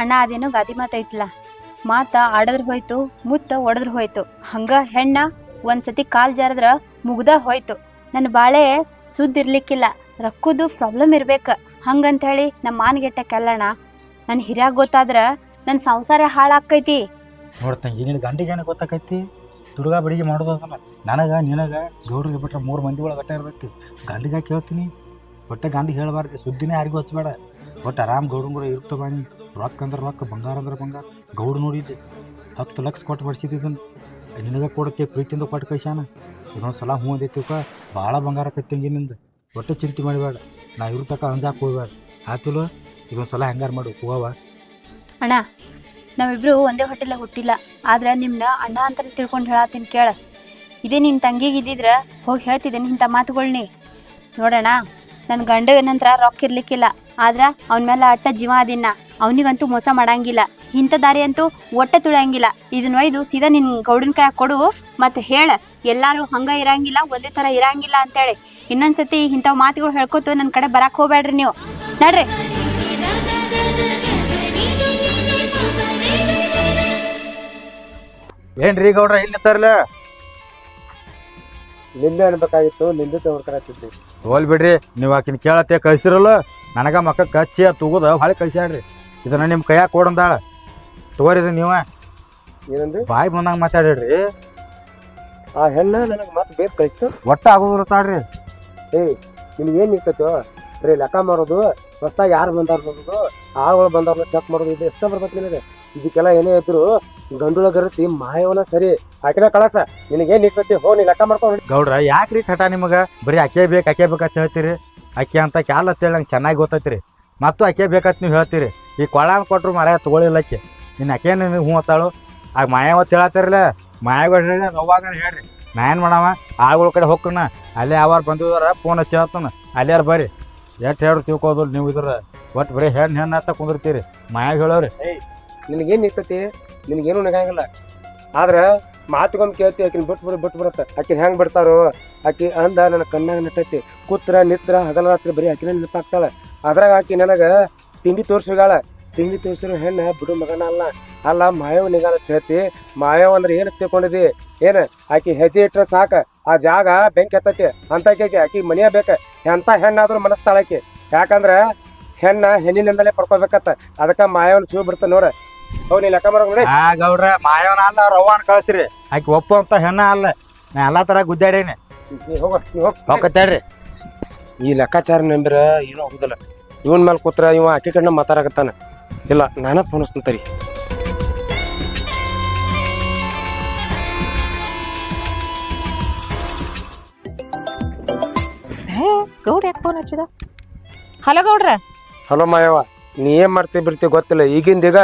ಅಣ್ಣ ಅದೇನೋ ಗಾದಿ ಮಾತೈತ್ಲ. ಮಾತ ಆಡದ್ರ ಹೋಯ್ತು, ಮುತ್ತ ಒಡದ್ರ ಹೋಯ್ತು. ಹಂಗ ಹೆಣ್ಣ ಒಂದ್ಸತಿ ಕಾಲ್ ಜಾರದ್ರ ಮುಗ್ದ ಹೋಯ್ತು. ನನ್ನ ಬಾಳೆ ಸುದ್ದಿರ್ಲಿಕ್ಕಿಲ್ಲ. ರೊಕ್ಕದು ಪ್ರಾಬ್ಲಮ್ ಇರ್ಬೇಕ. ಹಂಗಂತ ಹೇಳಿ ನಮ್ಮ ಮಾನ್ಗೆಟ್ಟಕ್ಕೆಲ್ಲಣ್ಣ. ನನ್ನ ಹಿರಿಯಾಗ ಗೊತ್ತಾದ್ರ ನನ್ನ ಸಂಸಾರ ಹಾಳಾಕೈತಿ. ನೋಡ್ತಂಗಿ ನಿನ್ನ ಗಂಡಿಗೆ ಏನೋ ಗೊತ್ತಾಕೈತಿ. ದುರ್ಗಾ ಬಡಿಗೆ ಮಾಡೋದಲ್ಲ. ನನಗೆ ನಿನಗೆ ಗೌಡ್ರಿಗೆ ಬಿಟ್ರೆ 3 ಮಂದಿ ಒಳಗೆ ಗಟ್ಟ ಇರ್ತೈತಿ. ಗಂಡಿಗೆ ಕೇಳ್ತೀನಿ. ಒಟ್ಟೆ ಗಂಡಿಗೆ ಹೇಳಬಾರ್ದು. ಸುದ್ದಿನೇ ಯಾರಿಗೂ ಹಚ್ಚಬೇಡ. ಒಟ್ಟು ಆರಾಮ್ ಗೌಡನ್ ಕೂಡ ಇರ್ತ ಬಾನಿ. ರೊಕ್ಕ ಅಂದ್ರೆ ರೊಕ್ಕ, ಬಂಗಾರ ಅಂದ್ರೆ ಬಂಗಾರ. ಗೌಡ ನೋಡಿದ್ದೆ 10 ಲಕ್ಷ ಕೊಟ್ಟು ಬಡಿಸಿದ್ದನ್ನು ನಿನಗೆ ಕೊಡುತ್ತೆ. ಪ್ರೀತಿಯಿಂದ ಕೊಟ್ಟು ಕೈಸಾನ. ಇದೊಂದು ಸಲ ಹ್ಞೂ ಅಂದೈತಿಕ. ಭಾಳ ಬಂಗಾರ ಕತ್ತಂಗಿ ನಿಂದು. ಒಟ್ಟೆ ಚಿಂತೆ ಮಾಡಬೇಡ. ನಾ ಇವ್ರ ತಕ ಅಂಜಾಕೆ ಹೋಗ್ಬೇಡ. ಆತಿಲ್ಲ ಇದೊಂದು ಸಲ ಹೆಂಗಾರು ಮಾಡು ಹೋಗವ. ಅಣ್ಣ ನಾವಿಬ್ರು ಒಂದೇ ಹೊಟ್ಟೆಲ್ಲ ಹುಟ್ಟಿಲ್ಲ. ಆದ್ರೆ ನಿಮ್ನ ಅಣ್ಣ ಅಂತ ತಿಳ್ಕೊಂಡು ಹೇಳತ್ತೀನಿ ಕೇಳ. ಇದೇ ನಿನ್ನ ತಂಗಿಗೆ ಇದ್ದಿದ್ರೆ ಹೋಗಿ ಹೇಳ್ತಿದ್ದೇನೆ ಇಂಥ ಮಾತುಗಳ್ನಿ. ನೋಡೋಣ, ನನ್ನ ಗಂಡ ನಂತರ ರೊಕ್ಕ ಇರ್ಲಿಕ್ಕಿಲ್ಲ. ಆದ್ರೆ ಅವನ ಮೇಲೆ ಅಟ್ಟ ಜೀವ ಅದಿನ್ನ. ಅವನಿಗಂತೂ ಮೋಸ ಮಾಡಂಗಿಲ್ಲ. ಇಂಥ ದಾರಿ ಅಂತೂ ಒಟ್ಟೆ ತುಳಿಯಂಗಿಲ್ಲ. ಇದನ್ನ ಒಯ್ದು ಸೀದಾ ನಿನ್ನ ಗೌಡನ ಕೈ ಕೊಡು. ಮತ್ತೆ ಹೇಳ ಎಲ್ಲಾರು ಹಂಗ ಇರಂಗಿಲ್ಲ, ಒಂದೇ ಥರ ಇರಂಗಿಲ್ಲ ಅಂತೇಳಿ. ಇನ್ನೊಂದ್ಸತಿ ಇಂಥವು ಮಾತುಗಳು ಹೇಳ್ಕೊತು ನನ್ನ ಕಡೆ ಬರಕ್ಕೆ ಹೋಗ್ಬೇಡ್ರಿ ನೀವು. ನಡ್ರಿ. ಏನ್ರಿ ಗೌಡ್ರ ಇಲ್ಲಿ ನಿಂತಾರಲ್ಲ? ನಿನ್ನೆ ಅನ್ಬೇಕಾಗಿತ್ತು. ನಿಂದೆ ತಗೊಳ್ಕರತ್ತಿದ್ವಿ. ಹೋಲ್ ಬಿಡ್ರಿ. ನೀವು ಆಕಿನ ಕೇಳತ್ತೆ ಕಳ್ಸಿರಲ್ಲ. ನನಗ ಮಕ್ಕಕ್ಕೆ ಹಚ್ಚಿ ತಗೋದ ಹೊಳೆ ಕಳ್ಸ್ಯಾಡ್ರಿ. ಇದನ್ನ ನಿಮ್ಮ ಕೈಯಾಗ ಕೊಡಂದಾಳ. ತಗೋರಿದ ನೀವ ಏನಂದ್ರಿ? ಬಾಯಿ ಬಂದಂಗ ಮಾತಾಡ್ರಿ. ಆ ಹೆಣ್ಣ ನನಗೆ ಮತ್ತೆ ಬೇರೆ ಕಳಿಸ್ತು. ಒಟ್ಟ ಆಗೋದಿಲ್ಲ ತಾಡ್ರಿ. ನಿನಗೇನು ಇರ್ತೈತೋ ಬರೀ ಲೆಕ್ಕ ಮಾಡೋದು. ಹೊಸ್ದಾಗಿ ಯಾರು ಬಂದಾರ ನೋಡೋದು, ಆಳುಗಳು ಬಂದವ್ರನ್ನ ಚೆಕ್ ಮಾಡೋದು. ಇದು ಎಷ್ಟ ಬರ್ತೈತಿ ನಿನಗೆ? ಇದಕ್ಕೆಲ್ಲ ಏನೇ ಇದ್ರು ಗಂಡುಳ ಗರತಿ ಮಾಯವನ ಸರಿ. ಆಕಿನ ಕಳಸ. ನಿನಗೇನು ಇರ್ತೈತಿ ಹೋ ನೀ ಲೆಕ್ಕ ಮಾಡ್ಕೊಂಡು. ಗೌಡ್ರ ಯಾಕ್ರಿ ಠಟ ನಿಮಗೆ? ಬರೀ ಆಕೆ ಬೇಕಂತ ಹೇಳ್ತೀರಿ. ಆಕೆ ಅಂತ ಕ್ಯಾಲ್ ಅಂತೇಳಿ ನಂಗೆ ಚೆನ್ನಾಗಿ ಗೊತ್ತೈತ್ರಿ. ಮತ್ತು ಆಕೆ ಬೇಕಂತ ನೀವು ಹೇಳ್ತೀರಿ. ಈ ಕೊಳಾನ್ ಕೊಟ್ಟರು ಮರ ತೊಗೊಳಿಲ್ಲಕ್ಕೆ. ಇನ್ನು ಆಕೆ ನಿನಗೆ ಹ್ಞೂ ಅತ್ತಾಳು. ಆಗ ಮಾಯಾವತ್ತು ಹೇಳತ್ತಿರಲ್ಲ. ಮಾಯಾಗಳು ಹೇಳಿ ನೋವಾಗ ಹೇಳ್ರಿ. ನಾ ಏನು ಮಾಡವ ಆಳುಗಳ ಕಡೆ ಹೋಗ್ಕನ. ಅಲ್ಲೇ ಯಾವಾರು ಬಂದಿದಾರ ಫೋನ್ ಹಚ್ಚಿ ಹೇಳ್ತಾನ. ಅಲ್ಲಾರು ಬರ್ರಿ. ಎಷ್ಟು ಹೇಳಿ ತಿಳ್ಕೋದಿಲ್ಲ ನೀವು. ಇದ್ರ ಒಟ್ಟು ಬರೀ ಹೆಣ್ಣು ಅಂತ ಕುಂದಿರ್ತೀರಿ. ಮಾಯಾಗ ಹೇಳೋರಿ. ನಿನಗೇನು ಇರ್ತೈತಿ? ನಿನಗೇನು ನಗಂಗಿಲ್ಲ. ಆದ್ರೆ ಮಾತುಗೊಮ್ಮೆ ಕೇಳ್ತಿ ಆಕಿನ ಬಿಟ್ಬಿಡತ್ತ ಆಕಿನ ಹೆಂಗ್ ಬಿಡ್ತಾರೋ ಆಕಿ ಅಂದ ನನ್ನ ಕಣ್ಣಾಗ ನೆಟ್ಟೈತಿ ಕೂತ್ರ ನಿತ್ರ ಹಗಲ ರಾತ್ರಿ ಬರೀ ಆಕಿನ ನೆನಪಾಗ್ತಾಳ ಅದ್ರಾಗ ಆಕಿ ನನಗ ತಿಂಡಿ ತೋರ್ಸಿಗಾಳ ತಿಂಡಿ ತೋರ್ಸಿರೋ ಹೆಣ್ಣ ಬಿಡು ಮಗನ ಅಲ್ಲ ಮಾಯವ್ ನಿಗಾಲ ಹೇಳ್ತಿ ಮಾಯವ್ ಅಂದ್ರೆ ಏನ್ ತಿಳ್ಕೊಂಡಿದಿ ಏನ್ ಆಕಿ ಹೆಜ್ಜೆ ಇಟ್ರ ಸಾಕ ಆ ಜಾಗ ಬೆಂಕಿ ಎತ್ತತಿ ಅಂತ ಆಕಿ ಮನಿಯ ಬೇಕ ಎಂತ ಹೆಣ್ಣಾದ್ರೂ ಮನಸ್ತಾಳ ಆಕಿ ಯಾಕಂದ್ರ ಹೆಣ್ಣ ಹೆಣ್ಣಿನಿಂದಲೇ ಪಡ್ಕೋಬೇಕತ್ತ ಅದಕ್ಕ ಮಾಯವನ್ ಚೂ ಬಿಡ್ತ ನೋಡ ಅವ್ ನೀ ಲೆಕ್ಕ ಮಾಡೋ ನೋಡಿ ಆ ಗೌಡ್ರ ಮಾಯವನ ಅಲ್ಲ ಅವ್ರ ಅವ್ವನ್ ಕಳ್ಸಿರಿ ಆಕಿ ಒಪ್ಪು ಅಂತ ಹೆಣ್ಣ ಅಲ್ಲ ನಾ ಎಲ್ಲಾ ತರ ಗುದ್ದಾಡೇನಿ ಹೋಗತ್ತೇಳ್ರಿ ಈ ಲೆಕ್ಕಾಚಾರ ನಂಬಿರ ಏನೂ ಆಗುದಿಲ್ಲ ಇವನ್ ಮೇಲೆ ಕೂತ್ರ ಇವ ಆಕಿ ಕಣ್ಣ ಮಾತಾಡಕತ್ತಾನ ಇಲ್ಲ ನಾನ ಫೋನಿಸ್ತಂತರಿ ಗೌಡ ಯಾಕೆ ಫೋನ್ ಹಚ್ಚಿದ? ಹಲೋ ಗೌಡ್ರ. ಹಲೋ ಮಾಯವ್ವ, ನೀ ಏನ್ ಮಾಡ್ತಿ ಬಿಡ್ತಿ ಗೊತ್ತಿಲ್ಲ, ಈಗಿಂದೀಗ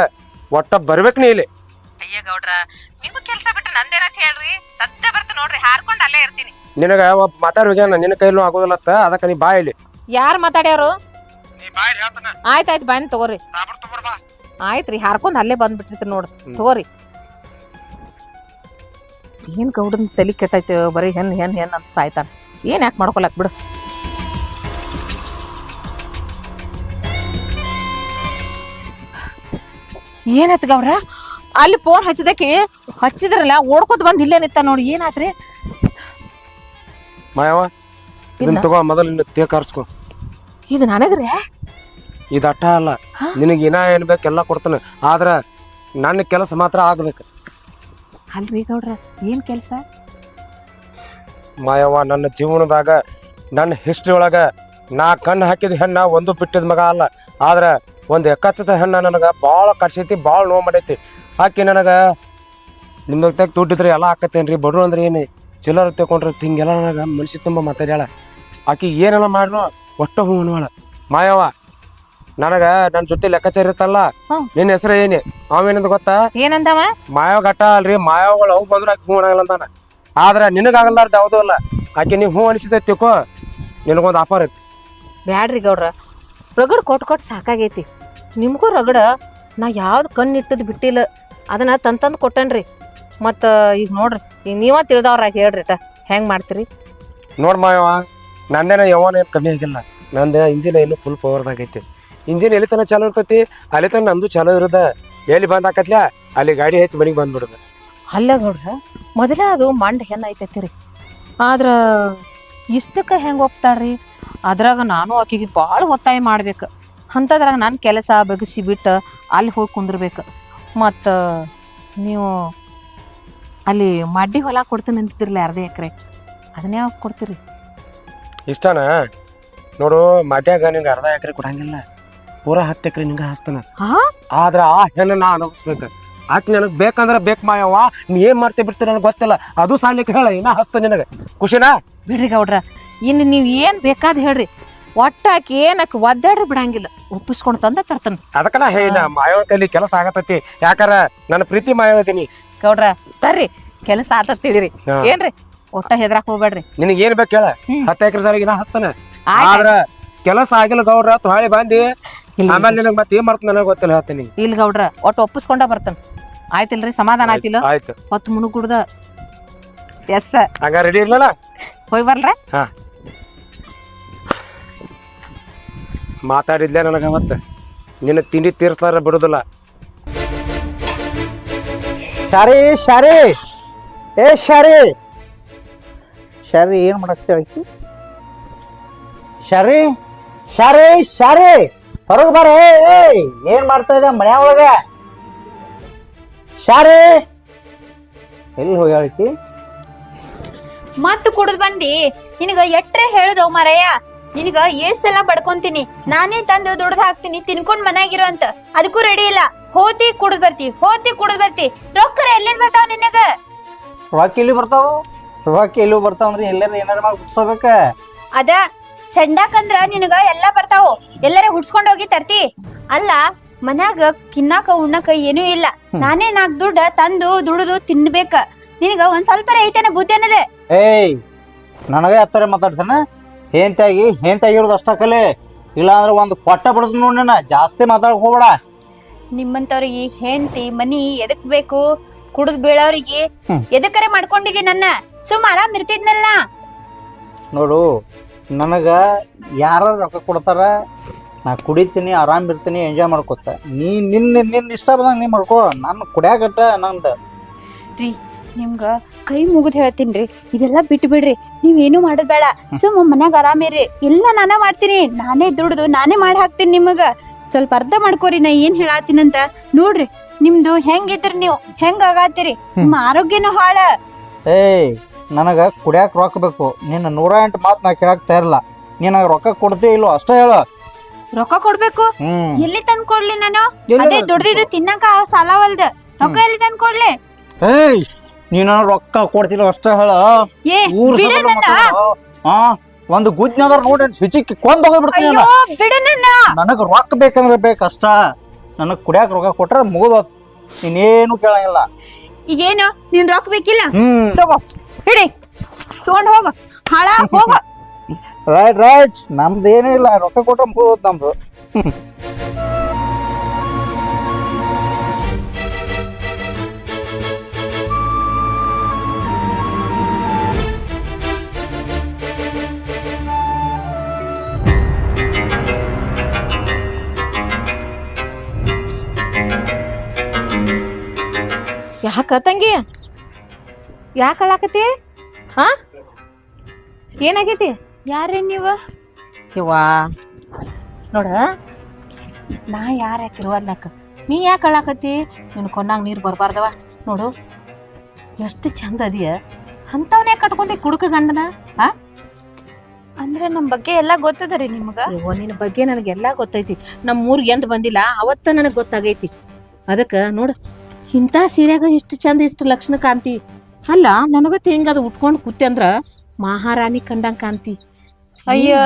ಒಟ್ಟ ಬರ್ಬೇಕು ನೀ ಇಲ್ಲಿ. ಅಯ್ಯ ಗೌಡ್ರ, ನಿಮ್ಮ ಕೆಲಸ ಬಿಟ್ಟು ನಂದೇನಂತ ಹೇಳ್ರಿ, ಸದ್ಯ ಬರ್ತ ನೋಡ್ರಿ, ಹಾರ್ಕೊಂಡು ಅಲ್ಲೇ ಇರ್ತೀನಿ. ನಿನಗ ಒಬ್ಬ ಮಾತಾಡ್ ಹೋಗ್ಯಾನ, ನಿನ್ನ ಕೈಲೂ ಆಗೋದಿಲ್ಲತ್ತ, ಅದಕ್ಕ ನೀ ಬಾ ಇಲ್ಲಿ. ಯಾರು ಮಾತಾಡ್ಯಾರು? ಆಯ್ತಾಯ್ತು ಬಾಯ್ ತಗೋರಿ. ಆಯ್ತ್ರಿ, ಹಾರ್ಕೊಂಡ್ ಅಲ್ಲೇ ಬಂದ್ಬಿಟ್ಟಿರ್ತೀನಿ ನೋಡ್ರಿ, ತಗೋರಿ. ಏನ್ ಗೌಡನ್ ತಲೆ ಕೆಟ್ಟೈತೆ, ಬರೀ ಹೆಣ್ ಅಂತ ಸಾಯ್ತಾನ. ಏನ್ ಯಾಕೆ ಮಾಡ್ಕೊಳಕ್ ಬಿಡು. ಏನಾಯ್ತು ಗೌಡ್ರ? ಅಲ್ಲಿ ಫೋನ್ ಹಚ್ಚಿದ್ರಲ್ಲ, ಓಡ್ಕೋತ ಬಂದ್ ಇಲ್ಲೇ ನಿಂತ ನೋಡಿ. ಏನಾತ್ರಿ? ಮಾಯವ್ವ, ಇದನ್ನ ತಗೋ, ಮೊದಲು ನಿನ್ನ ತೇ ಕಾರ್ಸ್ಕೊ. ಇದು ನನಗ್ರೆ? ಇದು ಅಟ್ಟ ಅಲ್ಲ, ನಿನಗೆ ಇನ್ನ ಏನ್ ಬೇಕೆಲ್ಲ ಕೊಡ್ತಾನೆ, ಆದ್ರ ನನ್ನ ಕೆಲಸ ಮಾತ್ರ ಆಗ್ಬೇಕು. ಅಲ್ರಿ ಗೌಡ್ರ, ಏನ್ ಕೆಲಸ? ಮಾಯವ್ವ, ನನ್ನ ಜೀವನದಾಗ ನನ್ನ ಹಿಸ್ಟ್ರಿ ಒಳಗ ನಾ ಕಣ್ಣು ಹಾಕಿದ ಹೆಣ್ಣ ಒಂದು ಬಿಟ್ಟಿದ ಮಗ ಅಲ್ಲ, ಆದ್ರ ಒಂದು ಎಕ್ಕಚ್ಚದ ಹೆಣ್ಣ ನನಗೆ ಭಾಳ ಕಡ್ಸೈತಿ, ಭಾಳ ನೋವು ಮಾಡೈತಿ. ಆಕಿ ನನಗೆ ನಿಮ್ಮ ತಗ ದುಡ್ಡಿದ್ರೆ ಎಲ್ಲ ಹಾಕತ್ತೇನ್ರಿ, ಬಡ್ರು ಅಂದ್ರೆ ಏನು ಚಿಲ್ಲರ ತಗೊಂಡ್ರೆ ಹಿಂಗೆಲ್ಲ ನನಗೆ ಮನ್ಸಿ ತುಂಬ ಮಾತಾಡ್ಯಾಳ. ಆಕಿ ಏನೆಲ್ಲ ಮಾಡ್ರು ಒಟ್ಟ ಹೂ ಅನ್ನೋಳ. ಮಾಯವ್ವ, ನನಗ ನನ್ನ ಜೊತೆ ಲೆಕ್ಕಾಚಾರ ಇರ್ತಲ್ಲ, ನಿನ್ನ ಹೆಸರು ಏನಿ? ಅವೇನಂದ ಗೊತ್ತಾ? ಏನಂದವ? ಮಾಯವ್ ಘಟ್ಟ ಅಲ್ರಿ, ಮಾಯವ್ಗಳು ಅವು ಬಂದ್ರು ಆಕಿ ಹೂ ಅನ್ನಲ್ಲ ಅಂತಾನ. ಆದ್ರ ನಿನಗಾಗಲ್ಲಾರ್ದ ಯಾವುದೂ ಅಲ್ಲ, ಆಕಿ ನೀವು ಹೂ ಅನಿಸಿದ ತಿಳ್ಕೊ, ನಿನಗೊಂದು ಆಫರ್ ಐತಿ. ಬ್ಯಾಡ್ರಿ ಗೌಡ್ರ, ರಗಡ್ ಕೊಟ್ಟು ಸಾಕಾಗೈತಿ. ನಿಮ್ಗೂ ರಗಡ ನಾ ಯಾವ್ದು ಕಣ್ಣಿಟ್ಟದ್ ಬಿಟ್ಟಿಲ್ಲ, ಅದನ್ನ ತಂದು ಕೊಟ್ಟೇನ್ರಿ. ಮತ್ತು ಈಗ ನೋಡ್ರಿ, ಈಗ ನೀವ ತಿಳಿದವ್ರಾಗ ಹೇಳ್ರಿ ಹೆಂಗ್ ಮಾಡ್ತೀರಿ? ನೋಡ್ ಮಾಯವ್ವ, ನಂದೇನ ಯಾವನ ಏನು ಕಮ್ಮಿ ಆಗಿಲ್ಲ, ನಂದು ಇಂಜಿನ್ ಏನು ಫುಲ್ ಪವರ್ದಾಗೈತಿ. ಇಂಜಿನ್ ಎಲ್ಲಿ ತನ ಚಾಲು ಇರ್ತೈತಿ ಅಲ್ಲಿ ತನ ನಂದು ಚಾಲು ಇರೋದ. ಎಲ್ಲಿ ಬಂದ್ ಹಾಕತ್ಲ ಅಲ್ಲಿ ಗಾಡಿ ಹೆಚ್ಚಿ ಮನಿಗೆ ಬಂದ್ಬಿಡುದ. ಅಲ್ಲ ಗೌಡ್ರ, ಮೊದಲ ಅದು ಮಂಡ್ ಹೆಣ್ಣ ಐತೈತಿರಿ, ಆದ್ರ ಇಷ್ಟಕ್ಕ ಹೆಂಗ್ ಹೋಗ್ತಾಳ್ರಿ? ಅದ್ರಾಗ ನಾನು ಆಕಿಗೆ ಭಾಳ ಒತ್ತಾಯ ಮಾಡ್ಬೇಕು. ಅಂಥದ್ರಾಗ ನಾನು ಕೆಲಸ ಬಗ್ಸಿ ಬಿಟ್ಟು ಅಲ್ಲಿ ಹೋಗಿ ಕುಂದಿರ್ಬೇಕು. ಮತ್ತು ನೀವು ಅಲ್ಲಿ ಮಡ್ಡಿ ಹೊಲ ಕೊಡ್ತೀನಿ ಅಂತಿದ್ರಲ್ಲ, 1/2 ಎಕರೆ, ಅದನ್ನ ಯಾವಾಗ ಕೊಡ್ತೀರಿ? ಇಷ್ಟನಾ? ನೋಡು, ಮಾಡ್ಯಾಗ ನಿಂಗೆ 1/2 ಎಕರೆ ಕೊಡಂಗಿಲ್ಲ, ಪೂರಾ 10 ಎಕರೆ ನಿಂಗೆ ಹಾಸ್ತಾನ. ಆದ್ರ ಆ ಹೆಣ್ಣು ನಾ ಅನುಭವಿಸ್ಬೇಕು. ಆಕೆ ನನಗೆ ಬೇಕಂದ್ರೆ ಬೇಕು ಮಾಯವ್ವ, ನೀ ಏನ್ ಮಾಡ್ತೇ ಬಿಡ್ತೀರ ನನಗೆ ಗೊತ್ತಿಲ್ಲ, ಅದು ಸಾಲಿಕ್ಕೆ ಹೇಳ, ಇನ್ನ ಹಸ್ತ ನಿನಗೆ ಖುಷಿನಾ? ಬಿಡ್ರಿ ಗೌಡ್ರ, ಇನ್ನು ನೀವು ಏನು ಬೇಕಾದ್ ಹೇಳ್ರಿ, ಒಟ್ಟ ಆಕಿ ಏನಕ್ಕೆ ಒದ್ದಾಡ್ರಿ ಬಿಡಂಗಿಲ್ಲ, ಒಪ್ಪಿಸ್ಕೊಂಡು ತಂದ ತರ್ತಾನ. ಅದಕ್ಕಲ್ಲ ಹೇಳ, ಮಾಯವ ಕೈಲಿ ಕೆಲಸ ಆಗತೈತಿ, ಯಾಕಾರ ನನ್ನ ಪ್ರೀತಿ ಮಾಯವದೀನಿ. ಗೌಡ್ರ ತರ್ರಿ, ಕೆಲಸ ಆತತ್ತಿದ್ರಿ ಏನ್ರಿ, ಒಟ್ಟ ಹೆದ್ರಾಕ್ ಹೋಗ್ಬೇಡ್ರಿ. ನಿನಗೆ ಏನ್ ಬೇಕು ಹೇಳ, 10 ಎಕರೆ ಸಾಲಿಗೆ ನಾ ಹಸ್ತಾನ. ಆದ್ರ ಕೆಲಸ ಆಗಿಲ್ಲ ಗೌಡ್ರ, ತೊಳೆ ಬಂದಿ ಆಮೇಲೆ ನಿನಗೆ ಮತ್ತೆ ಏನ್ ಮಾಡ್ತಾನ ನನಗೆ ಗೊತ್ತಿಲ್ಲ, ಹೇಳ್ತೀನಿ. ಇಲ್ಲ ಗೌಡ್ರ, ಒಟ್ಟು ಒಪ್ಪಿಸ್ಕೊಂಡ ಬರ್ತಾನ. ಆಯ್ತಿಲ್ರಿ, ಸಮಾಧಾನ ಆಯ್ತಿಲ್ಲ? ಆಯ್ತು, ಹೊತ್ತು ಮುಣುಗುಡ್ದ. ಎಸ್ ಹಂಗ ರೆಡಿ ಇರ್ಲಲ್ಲ, ಹೋಯ್ ಬರ್ಲ್ರ? ಹಾ, ಮಾತಾಡಿದ್ಲೆ ನನಗ ಮತ್ತೆ ನಿನ್ನ ತಿಂಡಿ ತೀರ್ಸ್ಲಾರ ಬಿಡುದಿಲ್ಲ. ಶಾರಿ ಶಾರಿ, ಏ ಶಾರಿ ಶಾರಿ, ಏನ್ ಮಾಡಕ್ತಿ? ಶಾರಿ ಶಾರಿ ಶಾರಿ, ಹೊರಗೆ ಬಾರ. ಏನ್ ಮಾಡ್ತಾ ಇದ್ದ ಮನೆ ಒಳಗ? ಶಾರಿ ಎಲ್ಲಿ ಹೋಗಿ ಮತ್ ಕುಡ್ದ್ ಬಂದಿ? ನಿನಗ ಎಟ್ರೆ ಹೇಳುದವ್ ಮರಯ್ಯ, ನಿನಗ ಎಷ್ಟೆಲ್ಲ ಬಡ್ಕೊಂತೀನಿ, ನಾನೇ ತಂದು ದುಡ್ದು ಹಾಕ್ತೀನಿ, ತಿನ್ಕೊಂಡ್ ಮನ್ಯಾಗಿರೋ ಅಂತ. ಅದಕ್ಕೂ ರೆಡಿ ಇಲ್ಲ. ಹೋತಿ ಕುಡ್ದ್ ಬರ್ತಿ, ರೊಕ್ಕರ ಎಲ್ಲಿಂದ ಬರ್ತಾವ ನಿನಗ? ರೊಕ್ಕ ಎಲ್ಲಿ ಬರ್ತಾವ ಅಂದ್ರೆ ಎಲ್ಲಾರ ಏನಾರ ಮಾಡಿ ಹುಡ್ಸೋಬೇಕ. ಅದ ಸಂಡಾಕಂದ್ರ ನಿನಗ ಎಲ್ಲಾ ಬರ್ತಾವು, ಎಲ್ಲಾರ ಹುಡ್ಸ್ಕೊಂಡ್ ಹೋಗಿ ತರ್ತಿ. ಅಲ್ಲ, ಮನ್ಯಾಗ ತಿನ್ನಾಕ ಉಣ್ಣಾಕ ಏನೂ ಇಲ್ಲ, ನಾನೇ 4 ದುಡ್ಡ ತಂದು ದುಡ್ದು ತಿನ್ಬೇಕ. ನಿನಗ ಒಂದ್ ಸ್ವಲ್ಪ ಐತೇನ ಬುದ್ಧಿ ಅನ್ನದೆ? ಏಯ್, ನನಗ ಹತ್ತರ ಮಾತಾಡ್ತಾನ. ಹೇಂತಾಗಿರೋದು ಅಷ್ಟ ಕಲೆ, ಇಲ್ಲ ಅಂದ್ರೆ ಒಂದು ಕೊಟ್ಟ ಬಿಡದ್ ನೋಡ್. ಜಾಸ್ತಿ ಮಾತಾಡಕ್ ಹೋಗ್ಬೇಡ. ನಿಮ್ಮಂತವ್ರಿಗೆ ಹೆಂಡತಿ ಮನಿ ಎದಕ್ ಬೇಕು? ಕುಡಿದ್ ಬೀಳೋರಿಗೆ ಹ್ಮ್. ಎದಕ್ಕರೆ ಮಾಡ್ಕೊಂಡಿದಿ ನನ್ನ ಸುಮ್ ಆರಾಮ್ ಇರ್ತಿದ್ನಲ್ಲ. ನೋಡು ನನಗ ಯಾರ ರೊಕ್ಕ ಕೊಡ್ತಾರ ನಾ ಕುಡಿತೀನಿ ಆರಾಮ್ ಇರ್ತೀನಿ ಎಂಜಾಯ್ ಮಾಡ್ಕೊತ ನಿನ್ನ ಇಷ್ಟ ಬಂದಂಗ ನೀ ಮಾಡ್ಕೋ ನಾನು ಕುಡಿಯಾಕಟ್ಟ ನಂದು. ರೀ ನಿಮ್ಗ ಕೈ ಮುಗಿದ್ ಹೇಳ್ತೀನ್ರಿ, ಇದೆಲ್ಲಾ ಬಿಟ್ಟು ಬಿಡ್ರಿ. ನೀವೇನು ಮಾಡೋದ್ ಬೇಡ, ಸುಮ್ಮ ಮನ್ಯಾಗ ಆರಾಮಿರಿ. ಎಲ್ಲ ನಾನ ಮಾಡ್ತೀನಿ, ನಾನೇ ದುಡ್ದು ನಾನೇ ಮಾಡಿ ಹಾಕ್ತೀನಿ ನಿಮಗ. ಸ್ವಲ್ಪ ಅರ್ಥ ಮಾಡ್ಕೋರಿ ನಾ ಏನ್ ಹೇಳಾತೀನಂತ. ನೋಡ್ರಿ ನಿಮ್ದು ಹೆಂಗಿದ್ರಿ, ನೀವು ಹೆಂಗ್ ಆಗಾತಿರಿ, ನಿಮ್ಮ ಆರೋಗ್ಯನೂ ಹಾಳ. ಏಯ್ ನನಗ ಕುಡಿಯಾಕ ರೊಕ್ಕ ಬೇಕು. ನಿನ್ನ 108 ಮಾತು ನಾ ಕೇಳಾಕ ತಯಾರಿಲ್ಲ. ನೀನ ರೊಕ್ಕ ಕೊಡ್ತೀವಿ ಇಲ್ಲೋ ಅಷ್ಟೇ ಹೇಳ. ರೊಕ್ಕ ಕೊಡ್ಬೇಕು? ಎಲ್ಲಿ ತಂದ್ ಕೊಡ್ಲಿ ನಾನು? ಅದೇ ದುಡ್ದಿದ್ದು ತಿನ್ನಕ ಸಾಲವಲ್ದ, ರೊಕ್ಕ ಎಲ್ಲಿ ತಂದ್ ಕೊಡ್ಲಿ? ಏಯ್ ನೀನ ರೊಕ್ಕ ಕೊಡ್ತಿಲ್ಲ ಅಷ್ಟೇ ಹೇಳ. ಏ ಬಿಡು ನನ್ನ. ಒಂದು ಗುಜ್ಞಾದ್ರ ನೋಡಿ ಹಿಚಿಕ್ಕಿ ಕೊಂದ್ ಹೋಗ್ಬಿಡ್ತೀನಿ. ಅಯ್ಯೋ ಬಿಡು ನನ್ನ. ನನಗ ರೊಕ್ಕ ಬೇಕಂದ್ರೆ ಬೇಕಷ್ಟ. ನನಗ್ ಕುಡಿಯಾಕ ರೊಕ್ಕ ಕೊಟ್ರೆ ಮುಗಿದೋತ್, ನೀನೇನು ಕೇಳಂಗಿಲ್ಲ. ಈಗೇನು ನಿನ್ ರೊಕ್ಕ ಬೇಕಿಲ್ಲ? ತಗೋ ಹಿಡಿ, ತಗೊಂಡ್ ಹೋಗ, ಹಾಳ ಹೋಗ. ರೈಟ್ ನಮ್ದು ಏನೂ ಇಲ್ಲ, ರೊಕ್ಕ ಕೊಟ್ರೆ ಮುಗಿದೋತ್ ನಮ್ದು. ಯಾಕ ತಂಗಿ ಯಾಕ ಅಳಾಕತಿ? ಹಾ ಏನಾಗೈತಿ? ಯಾರೇ ನೀವು? ಯವ್ವಾ ನೋಡ, ನಾ ಯಾರ ಯಾಕಿರುವಲ್ಲಾಕ ನೀ ಯಾಕೆ ಅಳಾಕತಿ? ನಿನ್ ಕೊನ್ನಾಗ ನೀರು ಬರ್ಬಾರ್ದವ. ನೋಡು ಎಷ್ಟು ಚಂದ ಅದಿಯ, ಅಂಥವನೇ ಕಟ್ಕೊಂಡಿ ಕುಡುಕ ಗಂಡನ. ಹಾ ಅಂದ್ರ ನಮ್ ಬಗ್ಗೆ ಎಲ್ಲಾ ಗೊತ್ತದರಿ ನಿಮ್ಗ? ಯವ್ವ ನಿನ್ನ ಬಗ್ಗೆ ನನಗೆಲ್ಲಾ ಗೊತ್ತೈತಿ. ನಮ್ಮ ಊರಿಗೆ ಎಂದ್ ಬಂದಿಲ್ಲ ಅವತ್ತ ನನಗ್ ಗೊತ್ತಾಗೈತಿ. ಅದಕ್ಕ ನೋಡು, ಇಂಥ ಸೀರೆಗ ಇಷ್ಟು ಚಂದ ಇಷ್ಟು ಲಕ್ಷಣ ಕಾಂತಿ. ಅಲ್ಲ ನನಗತ್ತೆ ಹೆಂಗ ಅದು ಉಟ್ಕೊಂಡು ಕೂತಿ ಅಂದ್ರ ಮಹಾರಾಣಿ ಕಂಡಂಗ್ ಕಾಂತಿ. ಅಯ್ಯ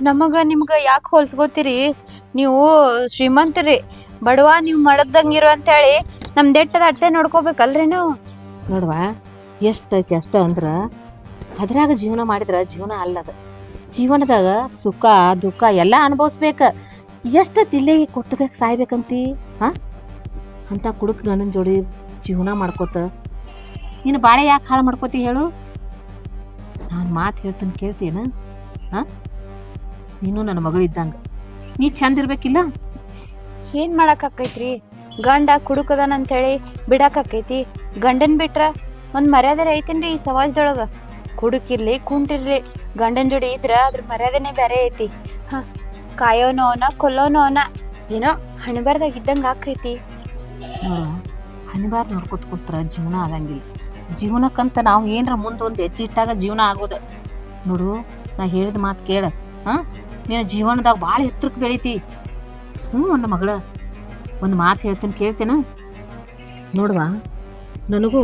ನಮಗ ನಿಮ್ಗ ಯಾಕೆ ಹೋಲ್ಸ್ಕೋತೀರಿ? ನೀವು ಶ್ರೀಮಂತರಿ, ಬಡವ ನೀವ್ ಮಡಗ್ದಂಗಿರು ಅಂತ ಹೇಳಿ ನಮ್ ದೆಟ್ಟದ ಅಟ್ಟೆ ನೋಡ್ಕೋಬೇಕಲ್ರಿ ನಾವು. ನೋಡ್ವಾ ಎಷ್ಟೈತಿ ಅಷ್ಟ ಅಂದ್ರ ಅದ್ರಾಗ ಜೀವನ ಮಾಡಿದ್ರ ಜೀವನ ಅಲ್ಲದ. ಜೀವನದಾಗ ಸುಖ ದುಃಖ ಎಲ್ಲ ಅನುಭವಿಸ್ಬೇಕ. ಎಷ್ಟು ತಿಲ್ಲೆಗೆ ಕೊಟ್ಟಗ ಸಾಯ್ಬೇಕಂತಿ? ಹಾ ಅಂತ ಕುಡುಕ್ ಗಂಡನ ಜೋಡಿ ಜೀವನ ಮಾಡ್ಕೋತ ನೀನು ಬಾಳೆ ಯಾಕೆ ಹಾಳು ಮಾಡ್ಕೋತಿ ಹೇಳು? ನಾನು ಮಾತು ಹೇಳ್ತೀನಿ ಕೇಳ್ತೀನ? ಹಾ ನೀನು ನನ್ನ ಮಗಳಿದ್ದಂಗ, ನೀ ಚಂದ ಇರ್ಬೇಕಿಲ್ಲ? ಏನ್ ಮಾಡಕ್ ಆಕೈತ್ರಿ? ಗಂಡ ಕುಡುಕದನ್ ಅಂತ ಹೇಳಿ ಬಿಡಾಕ್ ಆಕೈತಿ? ಗಂಡನ್ ಬಿಟ್ರ ಒಂದ್ ಮರ್ಯಾದೆ ಐತೇನ್ರಿ ಈ ಸಮಾಜದೊಳಗ? ಕುಡುಕಿರ್ಲಿ ಕುಂಟಿರ್ಲಿ ಗಂಡನ್ ಜೋಡಿ ಇದ್ರ ಅದ್ರ ಮರ್ಯಾದೆನೆ ಬೇರೆ ಐತಿ. ಹ ಕಾಯೋನು ಅವನ ಕೊಲ್ಲೋನು ಅವನ, ಏನೋ ಹಣೆಬಾರ್ದಾಗ ಇದ್ದಂಗ ಆಕೈತಿ. ಹನಿಬಾರ್ ನೋಡ್ಕೊತ ಕೂತ್ರ ಜೀವನ ಆಗಂಗಿಲ್ಲ. ಜೀವನಕ್ಕಂತ ನಾವು ಏನರ ಮುಂದೊಂದು ಹೆಜ್ಜೆ ಇಟ್ಟಾಗ ಜೀವನ ಆಗೋದ. ನೋಡು ನಾ ಹೇಳಿದ ಮಾತು ಕೇಳ. ನೀನು ಜೀವನದಾಗ ಭಾಳ ಎತ್ತರಕ್ಕೆ ಬೆಳಿತಿ. ನನ್ನ ಮಗಳ ಒಂದು ಮಾತು ಹೇಳ್ತೀನಿ ಕೇಳ್ತೇನ? ನೋಡುವ, ನನಗೂ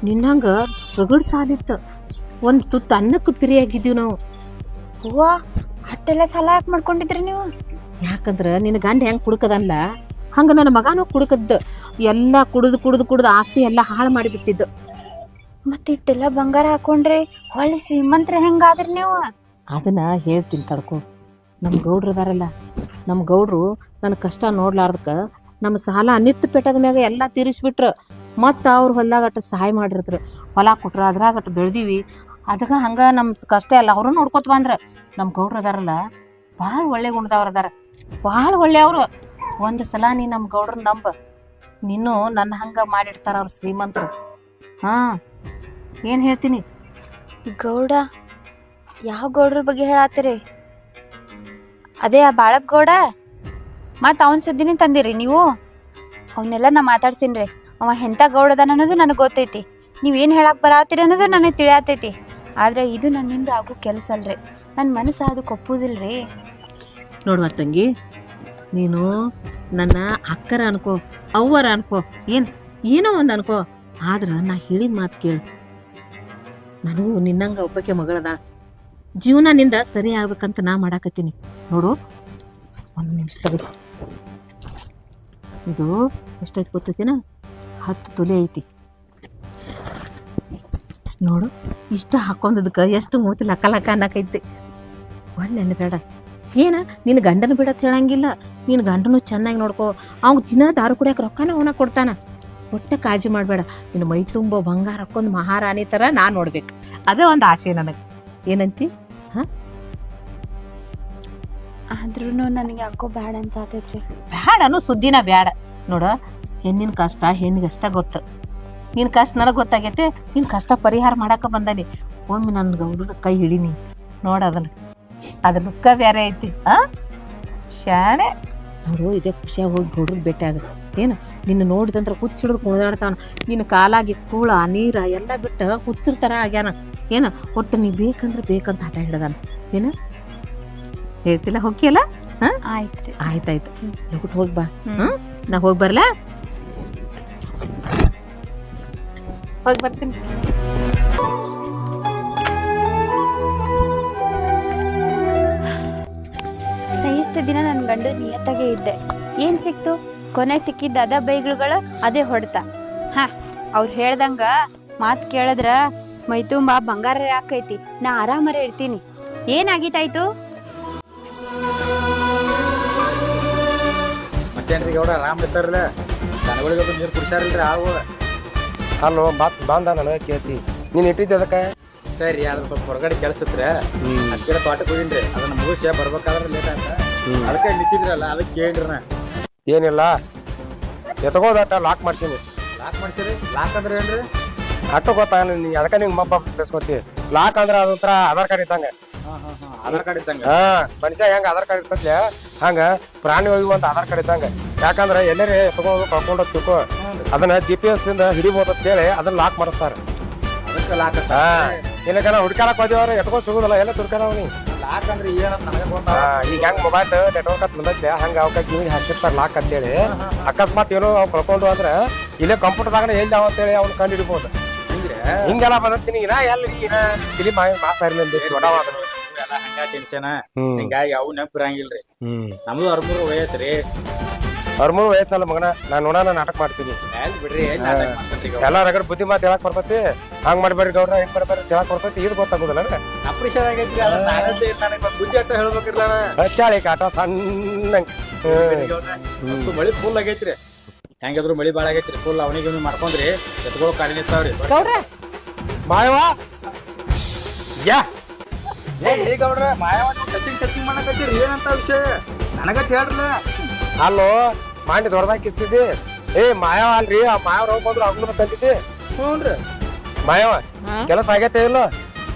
ನಿನ್ನಂಗ ರಗಡ್ ಸಾಲಿತ್ತು. ಒಂದು ತುತ್ತು ಅನ್ನಕ್ಕೆ ಪಿರಿಯಾಗಿದ್ದೀವಿ ನಾವು. ಹೂವ ಅಟ್ಟೆಲ್ಲ ಸಾಲ ಯಾಕೆ ಮಾಡ್ಕೊಂಡಿದ್ರಿ ನೀವು? ಯಾಕಂದ್ರೆ ನಿನ್ನ ಗಂಡ ಹೆಂಗೆ ಕುಡುಕದಲ್ಲ ಹಂಗ ನನ್ನ ಮಗನೂ ಕುಡುಕದ್ದು. ಎಲ್ಲ ಕುಡಿದು ಆಸ್ತಿ ಎಲ್ಲ ಹಾಳು ಮಾಡಿಬಿಟ್ಟಿದ್ದು. ಮತ್ತೆ ಇಟ್ಟೆಲ್ಲ ಬಂಗಾರ ಹಾಕೊಂಡ್ರಿ ಹೊಳ್ಳಿ ಶ್ರೀಮಂತ್ರ ಹೆಂಗಾದ್ರಿ ನೀವು? ಅದನ್ನ ಹೇಳ್ತೀನಿ ತಡ್ಕೊ. ನಮ್ಮ ಗೌಡ್ರು ಅದಾರಲ್ಲ, ನಮ್ಮ ಗೌಡ್ರು ನನ್ನ ಕಷ್ಟ ನೋಡ್ಲಾರ್ದಕ್ಕ ನಮ್ಮ ಸಾಲ ನಿತ್ತು ಪೆಟ್ಟದ ಮ್ಯಾಗ ಎಲ್ಲ ತೀರಿಸ್ಬಿಟ್ರು. ಮತ್ತು ಅವ್ರು ಹೊಲ್ದಾಗಟ್ಟು ಸಹಾಯ ಮಾಡಿರ್ದ್ರು, ಹೊಲ ಕೊಟ್ರು, ಅದ್ರಾಗಟ್ಟು ಬೆಳ್ದೀವಿ. ಅದಕ್ಕೆ ಹಂಗೆ ನಮ್ಮ ಕಷ್ಟ ಎಲ್ಲ ಅವರು ನೋಡ್ಕೊತ ಬಂದ್ರೆ. ನಮ್ಮ ಗೌಡ್ರು ಅದಾರಲ್ಲ ಭಾಳ ಒಳ್ಳೆ ಗುಣದವ್ರು ಅದಾರ, ಭಾಳ ಒಳ್ಳೆಯವರು. ಒಂದು ಸಲ ನೀ ನಮ್ಮ ಗೌಡ್ರನ್ನ ನಂಬ, ನೀನು ನನ್ನ ಹಂಗೆ ಮಾಡಿಡ್ತಾರ ಅವ್ರು ಶ್ರೀಮಂತರು. ಹಾಂ ಏನು ಹೇಳ್ತೀನಿ? ಗೌಡ? ಯಾವ ಗೌಡ್ರ ಬಗ್ಗೆ ಹೇಳತ್ತೀರಿ? ಅದೇ ಆ ಬಾಳಪ್ ಗೌಡ? ಮತ್ತು ಅವನ ಸುದ್ದಿನೇ ತಂದಿರಿ ನೀವು? ಅವನ್ನೆಲ್ಲ ನಾ ಮಾತಾಡ್ಸೀನ್ರಿ. ಅವ ಎಂಥ ಗೌಡದಾನ ಅನ್ನೋದು ನನಗೆ ಗೊತ್ತೈತಿ. ನೀವೇನು ಹೇಳಕ್ಕೆ ಬರತ್ತೀರಿ ಅನ್ನೋದು ನನಗೆ ತಿಳಿಯತೈತಿ. ಆದ್ರೆ ಇದು ನನ್ನಿಂದ ಆಗೋ ಕೆಲಸ ಅಲ್ರಿ, ನನ್ನ ಮನಸ್ಸು ಅದಕ್ಕೆ ಒಪ್ಪುದಿಲ್ರಿ. ನೋಡುವ ತಂಗಿ, ನೀನು ನನ್ನ ಅಕ್ಕರ ಅನ್ಕೋ, ಅವ್ವರ ಅನ್ಕೋ, ಏನೋ ಒಂದು ಅನ್ಕೋ, ಆದ್ರೆ ನಾ ಹೇಳಿದ ಮಾತು ಕೇಳು. ನನಗೂ ನಿನ್ನಂಗ ಒಬ್ಬಕ್ಕೆ ಮಗಳದ. ಜೀವನ ನಿಂದ ಸರಿ ಆಗ್ಬೇಕಂತ ನಾ ಮಾಡಾಕತ್ತೀನಿ. ನೋಡು, ಒಂದು ನಿಮಿಷ ತೆಗೆದು. ಇದು ಎಷ್ಟೈತಿ ಗೊತ್ತೈತಿನ? 10 ತೊಲೆ ಐತಿ. ನೋಡು, ಇಷ್ಟ ಹಾಕೊಂಡದಕ್ಕೆ ಎಷ್ಟು ಮೂತಿ ಲಕ್ಕ ಲಕ್ಕ ಅನ್ನಕೈತಿ. ಒಳ್ಳೆ ಬೇಡ ಏನ, ನಿನ್ನ ಗಂಡನ ಬಿಡತ್ ಹೇಳಂಗಿಲ್ಲ. ನಿನ್ನ ಗಂಡನು ಚೆನ್ನಾಗಿ ನೋಡ್ಕೋ. ಅವ್ನು ದಿನ ದಾರು ಕುಡಿಯಕ್ಕೆ ರೊಕ್ಕನ ಅವನ ಕೊಡ್ತಾನ. ಒಟ್ಟ ಕಾಳಜಿ ಮಾಡಬೇಡ. ನಿನ್ನ ಮೈ ತುಂಬ ಬಂಗಾರ ಹಾಕೊಂಡ್ ಮಹಾರಾಣಿ ತರ ನಾನ್ ನೋಡ್ಬೇಕು, ಅದೇ ಒಂದು ಆಸೆ ನನಗೆ. ಏನಂತಿ? ಆದ್ರೂ ನನಗೆ ಯಾಕೋ ಬ್ಯಾಡ ಅನ್ಸಾತೈತ್ರಿ. ಬ್ಯಾಡ ಅನ್ನೋ ಸುದ್ದಿನ ಬ್ಯಾಡ. ನೋಡ, ಹೆಣ್ಣಿನ ಕಷ್ಟ ಹೆಣ್ಣಿಗಷ್ಟ ಗೊತ್ತು. ನಿನ್ ಕಷ್ಟ ನನಗೆ ಗೊತ್ತಾಗೈತೆ. ನಿನ್ ಕಷ್ಟ ಪರಿಹಾರ ಮಾಡಾಕ ಬಂದಾನಿ. ಒಮ್ಮೆ ನನ್ನ ಗೌಡನ ಕೈ ಹಿಡೀನಿ ನೋಡ, ಅದ್ರ ಲುಕ್ಕ ಬೇರೆ ಐತಿ. ಶಾಣೆ ನೋಡು. ಇದೇ ಖುಷಿಯಾಗಿ ಹೋಗಿ ಗೌಡ್ರಿಗೆ ಭೇಟಿ ಆಗ. ಏನು ನಿನ್ನ ನೋಡಿದಂದ್ರೆ ಹುಚ್ಚಿಡಿದು ಕುಣಿದಾಡ್ತಾನ. ನಿನ್ನ ಕಾಲಾಗಿ ಕೂಳ ನೀರ ಎಲ್ಲ ಬಿಟ್ಟು ಹುಚ್ಚಿರ್ತಾರ ಆಗ್ಯಾನ. ಏನ ಒಟ್ಟು ನೀ ಬೇಕಂದ್ರೆ ಬೇಕಂತ ಹಠ ಹಿಡ್ದಾನ. ಏನು ಹೇಳ್ತಿಲ್ಲ? ಹೋಗಿಯಲ್ಲ? ಆಯ್ತ್ರಿ. ಆಯ್ತಾಯ್ತು, ಲಗುಟ್ ಹೋಗಿ ಬಾ. ನಾ ಹೋಗಿ ಬರ್ಲಾ? ಹೋಗಿ ಬರ್ತೀನಿ. ಇಷ್ಟು ದಿನ ನನ್ನ ಗಂಡ ನಿಯತ್ತಾಗೆ ಇದ್ದೆ. ಏನ್ ಸಿಕ್ತು? ಕೊನೆ ಸಿಕ್ಕಿದ್ದ ಅದ ಬೈಗಳುಗಳ, ಅದೇ ಹೊಡ್ತ. ಅವ್ರು ಹೇಳ್ದಂಗ ಮಾತ್ ಕೇಳಿದ್ರ ಮೈ ತುಂಬಾ ಬಂಗಾರ ಹಾಕೈತಿ. ನಾ ಆರಾಮರ ಇರ್ತೀನಿ. ಏನಾಗಿತ್ತಾಯ್ತು? ಮತ್ತೇನ್ರಿ ಗೌಡ ಆರಾಮ್ ಇರ್ತಾರಲ್ಲ? ದನಗಳಿಗೆ ನೀರು ಕುಡಿಸಾರಿಲ್ರಿ ಆಳುಗಳ? ಅಲ್ಲೋ ಬಾಂಧ ನನಗೆ ಕೇಳ್ತಿ. ನೀನ್ ಇಟ್ಟಿದ್ದೆ ಅದಕ್ಕೆ? ಸರಿ, ಅದ್ರ ಸ್ವಲ್ಪ ಹೊರಗಡೆ ಕೆಲಸ ಇತ್ರಿ, ಅದಕ್ಕೆ ತೋಟಕ್ಕೆ ಹೋಗಿನ್ರಿ. ಅದನ್ನ ಮುಗಿಸಿ ಬರ್ಬೇಕಾದ್ರೆ ಲೇಟ್ ಆಯ್ತ, ಅದಕ್ಕೆ ನಿಂತಿದ್ರಲ್ಲ, ಅದಕ್ಕೆ ಕೇಳಿದ್ರಿ. ನಾ ಏನಿಲ್ಲ, ಎತ್ಕೋದಟ್ಟ ಲಾಕ್ ಮಾಡ್ಸೀನಿ. ಲಾಕ್ ಮಾಡ್ತೀರಿ? ಲಾಕ್ ಅಂದ್ರೆ ಏನ್ರಿ? ಅಟ್ಟು ಗೊತ್ತಾಗ ನೀ ಅದಕ್ಕೆ ನಿಂಗೆ ಮಬ್ಬ ಬೆಸ್ಕೊತಿ. ಲಾಕ್ ಅಂದ್ರೆ ಅದೊಂಥರ ಆಧಾರ್ ಕಾರ್ಡ್ ಇದ್ದಂಗ. ಆಧಾರ್ ಕಾರ್ಡ್ ಇದ್ದಂಗ? ಮನುಷ್ಯ ಹೆಂಗ ಆಧಾರ್ ಕಾರ್ಡ್ ಇರ್ತತ್ಲೆ ಹಂಗ ಪ್ರಾಣಿಗಳಿಗೂ ಅಂತ ಆಧಾರ್ ಕಾರ್ಡ್ ಇದ್ದಂಗ. ಯಾಕಂದ್ರೆ ಎಲ್ಲರೇ ಎತ್ಕೊಂಡು ಕಳ್ಕೊಂಡು ತಿಳ್ಕೊ, ಅದನ್ನ GPS ಇಂದ ಹಿಡಿಬೋದು ಅಂತ ಹೇಳಿ ಅದನ್ನ ಲಾಕ್ ಮಾಡಿಸ್ತಾರ. ಅದಕ್ಕೆ ಲಾಕ್. ಏನಕ್ಕ ಹುಡ್ಕಾಡಕ್ ಹೋದಿವ್ರ ಎತ್ಕೊಂಡ್ ಸಿಗುದಿಲ್ಲ, ಎಲ್ಲ ತುರ್ಕಾಡವ್ ನೀ. ಲಾಕ್ ಅಂದ್ರೆ ಏನಂತ ನನಗೆ ಗೊತ್ತಾ? ಈಗ ಹೆಂಗ್ ಮೊಬೈಲ್ ನೆಟ್ವರ್ಕ್ ಅಂತ ಬಂದೈತೆ ಹಂಗ ಅವಕ್ಕ ಕಿವಿಗೆ ಹಾಕ್ಸಿರ್ತಾರ ಲಾಕ್ ಅಂತೇಳಿ. ಅಕಸ್ಮಾತ್ ಏನೋ ಅವ್ ಕಳ್ಕೊಂಡು ಅಂದ್ರೆ ಇಲ್ಲೇ ಕಂಪ್ಯೂಟರ್ದಾಗ ಎಲ್ಲಿ ಅವ ಅಂತೇಳಿ ಅವ್ನ ಕಂಡು ಹಿಡಿಬೋದು. ಹಿಂಗೆಲ್ಲ ಬಂದತ್ತೀನಿ. ನಾ ಎಲ್ಲಿ ತಿಳಿ ಮಾಸಾರಿಲ್ಲ ಟೆನ್ಷನ್ ಹಿಂಗಾಗಿ ಅವು ನೆನಪಿರಂಗಿಲ್ರಿ. ನಮ್ದು 63 ವಯಸ್ಸ್ರಿ. 63 ವಯಸ್ಸಲ್ಲ ಮಗನ. ನಾನ್ ನೋಡೋಣ ನಾಟಕ ಮಾಡ್ತೀನಿ. ಬಿಡ್ರಿ, ಎಲ್ಲ ರಗಡ್ ಬುದ್ಧಿ ಮಾತು ಹೇಳಕ್ ಬರ್ತೈತಿ. ಹಂಗ್ ಮಾಡ್ಬೇಡ್ರಿ ಗೌಡ್ರ, ಹೆಂಗ್ ಮಾಡ್ಬೇಡ್ರಿ ಹೇಳಕ್ ಬರ್ತೈತಿ. ಇದು ಗೊತ್ತಾಗುದಿಲ್ಲ ಅಪ್ರಿಷನ್ ಆಗೈತಿ. ಬುದ್ಧಿ ಅಂತ ಹೇಳ್ಬೇಕಿರ್ಲ. ಹಚ್ಚಾಳಿ ಕಾಟ ಸಣ್ಣ ಮಳಿ ಫುಲ್ ಆಗೈತ್ರಿ. ಹೆಂಗಾದ್ರು ಮಳಿ ಬಾಳ ಆಗೈತ್ರಿ ಫುಲ್. ಅವನಿಗೆ ಮಾಡ್ಕೊಂಡ್ರಿ ಎತ್ಕೊಳ್ಳೋ ಕಾಲಿ ನಿಂತಾವ್ರಿ. ಮಾಯವ ಯಾ ಗೌಡ್ರ ಮಾಯವಾಗಿ ಟಚಿಂಗ್ ಮಾಡಕತ್ತೀರಿ. ಏನಂತ ವಿಷಯ ನನಗತ್ ಹೇಳ್ರಲ್ಲ. ಅಲ್ಲೋ ಮಾಡಿ ದೊಡ್ಡದಾಕಿಸ್ತಿದ್ದಿ. ಮಾಯವ ಅಲ್ರಿ, ಆ ಮಾಯವ ರೋಗ ಬಂದ್ರು ಅವ್ನ ತಂದಿದ್ದಿ. ಹ್ಞೂನ್ರಿ ಮಾಯವ ಕೆಲಸ ಆಗೈತೆ ಇಲ್ಲ?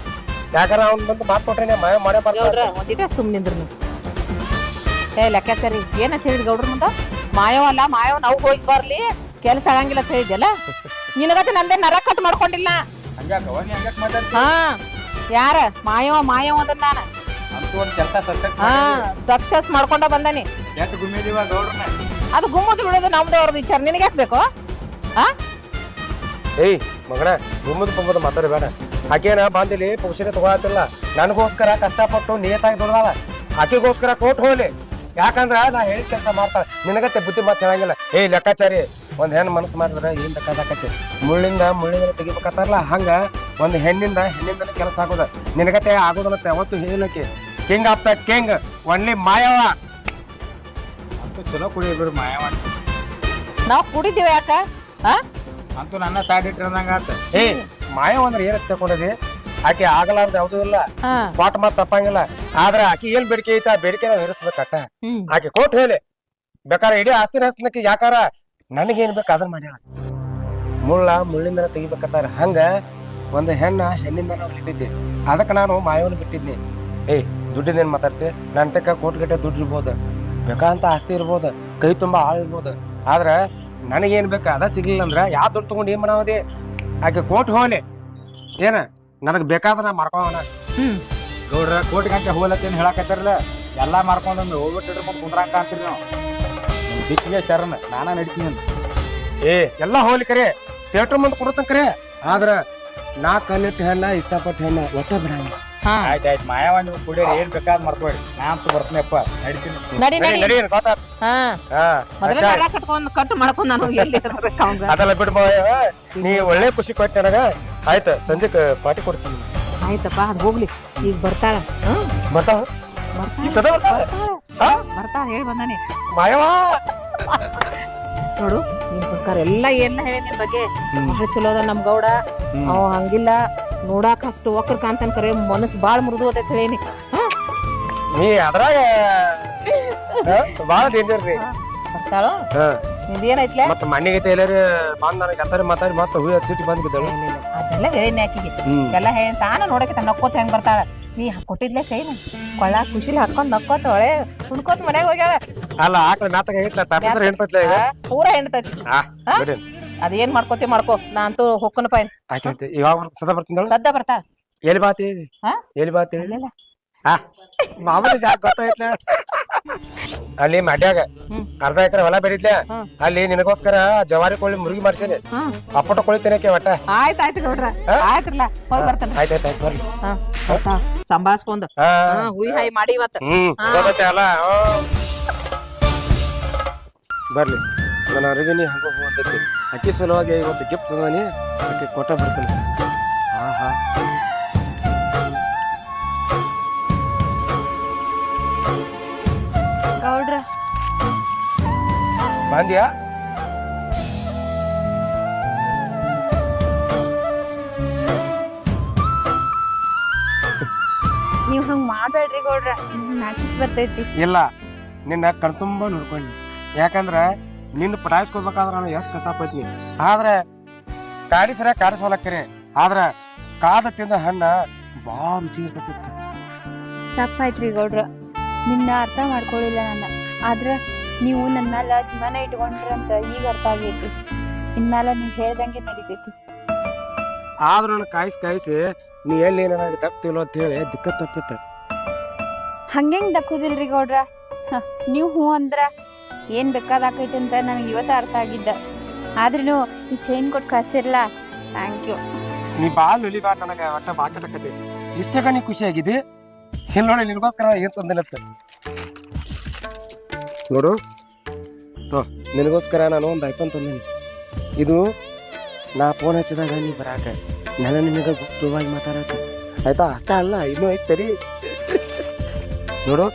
ಯಾಕಂದ್ರೆ ಅವ್ನ್ ಬಂದು ಮಾತು ಕೊಟ್ರೆ ಮಾಯವ ಮಾಡೇ ಬರ್ತಾರ. ಒಂದಿಟ ಸುಮ್ನಿಂದ್ರ ನೀವು. ಲೆಕ್ಕಾಚಾರಿ ಏನಂತ ಹೇಳಿದ್ ಗೌಡ್ರ ಮುಂದ? ಮಾಯವ ಅಲ್ಲ, ಮಾಯವ ನಾವು ಹೋಗಿ ಬರ್ಲಿ, ಕೆಲಸ ಆಗಂಗಿಲ್ಲ ಅಂತ ಹೇಳಿದ್ಯಲ್ಲ. ನಿನಗತ್ತೆ ನಂದೇ ನರ ಕಟ್ ಮಾಡ್ಕೊಂಡಿಲ್ಲ. ಯಾರ ಮಾಯವ ಅದನ್ನ ನಾನು ಸಕ್ಸಸ್ ಮಾಡ್ಕೊಂಡ ಬಂದಾನಿ. ಅದು ಗುಮ್ಮದ್ ಬಿಡೋದು ನಮ್ದು ಅವ್ರದ್ದು ವಿಚಾರ. ನಿನಗೆ ಯಾಕೆ ಬೇಕು? ಮಗನ ಗುಮ್ಮದ್ ಮಾತಾಡಿ ಬೇಡ. ಆಕೇನ ಬಂದಿಲಿ ಪುರುಷರೇ ತಗೊಳತಿಲ್ಲ. ನನಗೋಸ್ಕರ ಕಷ್ಟಪಟ್ಟು ನಿಯತಾಗಿ ದುಡ್ದಾಳ. ಆಕೆಗೋಸ್ಕರ ಕೋಟ್ ಹೋಗ್ಲಿ. ಯಾಕಂದ್ರ ನಾ ಹೇಳಿದ ಕೆಲಸ ಮಾಡ್ತಾಳ. ನಿನಗತ್ತೆ ಬುದ್ಧಿ ಮಾತು ಹೇಳಂಗಿಲ್ಲ. ಲೆಕ್ಕಾಚಾರಿ, ಒಂದ್ ಹೆಣ್ಣು ಮನಸ್ಸು ಮಾಡಿದ್ರೆ ಏನ್ ಬೇಕಾಕತಿ. ಮುಳ್ಳಿಂದ ತೆಗಿಬೇಕತ್ತಾರಲ್ಲ, ಹಂಗ ಒಂದ್ ಹೆಣ್ಣಿಂದ ಕೆಲಸ ಆಗೋದ. ನಿನಗತ್ತೆ ಆಗೋದಲ್ಲ ಯಾವತ್ತು ಹೇಳಕ್ಕೆ. King of the king only ಮಾಯವ. ಚಲೋ ಕುಡಿಯೋದು ಮಾಯವ. ನಾವ್ ಕುಡಿದೀವಿ ಯಾಕ? ಅಂತೂ ನನ್ನ ಸೈಡ್ ಇಟ್ಟಿರಂದಂಗ ಆತ. ಮಾಯವ ಅಂದ್ರೆ ಏನಂತ ತಗೊಂಡದಿ? ಆಕೆ ಆಗಲಾರ್ದ ಯಾವ್ದು ಇಲ್ಲ, ಪಾಟ್ ಮಾತ್ ತಪ್ಪಂಗಿಲ್ಲ. ಆದ್ರ ಆಕಿ ಏನ್ ಬೇಡಿಕೆ ಐತ ಆ ಬೇಡಿಕೆ ನಾವ್ ಇರಿಸ್ಬೇಕಟ್ಟ. ಆಕೆ ಕೋಟ್ ಹೇಳಿ ಬೇಕಾರೆ ಇಡೀ ಆಸ್ತಿ ಹಸ್ನಕ್ಕೆ ಯಾಕಾರ ನನಗೇನ್ ಬೇಕು ಅದನ್ನ ಮಾಡ್ಯಾಳ. ಮುಳ್ಳಿಂದ ತೆಗಿಬೇಕತ್ತಾರ. ಹಂಗ ಒಂದ್ ಹೆಣ್ಣಿಂದ ನಾವ್ ಹಿಡಿತಿದ್ವಿ. ಅದಕ್ಕೆ ನಾನು ಮಾಯವನ್ನ ಬಿಟ್ಟಿದ್ನಿ. ದುಡ್ಡಿನೇನ್ ಮಾತಾಡ್ತಿ? ನನ್ ತಕ್ಕ ಕೋಟ್ಗಟ್ಟೆ ದುಡ್ಡು ಇರ್ಬೋದು, ಬೇಕಂತ ಆಸ್ತಿ ಇರ್ಬೋದು, ಕೈ ತುಂಬಾ ಆಳ್ ಇರ್ಬೋದು. ಆದ್ರ ನನಗೇನ್ ಬೇಕು ಅದ ಸಿಗ್ಲಿಲ್ಲ ಅಂದ್ರ ಯಾವ ದುಡ್ಡು ತಗೊಂಡು ಏನ್ ಮಾಡಾವದಿ? ಆಕೆ ಕೋಟ್ ಹೋಗ್ಲಿ, ಏನ ನನಗ್ ಬೇಕಾದ್ರ ನಾ ಮಾಡ್ಕೋಣ. ಗೌಡ್ರ ಕೋಟಿ ಗಂಟೆ ಹೋಗ್ಲತ್ತೇನ್ ಹೇಳಕತ್ತಾರಲ್ಲ, ಎಲ್ಲಾ ಮಾಡ್ಕೊಂಡ್ ಹೋಗ್ಬಿಟ್ಟಿದ್ರ ಮುಂದ್ ಕುಂದ್ರಾಕ ಅಂತೀರಿ ನಾವು. ದಿಕ್ಕಿಗೆ ಶರಣ ನಾನ ನಡಿತೀನಿ. ಎಲ್ಲಾ ಹೋಗ್ಲಿ ಕರೆ, ಥಿಯೇಟರ್ ಮುಂದ್ ಕೊಡತನ್ ಕರೆ. ಆದ್ರ ನಾ ಕಲ್ಲಿಟ್ಟು ಹೆಣ್ಣ ಇಷ್ಟಪಟ್ಟು ಹೆಣ್ಣ ಒಟ್ಟ ಬಿಡಂಗ. ಆಯ್ತಾಯ್ತು ಮಾಯವ, ನೀವು ಕುಡಿಯೋರು ಏನ್ ಬೇಕಾದ್ ಮರ್ಕೋರಿ. ನಾ ಅಂತೂ ಬರ್ತೀನಪ್ಪ, ನಡಿತೀನಿ. ಅದೆಲ್ಲ ಬಿಡ್ ನೀ ಒಳ್ಳೆ ಖುಷಿ ಕೊಟ್ಟು ನನಗ. ಆಯ್ತ ಸಂಜೆಕ್ ಪಾರ್ಟಿ ಕೊಡ್ತೀನಿ. ಆಯ್ತಪ್ಪ, ಅದ್ ಹೋಗ್ಲಿ. ಈಗ ಬರ್ತಾಳ. ಬರ್ತಾಳ ಹೇಳಿ ಬಂದಾನೆ ಮಾಯವ. ನೋಡು ನಿನ್ ಪ್ರಕಾರ ಎಲ್ಲ ಹೇಳಿ ನಿನ್ ಬಗ್ಗೆ ಬಹಳ ಚಲೋ ಅದ ನಮ್ ಗೌಡ. ಅವ ಹಂಗಿಲ್ಲ ನೋಡಾಕ ಅಷ್ಟು ಒಕ್ಕರ್ ಕಾಂತನ್ ಕರೆ ಮನಸ್ಸು ಬಾಳ ಮೃದು ಅಂತ ಹೇಳೀನಿ. ನೀ ಅದ್ರಾಗ ಬಾಳ ಡೇಂಜರ್ ರೀ. ಬರ್ತಾಳು ನಿಂದೇನೈತ್ಲೆ ಮತ್ತ ಮನೆಗೈತೆ ಎಲ್ಲಾರ ಬಂದ್ ನನಗೆ ಅತ್ತಾರ ಮಾತಾಡಿ ಮತ್ತ ಹೂವಿ ಸಿಟಿ ಬಂದ್ಬಿದ್ದಳು. ಅದೆಲ್ಲ ಹೇಳಿನಿ ಆಕಿಗೆ ಎಲ್ಲ ಹೇಳಿ ತಾನ ನೋಡಕ್ಕೆ ನಕ್ಕೋತ ಹೆಂಗ್ ಬರ್ತಾಳ. ನೀ ಕೊಟ್ಟಿದ್ಲೆ ಚೈನ್ ಕೊಳ್ಳ ಖುಷಿಲಿ ಹಾಕೊಂಡ್ ನಕ್ಕೋತ ಒಳೆ ಹುಡ್ಕೋತ ಮನ್ಯಾಗ ಹೋಗ್ಯಾಳ. ಅಲ್ಲ ಆಕಳ ನಾಟಕ ಐತ್ಲ ತಾಪಸ್ರ ಹೆಣ್ಪತ್ಲೆ ಈಗ ಪೂರಾ ಹೆಣ್ತೈತಿ. ಅದೇನ್ ಮಾಡ್ಕೋತಿ ಮಾಡ್ಕೋ, ನಾ ಅಂತೂ ಹೊಕ್ಕನಪ್ಪ. ಆಯ್ತಾಯ್ತು ಇವಾಗ ಸದಾ ಬರ್ತೀನಿ ಸದ್ದ ಬರ್ತಾಳ. ಎಲ್ಲಿ ಬಾತಿ ಎಲ್ಲಿ ಬಾತಿ ಮಾಮೂಲಿ ಜಾಗ ಗೊತ್ತಾಯ್ತ್ಲ. ಅಲ್ಲಿ ಮಾಡ್ಯಾಗ ಅರ್ಧ ಎಕರೆ ಹೊಲ ಬೆಳಿತ್ಲೆ, ಅಲ್ಲಿ ನಿನಗೋಸ್ಕರ ಜವಾರಿ ಕೋಳಿ ಮುರುಗಿ ಮಾಡ್ಸೇನಿ. ಅಪ್ಪಟ ಕೋಳಿ ತಿನ್ನಕ್ಕೆ ಒಟ್ಟ. ಆಯ್ತಾಯ್ತು ಗೌಡ್ರ ಆಯ್ತ್ರಲ್ಲ ಹೋಗಿ ಬರ್ತಾನ. ಆಯ್ತಾಯ್ತಾಯ್ತು ಬರ್ಲಿ ಸಂಭಾಳ್ಸ್ಕೊಂಡ್ ಹುಯಿ ಹಾಯಿ ಮಾಡಿ ಇವತ್ತ. ಅಲ್ಲ ಬರ್ಲಿ ನನ್ನ ಅರಿವಿನಿ ಹಂಗ ಹೋಗ್ತೈತಿ. ಅಕ್ಕಿ ಸಲುವಾಗಿ ಇವತ್ತು ಗಿಫ್ಟ್ ತಂದಾನಿ, ಅಕ್ಕಿ ಕೊಟ್ಟ ಬರ್ತೀನಿ. ಹಾ ಗೌಡ್ರ ಬಂದ್ಯಾ? ನೀವ್ ಹಂಗ್ ಮಾಡ್ಬೇಡ್ರಿ ಗೌಡ್ರ, ನಾಚಿಕ್ ಬರ್ತೈತಿ. ಇಲ್ಲ ನಿನ್ನ ಕಣ್ತುಂಬ ನೋಡ್ಕೊಂಡಿ. ಯಾಕಂದ್ರ ನಿನ್ನ ಪಟಾಯಿಸ್ಕೋಬೇಕಾದ್ರ ನಾನು ಎಷ್ಟು ಕಷ್ಟಪಡ್ತೀನಿ. ಆದ್ರೆ ಕಾಡಿಸ್ರ ಕಾಡಿಸೋಲಕ್ಕರಿ, ಆದ್ರ ಕಾದ ತಿಂದ ಹಣ್ಣ ಬಾಳ ರುಚಿ ಇರ್ತೈತಿ. ತಪ್ಪಾಯ್ತ್ರಿ ಗೌಡ್ರ, ನಿಮ್ನ ಅರ್ಥ ಮಾಡ್ಕೊಳ್ಳಿಲ್ಲ ನನ್ನ. ಆದ್ರ ನೀವು ನನ್ನ ಮ್ಯಾಲ ಜೀವನ ಇಟ್ಕೊಂಡ್ರಂತ ಈಗ ಅರ್ಥ ಆಗೈತಿ. ಇನ್ಮ್ಯಾಲ ನೀವ್ ಹೇಳ್ದಂಗೆ ನಡಿತೈತಿ. ಆದ್ರೂ ನನ್ನ ಕಾಯಿಸಿ ನೀ ಎಲ್ಲಿ ನನಗೆ ತಪ್ತಿಲ್ಲ ಅಂತ ಹೇಳಿ ದಿಕ್ಕ ತಪ್ಪಿತ್ತ. ಹಂಗೆಂಗ್ ದಕ್ಕುದಿಲ್ರಿ ಗೌಡ್ರ, ನೀವ್ ಹೂ ಅಂದ್ರ ಏನ್ ಬೇಕಾದಾಕೈತಿ ಅಂತ ನನಗೆ ಇವತ್ತ ಅರ್ಥ ಆಗಿದ್ದ. ಆದ್ರೂ ಈ ಚೈನ್ ಕೊಟ್ಟು ಕಳ್ಸಿರ್ಲ, ಥ್ಯಾಂಕ್ ಯು. ನೀ ಬಾಳ್ ನುಲಿಬಾರ ನನಗ ಒಟ್ಟ ಬಾಕಟಕತಿ. ಇಷ್ಟಾಗ ನೀ ಖುಷಿ ಆಗಿದೆ. ಇಲ್ಲಿ ನೋಡಿ ನಿನಗೋಸ್ಕರ ಏನ್ ತಂದಿನತ್ತ ನೋಡು. ನಿನಗೋಸ್ಕರ ನಾನು ಒಂದು ಐಫೋನ್ ತಂದೀನಿ. ಇದು ನಾ ಫೋನ್ ಹಚ್ಚಿದಾಗ ನೀ ಬರಾಕ, ನಾನು ನಿನಗೆ ಗುಪ್ತವಾಗಿ ಮಾತಾಡಕ ಆಯ್ತಾ? ಅಷ್ಟ ಅಲ್ಲ, ಇನ್ನೂ ಐತರಿ ನೋಡು.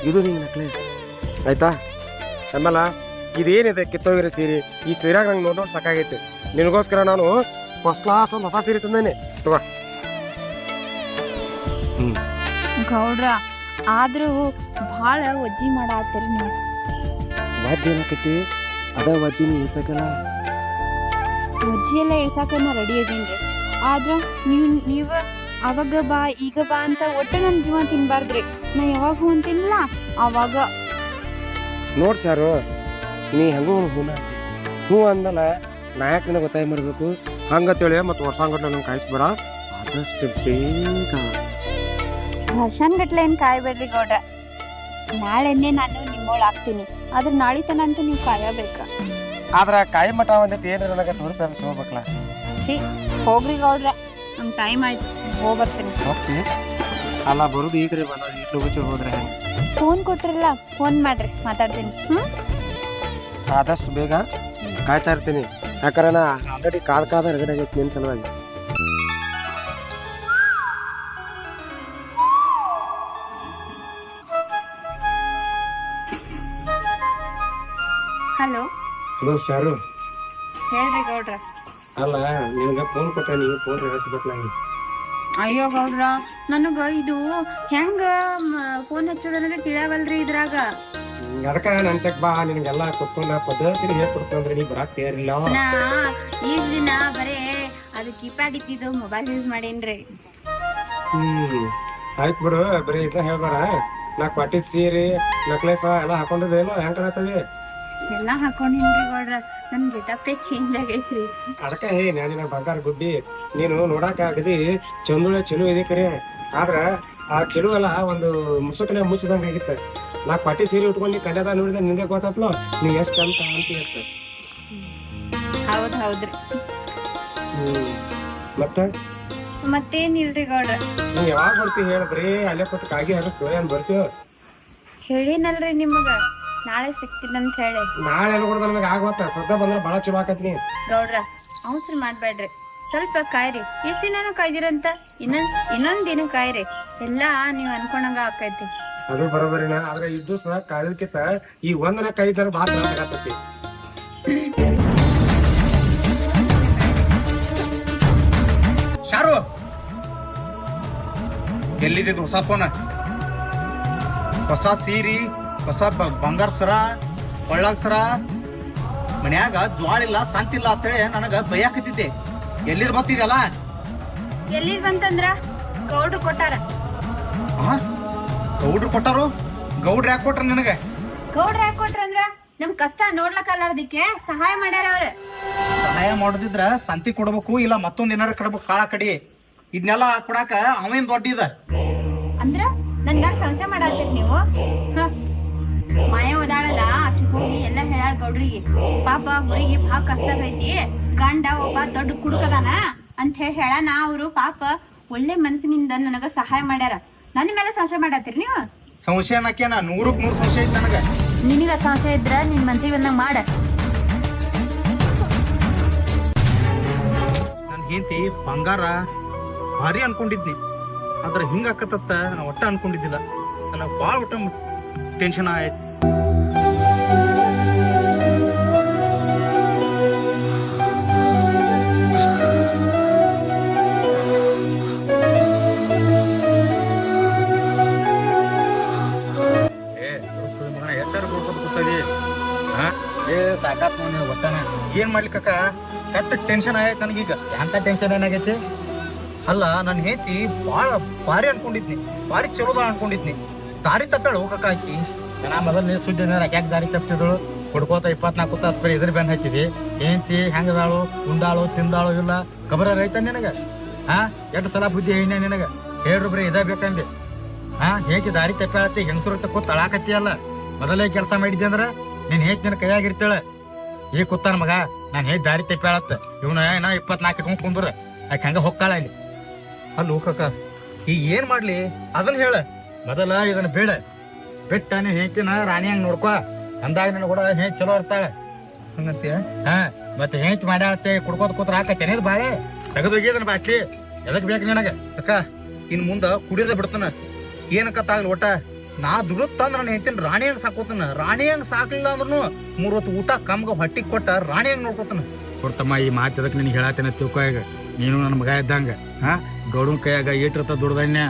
ಇದು ನಿನ್ನ ನೆಕ್ಲೆಸ್ ಆಯ್ತಾ? ಆಮೇಲೆ ಇದೇನಿದೆ ಕಿತ್ತೋಗಿರೋ ಸೀರೆ. ಈ ಸೀರೆಯಾಗ ನಂಗೆ ನೋಡೋದು ಸಾಕಾಗೈತೆ. ನಿನಗೋಸ್ಕರ ನಾನು ಫಸ್ಟ್ ಕ್ಲಾಸ್ ಒಂದು ಹೊಸ ಸೀರೆ ತಂದೇನೆ. ತಗೋ. ಗೌಡ್ರ ಆದ್ರೂ ಭಾಳ ವಜ್ಜಿ ಮಾಡಾತ್ತೀರಿ ನೀವು. ವಾದ್ಯ ಏನಕತಿ ಅದ ವಜ್ಜಿನ ಇಸಕಲ್ಲ. ವಜ್ಜಿ ಎಲ್ಲ ಇಳ್ಸಾಕ ನಾ ರೆಡಿ ಇದೀನ್ರಿ. ಆದ್ರ ನೀವ ಅವಾಗ ಬಾ ಈಗ ಬಾ ಅಂತ ಒಟ್ಟು ನನ್ನ ಜೀವ ತಿನ್ಬಾರ್ದ್ರಿ. ನಾ ಯಾವಾಗ ಹೂ ಅಂತೀನಿಲ್ಲ ಅವಾಗ. ನೋಡ್ ಸಾರು, ನೀ ಹಂಗೂ ಹೂ ಅಂದಲ್ಲ ನಾ ಯಾಕೆ ನಿನಗೆ ಗೊತ್ತಾಯ ಮಾಡ್ಬೇಕು ಹಂಗತ್ತೇಳಿ ಮತ್ತು ವರ್ಷಾಂಗಟ್ಲೆ ನಂಗೆ ಕಾಯಿಸ್ಬೇಡ. ಆದಷ್ಟು ಬೇಗ ವರ್ಷಾನ್ಗಟ್ಲೆ ಏನ್ ಕಾಯ್ಬೇಡ್ರಿ ಗೌಡ್ರ. ನಾಳೆನೆ ನಾನು ನಿಮ್ಮೋಳ್ ಆಗ್ತೀನಿ. ಆದ್ರೆ ನಾಳೆ ತನ ಅಂತೂ ನೀವು ಕಾಯಬೇಕ. ಆದ್ರ ಕಾಯಿ ಮಠ ಒಂದಿಟ್ಟು ಏನ್ರ ನನಗೆ ತೋರ್ಪ ಹೋಗ್ಬೇಕಲ್ಲ. ಹೋಗ್ರಿ ಗೌಡ್ರ, ನಮ್ ಟೈಮ್ ಆಯ್ತು, ಹೋಗ್ಬರ್ತೀನಿ. ಹೋಗ್ತೀನಿ ಅಲ್ಲ ಬರುದು ಈಗ್ರಿ ಬಂದ ಇಟ್ಟು ಹೋದ್ರೆ ಫೋನ್ ಕೊಟ್ರಲ್ಲ, ಫೋನ್ ಮಾಡ್ರಿ, ಮಾತಾಡ್ತೀನಿ. ಆದಷ್ಟು ಬೇಗ ಕಾಯ್ತಾ ಇರ್ತೀನಿ. ಯಾಕಂದ್ರೆ ನಾ ಆಲ್ರೆಡಿ ಕಾದ ರಗಡೆ ಆಗೈತಿ ನಿನ್ನ ಸಲುವಾಗಿ. ಹಲೋ ಹಲೋ ಶಾರು. ಹೇಳ್ರಿ ಗೌಡ್ರ. ಅಲ್ಲ ನಿನಗೆ ಫೋನ್ ಕೊಟ್ಟ, ನೀವು ಫೋನ್ ಹೇಳಿಸ್ಬೇಕಲ್ಲ. ಅಯ್ಯೋ ಗೌಡ್ರ, ನನಗ ಇದು ಹೆಂಗ ಫೋನ್ ಹಚ್ಚೋದನ್ನೋದೇ ತಿಳಿಯವಲ್ರಿ ಇದ್ರಾಗ. ಅದಕ್ಕ ನನ್ ತೆಕ್ ಬಾ, ನಿನಗೆಲ್ಲ ಕೊಟ್ಕೊಂಡ ಪದ್ಧತಿ ಹೇಳ್ಕೊಡ್ತಂದ್ರೆ ನೀ ಬರಾಕ್ ತಯಾರಿಲ್ಲ. ನಾ ಈಸ್ ದಿನ ಬರೇ ಅದು ಕೀಪ್ಯಾಡ್ ಇತ್ತಿದ್ದು ಮೊಬೈಲ್ ಯೂಸ್ ಮಾಡೇನ್ರಿ. ಆಯ್ತು ಬಿಡು, ಬರೀ ಇದನ್ನ ಹೇಳ್ಬೇಡ. ನಾ ಕೊಟ್ಟಿದ್ ಸೀರೆ ನೆಕ್ಲೆಸ್ ಎಲ್ಲ ಹಾಕೊಂಡಿದ್ದೇನೋ ಹೆಂಗ್ ಕಾಣತ್ತದಿ? ಎಲ್ಲಾ ಹಾಕೊಂಡಿನ್ರಿ ಗೌಡ್ರ, ನನ್ ಗೆಟಪ್ಪೇ ಚೇಂಜ್ ಆಗೈತ್ರಿ. ಅದಕ್ಕ ನಾನಿನ ಬಂಗಾರ ಗುಡ್ಡಿ, ನೀನು ನೋಡಾಕ ಆಗದಿ ಚಂದುಳ ಚೆಲು ಇದೆ ಕರೆ. ಆದ್ರ ಆ ಚೆಲು ಎಲ್ಲ ಒಂದು ಮುಸುಕನೆ ಮುಚ್ಚಿದಂಗ ಆಗಿತ್ತ. ನಾ ಪಟ್ಟಿ ಸೀರೆ ಉಟ್ಕೊಂಡು ನೀ ಕಲ್ಯಾದ ನೋಡಿದ ನಿಂಗೆ ಗೊತ್ತಾತ್ಲೋ ನೀ ಎಷ್ಟ್ ಚಂದ ಕಾಣ್ತೀಯತ್ತ. ಹೌದ್ರಿ. ಮತ್ತೇನಿಲ್ರಿ ಗೌಡ್ರ. ನೀ ಯಾವಾಗ ಬರ್ತಿ ಹೇಳ, ಬರೀ ಅಲ್ಲೇ ಕೂತ್ ಕಾಗಿ ಹರಿಸ್ತು ಏನ್ ಬರ್ತೀವ? ಹೇಳಿನಲ್ರಿ ನಿಮಗ ನಾಳೆ ಸಿಗ್ತೀನಂತ ಹೇಳಿ. ನಾಳೆ ಎಲ್ಲ ಕೊಡ್ದ ನನಗೆ ಆಗೋತ್ತ, ಸದ್ದ ಬಂದ್ರೆ ಬಹಳ ಚಲೋ ಆಕತ್. ನೀ ಗೌಡ್ರ ಅವಸರ ಮಾಡ್ಬೇಡ್ರಿ, ಸ್ವಲ್ಪ ಕಾಯ್ರಿ. ಎಷ್ಟ್ ದಿನಾನು ಕಾಯ್ದಿರಂತ, ಇನ್ನೊಂದ್ ದಿನ ಕಾಯ್ರಿ. ಎಲ್ಲಾ ನೀವ್ ಅನ್ಕೊಂಡಂಗ ಆಕೈತಿ. ಅದು ಬರೋಬರಿನ, ಆದ್ರೆ ಇದ್ದು ಸಹ ಕಾಯ್ದಕ್ಕಿಂತ ಈ ಒಂದನ ಕಾಯ್ದಾರ ಭಾಳ ತ್ರಾಸ ಆಗತ್ತೈತಿ. ಶಾರು ಎಲ್ಲಿದ್ದು ಹೊಸ ಫೋನ್, ಹೊಸ ಸೀರಿ, ಹೊಸ ಬಂಗಾರ ಸರ, ಕೊಳ್ಳಾಗ ಸರ, ಮನ್ಯಾಗ ಜ್ವಾಳಿಲ್ಲ ಸಂತಿಲ್ಲ ಅಂತೇಳಿ ನನಗ ಬೈಯಾಕತ್ತಿದ್ದೆ. ಎಲ್ಲಿದ್ ಬರ್ತಿದಲ್ಲ? ಎಲ್ಲಿದ್ ಬಂತಂದ್ರ ಗೌಡ್ರು ಕೊಟ್ಟಾರ. ಗೌಡ್ರು ಕೊಟ್ಟಾರು? ಗೌಡ್ರು ಯಾಕೆ ಕೊಟ್ರ ನನಗ? ಗೌಡ್ರು ಯಾಕೆ ಕೊಟ್ರಂದ್ರ ನಮ್ ಕಷ್ಟ ನೋಡ್ಲಕ್ಕಲ್ಲಾರ್ದಿಕ್ಕೆ ಸಹಾಯ ಮಾಡ್ಯಾರ ಅವ್ರ. ಸಹಾಯ ಮಾಡೋದಿದ್ರ ಸಂತಿ ಕೊಡ್ಬೇಕು, ಇಲ್ಲ ಮತ್ತೊಂದ್ ಏನಾರ ಕಡ್ಬೇಕು ಕಾಳ ಕಡಿ. ಇದನ್ನೆಲ್ಲ ಕೊಡಾಕ ಅವೇನ್ ದೊಡ್ಡ ಇದ ಅಂದ್ರ ನನ್ ಮ್ಯಾಲ ಸಂಶಯ ಮಾಡತ್ತೀರಿ ನೀವು? ಮಾಯ ಓದಾಳಲ್ಲ, ಆಕಿ ಹೋಗಿ ಎಲ್ಲ ಹೇಳಾಳ ಗೌಡ್ರಿಗೆ. ಪಾಪ ಹುಡುಗಿ ಭಾಳ ಕಷ್ಟದಾಗ ಐತಿ, ಗಂಡ ಒಬ್ಬ ದೊಡ್ಡ ಕುಡುಕದಾನ ಅಂತ ಹೇಳಾನ. ಅವ್ರು ಪಾಪ ಒಳ್ಳೆ ಮನಸ್ಸಿನಿಂದ ನನಗ ಸಹಾಯ ಮಾಡ್ಯಾರ. ನನ್ನ ಮೇಲೆ ಸಂಶಯ ಮಾಡತ್ತೀರಿ ನೀವು? ಸಂಶಯ ಅನ್ನಕೇನ 100ಕ್ಕೆ 100 ಸಂಶಯ ಐತಿ ನನಗ. ನಿನಗ ಸಂಶಯ ಇದ್ರ ನಿನ್ ಮನ್ಸಿಗೆ ಬಂದಂಗ ಮಾಡ. ನನ್ ಹೆಂಡತಿ ಬಂಗಾರ ಭಾರಿ ಅನ್ಕೊಂಡಿದ್ನಿ, ಆದ್ರೆ ಹಿಂಗ ಆಕತ್ತ ನಾ ಒಟ್ಟ ಅನ್ಕೊಂಡಿದ್ದಿಲ್ಲ. ನನಗೆ ಭಾಳ ಒಟ್ಟ ಟೆನ್ಷನ್ ಆಯ್ತು. ಸಾಕಾತ್ ನೋಡಿ ಒಟ್ಟನ ಏನ್ ಮಾಡ್ಲಿಕ್ಕ ಕಷ್ಟ ಟೆನ್ಷನ್ ಆಯ್ತು ನನಗೀಗ. ಎಂತ ಟೆನ್ಷನ್ ಏನಾಗೈತಿ ಅಲ್ಲ, ನನ್ ಹೆಂಡತಿ ಭಾರಿ ಅನ್ಕೊಂಡಿದ್ನಿ, ಭಾರಿ ಚಲೋದ ಅನ್ಕೊಂಡಿದ್ನಿ. ದಾರಿ ತಪ್ಪಾಳ ಹೋಗಕ್ಕ ಹಾಕಿ. ನಾ ಮೊದಲು ನೀ ಸುದ್ದಿ ಯಾಕೆ ದಾರಿ ತಪ್ಪಿದ್ರು? ಕೊಡ್ಕೋತ 24 ತಾಸು ಬರೀ ಎದುರು ಬೆನ್ ಹಾಕಿದಿ. ಹೆಂಡತಿ ಹೆಂಗದಾಳು, ಉಂಡಾಳು, ತಿಂದಾಳು ಇಲ್ಲ ಖಬರ ರೈತ ನಿನಗ? ಎಷ್ಟು ಸಲ ಬುದ್ಧಿ ಏನ ನಿನಗ? ಹೇಳ್ರು ಬರೀ ಇದ ಬೇಕಂದೆ. ಹೆಂಡತಿ ದಾರಿ ತಪ್ಪಾಳತ್ತಿ, ಹೆಂಗಸರು ತಕ್ಕೂ ತಳಾಕತ್ತಿಯಲ್ಲ. ಮೊದಲೇ ಕೆಲಸ ಮಾಡಿದ್ದೆ ಅಂದ್ರ ನೀನ್ ಹೆಂಡತಿ ನಿನ್ ಕೈಯಾಗಿರ್ತೇಳ. ಈಗ ಕೂತಾನ ಮಗ, ನಾನು ಹೇಳಿ ದಾರಿ ತಪ್ಪಾಳತ್ತ. ಇವನ 24 ಇಟ್ಕೊಂಡ್ ಕುಂದ್ರ ಆಕೆ ಹಂಗ ಹೊಕ್ಕಾಳ ಇಲ್ಲಿ. ಅಲ್ಲಿ ಹೋಗಕ್ಕ ಈಗ ಏನ್ ಮಾಡ್ಲಿ ಅದನ್ನ ಹೇಳ. ಮೊದಲ ಇದನ್ನ ಬೇಡ ಬಿಟ್ಟ ನೀನ್ ಹೆಂಡತಿನ ರಾಣಿ ಹಂಗ ನೋಡ್ಕೊ. ಅಂದಾಗ ನನ್ ಕೂಡ ಹೆಂಗ್ ಚಲೋ ಇರ್ತಾಳೆ ಹಂಗಂತೀಯ? ಮತ್ತೆ ಹೆಂಡತಿ ಮಾಡ್ಯಾಳತ್ತೆ ಕುಡ್ಕೋತ ಕೂತ್ರ ಹಾಕತ್ತೇನೇದ್ ಬಾಳೆ ತೆಗೆದೋಗಿದನ ಬಾಟ್ಲಿ. ಎದಕ್ ಬೇಕು ನಿನಗ? ಅಕ್ಕ ಇನ್ ಮುಂದ ಕುಡಿಯೋದ ಬಿಡ್ತಾನ, ಏನಕ್ಕತ್ತಾಗ್ಲಿ ಒಟ್ಟ. ನಾ ದುಡುತ್ತಂದ್ರ ನನ್ನ ಹೆಂಡತಿನ ರಾಣಿ ಹಂಗ ಸಾಕೋತಾನ. ರಾಣಿ ಹಂಗ ಸಾಕ್ಲಿಲ್ಲ ಅಂದ್ರೂ 3 ಹೊತ್ತು ಊಟ ಕಮ್ಗ ಹೊಟ್ಟಿಗೆ ಕೊಟ್ಟ ರಾಣಿ ಹಂಗ ನೋಡ್ಕೋತಾನ. ಕೊಡ್ತಮ್ಮ ಈ ಮಾತು ಅದಕ್ಕೆ ನಿನಗೆ ಹೇಳತ್ತೇನೆ ತಿಳ್ಕೊ. ಈಗ ನೀನು ನನ್ನ ಮಗ ಇದ್ದಂಗ. ಗೌಡನ ಕೈಯಾಗ ಏಟಿರ್ತ ದುಡ್ದನ್ಯ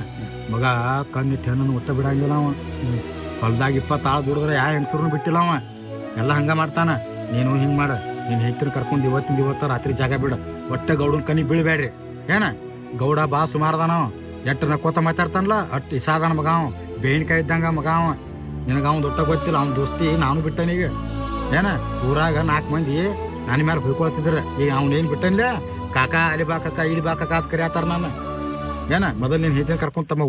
ಮಗ ಕಣ್ಣಿಟ್ಟು ಹೆಣ್ಣನ್ನು ಒಟ್ಟ ಬಿಡಂಗಿಲ್ಲ ಅವ. ಹೊಲ್ದಾಗ 20 ಆಳು ದುಡಿದ್ರೆ ಯಾವ ಹೆಂಗಸರು ಬಿಟ್ಟಿಲ್ಲ ಅವ. ಎಲ್ಲ ಹಂಗ ಮಾಡ್ತಾನ. ನೀನು ಹಿಂಗ್ ಮಾಡ, ನೀನ್ ಹೆಂಡತಿನ ಕರ್ಕೊಂಡು ಇವತ್ತು ರಾತ್ರಿ ಜಾಗ ಬಿಡ. ಒಟ್ಟ ಗೌಡನ ಕಣ್ಣಿ ಬೀಳ್ಬೇಡ್ರಿ ಏನ. ಗೌಡ ಬಾ ಸುಮಾರದಾನ, ಎಟ್ಟು ನಕ್ಕೋತ ಮಾತಾಡ್ತಾನಲ್ಲ ಅಟ್ಟು ಇಸಾದಾನ ಮಗ. ಅವ ಬೇವಿನಕಾಯಿ ಇದ್ದಂಗ ಮಗ ಅವ. ನಿನಗ ಅವ್ನು ದೊಡ್ಡ ಗೊತ್ತಿಲ್ಲ, ಅವ್ನ ದೋಸ್ತಿ ನಾನು ಬಿಟ್ಟನೀಗ ಏನ. ಊರಾಗ 4 ಮಂದಿ ನನ್ನ ಮೇಲೆ ಹುಯ್ಕೊಳ್ತಿದ್ರ. ಈಗ ಅವ್ನೇನ್ ಬಿಟ್ಟನ್ಲ, ಕಾಕ ಅಲ್ಲಿ ಬಾ ಕಾಕ ಇಲ್ಲಿ ಬಾ ಕಾಕ ಅಂತ ಕರಿಯಾತಾರ ನಾನು ಏನ. ಮೊದಲು ನೀನು ಹೆಂಡತಿನ ಕರ್ಕೊಂತಮ್ಮ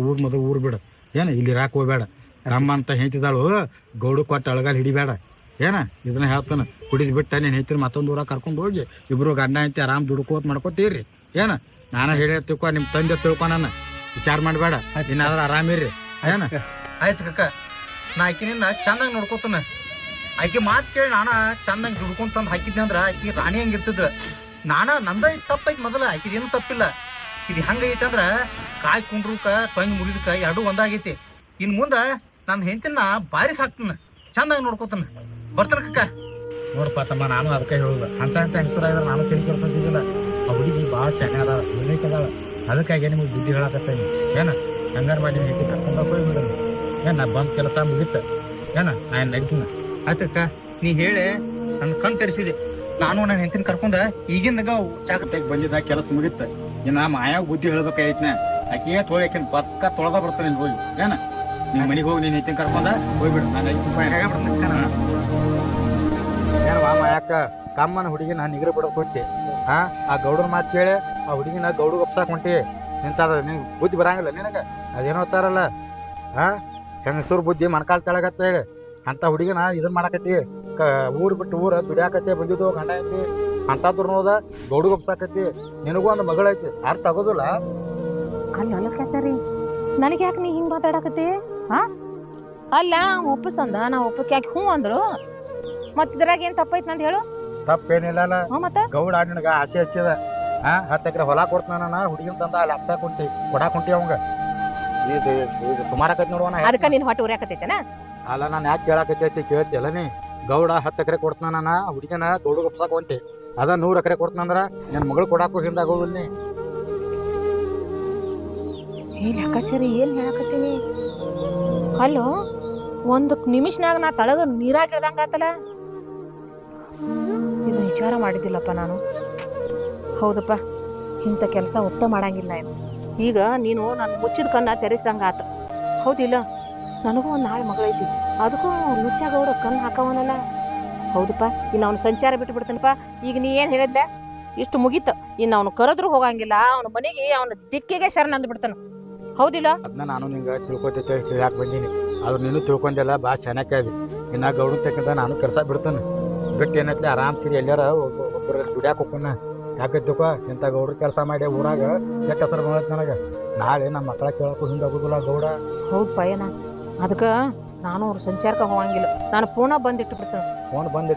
ಊರು ಬಿಡ ಏನ. ಇಲ್ಲಿ ರಾಕ್ ಹೋಗ್ಬೇಡ. ರಮ್ಮ ಅಂತ ಹೆಂಡತಿದಾಳು ಗೌಡ ಕೊಟ್ಟ ಅಳಗಾಲ ಹಿಡಿಬೇಡ ಏನ. ಇದನ್ನ ಹೇಳ್ತಾನ. ಕುಡಿದ್ ಬಿಟ್ಟ ನೀನು ಹೆಂಡತಿನ ಮತ್ತೊಂದು ಊರಾಗ ಕರ್ಕೊಂಡು ಹೋಗಿ ಇಬ್ರು ಗಂಡ ಹೆಂಡತಿ ಆರಾಮ್ ದುಡ್ಕೋತ್ ಮಾಡ್ಕೋತೀರಿ ಏನ. ನಾನು ಹೇಳಿ ತಿಳ್ಕೊ, ನಿಮ್ಮ ತಂದೆ ತಿಳ್ಕೊ. ನನ್ನ ವಿಚಾರ ಮಾಡಬೇಡ, ಇನ್ನಾದ್ರೂ ಆರಾಮಿರ್ರಿ ಏನ. ಆಯ್ತು ಕಕ್ಕ, ನಾ ಆಕಿ ನಿನ್ನ ಚಂದಂಗೆ ನೋಡ್ಕೋತಾನ. ಆಕಿ ಮಾತು ಕೇಳಿ ನಾನ ಚಂದಂಗೆ ದುಡ್ಕೊಂಡ್ ತಂದು ಹಾಕಿದ್ನಿ ಅಂದ್ರ ಆಕಿ ರಾಣಿ ಹಂಗೆ ಇರ್ತಿದ್ರ. ನಂದ ಇದು ತಪ್ಪೈತಿ ಮೊದಲ, ಆಕಿದ ಏನು ತಪ್ಪಿಲ್ಲ. ಇದು ಹಂಗೈತಿ ಅಂದ್ರ ಕಾಯಿ ಕುಂಡ್ರಕ ಟೊಂಗಿ ಮುರಿದಕ್ಕ ಎರಡೂ ಒಂದಾಗೈತಿ. ಇನ್ ಮುಂದ ನನ್ನ ಹೆಂಡತಿನ ಭಾರಿ ಸಾಕ್ತಾನ, ಚಂದಾಗಿ ನೋಡ್ಕೋತಾನ. ಬರ್ತಾನ ಕಕ್ಕ. ನೋಡಪ್ಪ ತಮ್ಮ, ನಾನು ಅದಕ್ಕೆ ಹೇಳುದು ಅಂತ ಹೆಂಗಸರ ಇದ್ರೆ ನಾನು ತಿಳಿ ಕೆಲಸದಿಲ್ಲ. ಆ ಹುಡುಗಿ ಭಾಳ ಚೆನ್ನಾಗ ಅದಾಳ, ಯುನೀಕ್ ಅದಾಳ. ಅದಕ್ಕಾಗಿ ನಿಮಗೆ ಬುದ್ಧಿ ಹೇಳಕತ್ತೇನೆ ಏನ. ಹಂಗಾರ ಮಾಡಿ ಹೆಂಡತಿ ಕರ್ಕೊಂಡ್ ಹೋಗ್ಬಿಡ ಏನ. ನಾ ಬಂದ್ ಕೆಲಸ ಮುಗಿತ ಏನ, ನಾನು ನಡೀತೀನಿ. ಆಯ್ತಕ್ಕ, ನೀ ಹೇಳಿ ನನ್ನ ಕಣ್ ತೆರೆಸಿದೆ. ನಾನು ನನ್ನ ಹೆಂಡತಿನ ಕರ್ಕೊಂಡ ಈಗಿಂದಾಗ ಚಾಕತ್ತಾಗಿ ಬಂದಿದ್ದ ಕೆಲಸ ಮುಗಿತ. ಇನ್ನ ಮಾಯಾಗ ಬುದ್ಧಿ ಹೇಳ್ಬೇಕಾಯ್ತನ. ಆಕಿಗೆ ತೊಳಕಿನ ಪಕ್ಕ ತೊಳೆದ ಬರ್ತಾನೆ ಇಲ್ಲಿ ಹೋಗಿ ಏನ. ನಿಮ್ಮ ಮನೆಗೆ ಹೋಗಿ ನೀನು ಹೆಂಡತಿನ ಕರ್ಕೊಂಡ ಹೋಗ್ಬಿಡು. ನಾನು ಏನವಾ ಮಾಯಾಕ ಕಮ್ಮನ ಹುಡುಗಿನ ನಿಗರು ಬಿಡಕ್ ಹೊಂಟಿ. ಆ ಗೌಡನ ಮಾತು ಕೇಳಿ ಆ ಹುಡುಗಿನ ಗೌಡಗೆ ಒಪ್ಸಾಕ್ ಹೊಂಟಿ ನಿಂತಾರ. ನಿಂಗೆ ಬುದ್ಧಿ ಬರಂಗಿಲ್ಲ ನಿನಗ? ಅದೇನೋ ಹೋಗ್ತಾರಲ್ಲ ಹೆಂಗಸೂರು ಬುದ್ಧಿ ಮಣ್ಕಾಲ್ ತೆಳಗತ್ತ ಹೇಳಿ ಅಂತ ಹುಡುಗಿನ ಇದನ್ ಮಾಡಾಕತಿ. ಊರು ಬಿಟ್ಟು ಊರ ದುಡಿಯಾಕತಿ ಬಂದಿದ್ದು ಗಂಡ ಐತಿ ಅಂತದ್ರು ನೋದ ಗೌಡಗೆ ಒಪ್ಸಾಕತಿ. ನಿನಗೂ ಒಂದು ಮಗಳೈತಿ, ಅರ್ಥ ಆಗೋದಿಲ್ಲ. ಅಲ್ಲ ಕಾಚಾರಿ, ನನಗೆ ಯಾಕೆ ನೀ ಹಿಂಗ್ ಮಾತಾಡಕತ್ತಿ? ಅಲ್ಲ ಒಪ್ಪಸಂದ ನಾ ಒಪ್ಪಕ್ಕೆ ಯಾಕೆ ಹ್ಞೂ ಅಂದ್ರು? ಮತ್ ಇದ್ರಾಗ ಏನ್ ತಪ್ಪೈತಿ ನಂದು ಹೇಳು. ತಪ್ಪೇನಿಲ್ಲ. ಮತ್ತ ಗೌಡ ನಿನಗ ಆಸೆ ಹಚ್ಚಿದ 10 ಎಕರೆ ಹೊಲ ಕೊಡ್ತಾನ. ಹುಡುಗಿನ ತಂದ ಅಲ್ಲಿ ಹಪ್ಸಾಕ್ ಹೊಂಟಿ ಕೊಡಾಕ್ ಹೊಂಟಿ ಅವಂಗ. ಇದು ಸುಮಾರಕೈತಿ ನೋಡುವ. ಅದಕ್ಕ ನೀನ್ ಹೊಟ್ಟೆ ಉರಿಯಾಕತ್ತೈತೇನ? ಅಲ್ಲ ನಾನು ಯಾಕೆ ಕೇಳಾಕತ್ತೈತಿ ಕೇಳ್ತಿಯಲ್ಲ ನೀ. ಗೌಡ 10 ಎಕರೆ ಕೊಡ್ತಾನ ನಾನು ಹುಡುಗನ ಗೌಡಗೆ ಒಪ್ಸಾಕ ಹೊಂಟಿ ಅದ 100 ಎಕರೆ ಕೊಡ್ತಾನಂದ್ರ ನನ್ನ ಮಗಳು ಕೊಡಾಕು ಹಿಂದಾಗೋದಿಲ್ಲ ಏ ಲೆಕ್ಕಾಚಾರಿ ಏನ್ ಹೇಳಕತ್ತೀನಿ ಅಲ್ಲೋ ಒಂದು ನಿಮಿಷನಾಗ ನಾ ತಳಗ ನೀರಾಗ ಇಳ್ದಂಗ ಆತಲ್ಲ ಇದು ವಿಚಾರ ಮಾಡಿದ್ದಿಲ್ಲಪ್ಪ ನಾನು ಹೌದಪ್ಪ ಇಂಥ ಕೆಲಸ ಒಟ್ಟ ಮಾಡಂಗಿಲ್ಲ ಇದು ಈಗ ನೀನು ನನ್ನ ಮುಚ್ಚಿದ ಕಣ್ಣ ತೆರೆಸ್ದಂಗ ಆತ ಹೌದಿಲ್ಲ ನನಗೂ ಒಂದು ನಾಳೆ ಮಗಳೈತಿ ಅದಕ್ಕೂ ಲುಚ್ಚಾಗೌಡ ಕಣ್ಣು ಹಾಕವನಲ್ಲ ಹೌದಪ್ಪ ಇನ್ನು ಅವ್ನು ಸಂಚಾರ ಬಿಟ್ಟು ಬಿಡ್ತಾನಪ್ಪ ಈಗ ನೀ ಏನು ಹೇಳಿದ್ಲೆ ಇಷ್ಟು ಮುಗೀತು ಇನ್ನು ಅವನು ಕರೆದ್ರು ಹೋಗಂಗಿಲ್ಲ ಅವನ ಮನೆಗೆ ಅವನ ದಿಕ್ಕಿಗೆ ಶರಣ ಅಂದ್ಬಿಡ್ತಾನ ಹೌದಿಲ್ಲ ಅದನ್ನ ನಾನು ನಿಂಗೆ ತಿಳ್ಕೊತೈತೆ ತಿಳಿಯಾಕೆ ಬಂದೀನಿ ಆದ್ರೆ ನೀನು ತಿಳ್ಕೊಂಡೆಲ್ಲ ಭಾಳ ಚೆನ್ನಾಗಿ ಇದೆ ಇನ್ನು ಗೌಡನ ತಕ್ಕಂತ ನಾನು ಕೆಲಸ ಬಿಡ್ತಾನೆ ಬಿಟ್ಟು ಏನೈತ್ಲಿ ಆರಾಮ್ ಸಿರಿ ಎಲ್ಲಾರ ಒಬ್ಬರು ದುಡ್ಯಾಕ ಹೋಗ್ತಾನ ಯಾಕೈತಪ್ಪ ಇಂಥ ಗೌಡ್ರ ಕೆಲಸ ಮಾಡಿ ಊರಾಗ ಕೆಟ್ಟ ಹೆಸರು ಬಂದೈತೆ ನನಗೆ ನಾಳೆ ನಮ್ಮ ಮಕ್ಕಳ ಕೇಳಕ್ಕೂ ಹಿಂದಾಗೋದಿಲ್ಲ ಗೌಡ ಹೌದಪ್ಪ ಏನ ಅದಕ್ಕೆ ನಾನು ಅವ್ರ ಸಂಚಾರಕ್ಕೆ ಹೋಗಂಗಿಲ್ಲ ನಾನು ಪೂನಾ ಬಂದಿಟ್ಟು ಬಿಡ್ತಾನೆ ಫೋನ್ ಬಂದಿರಿ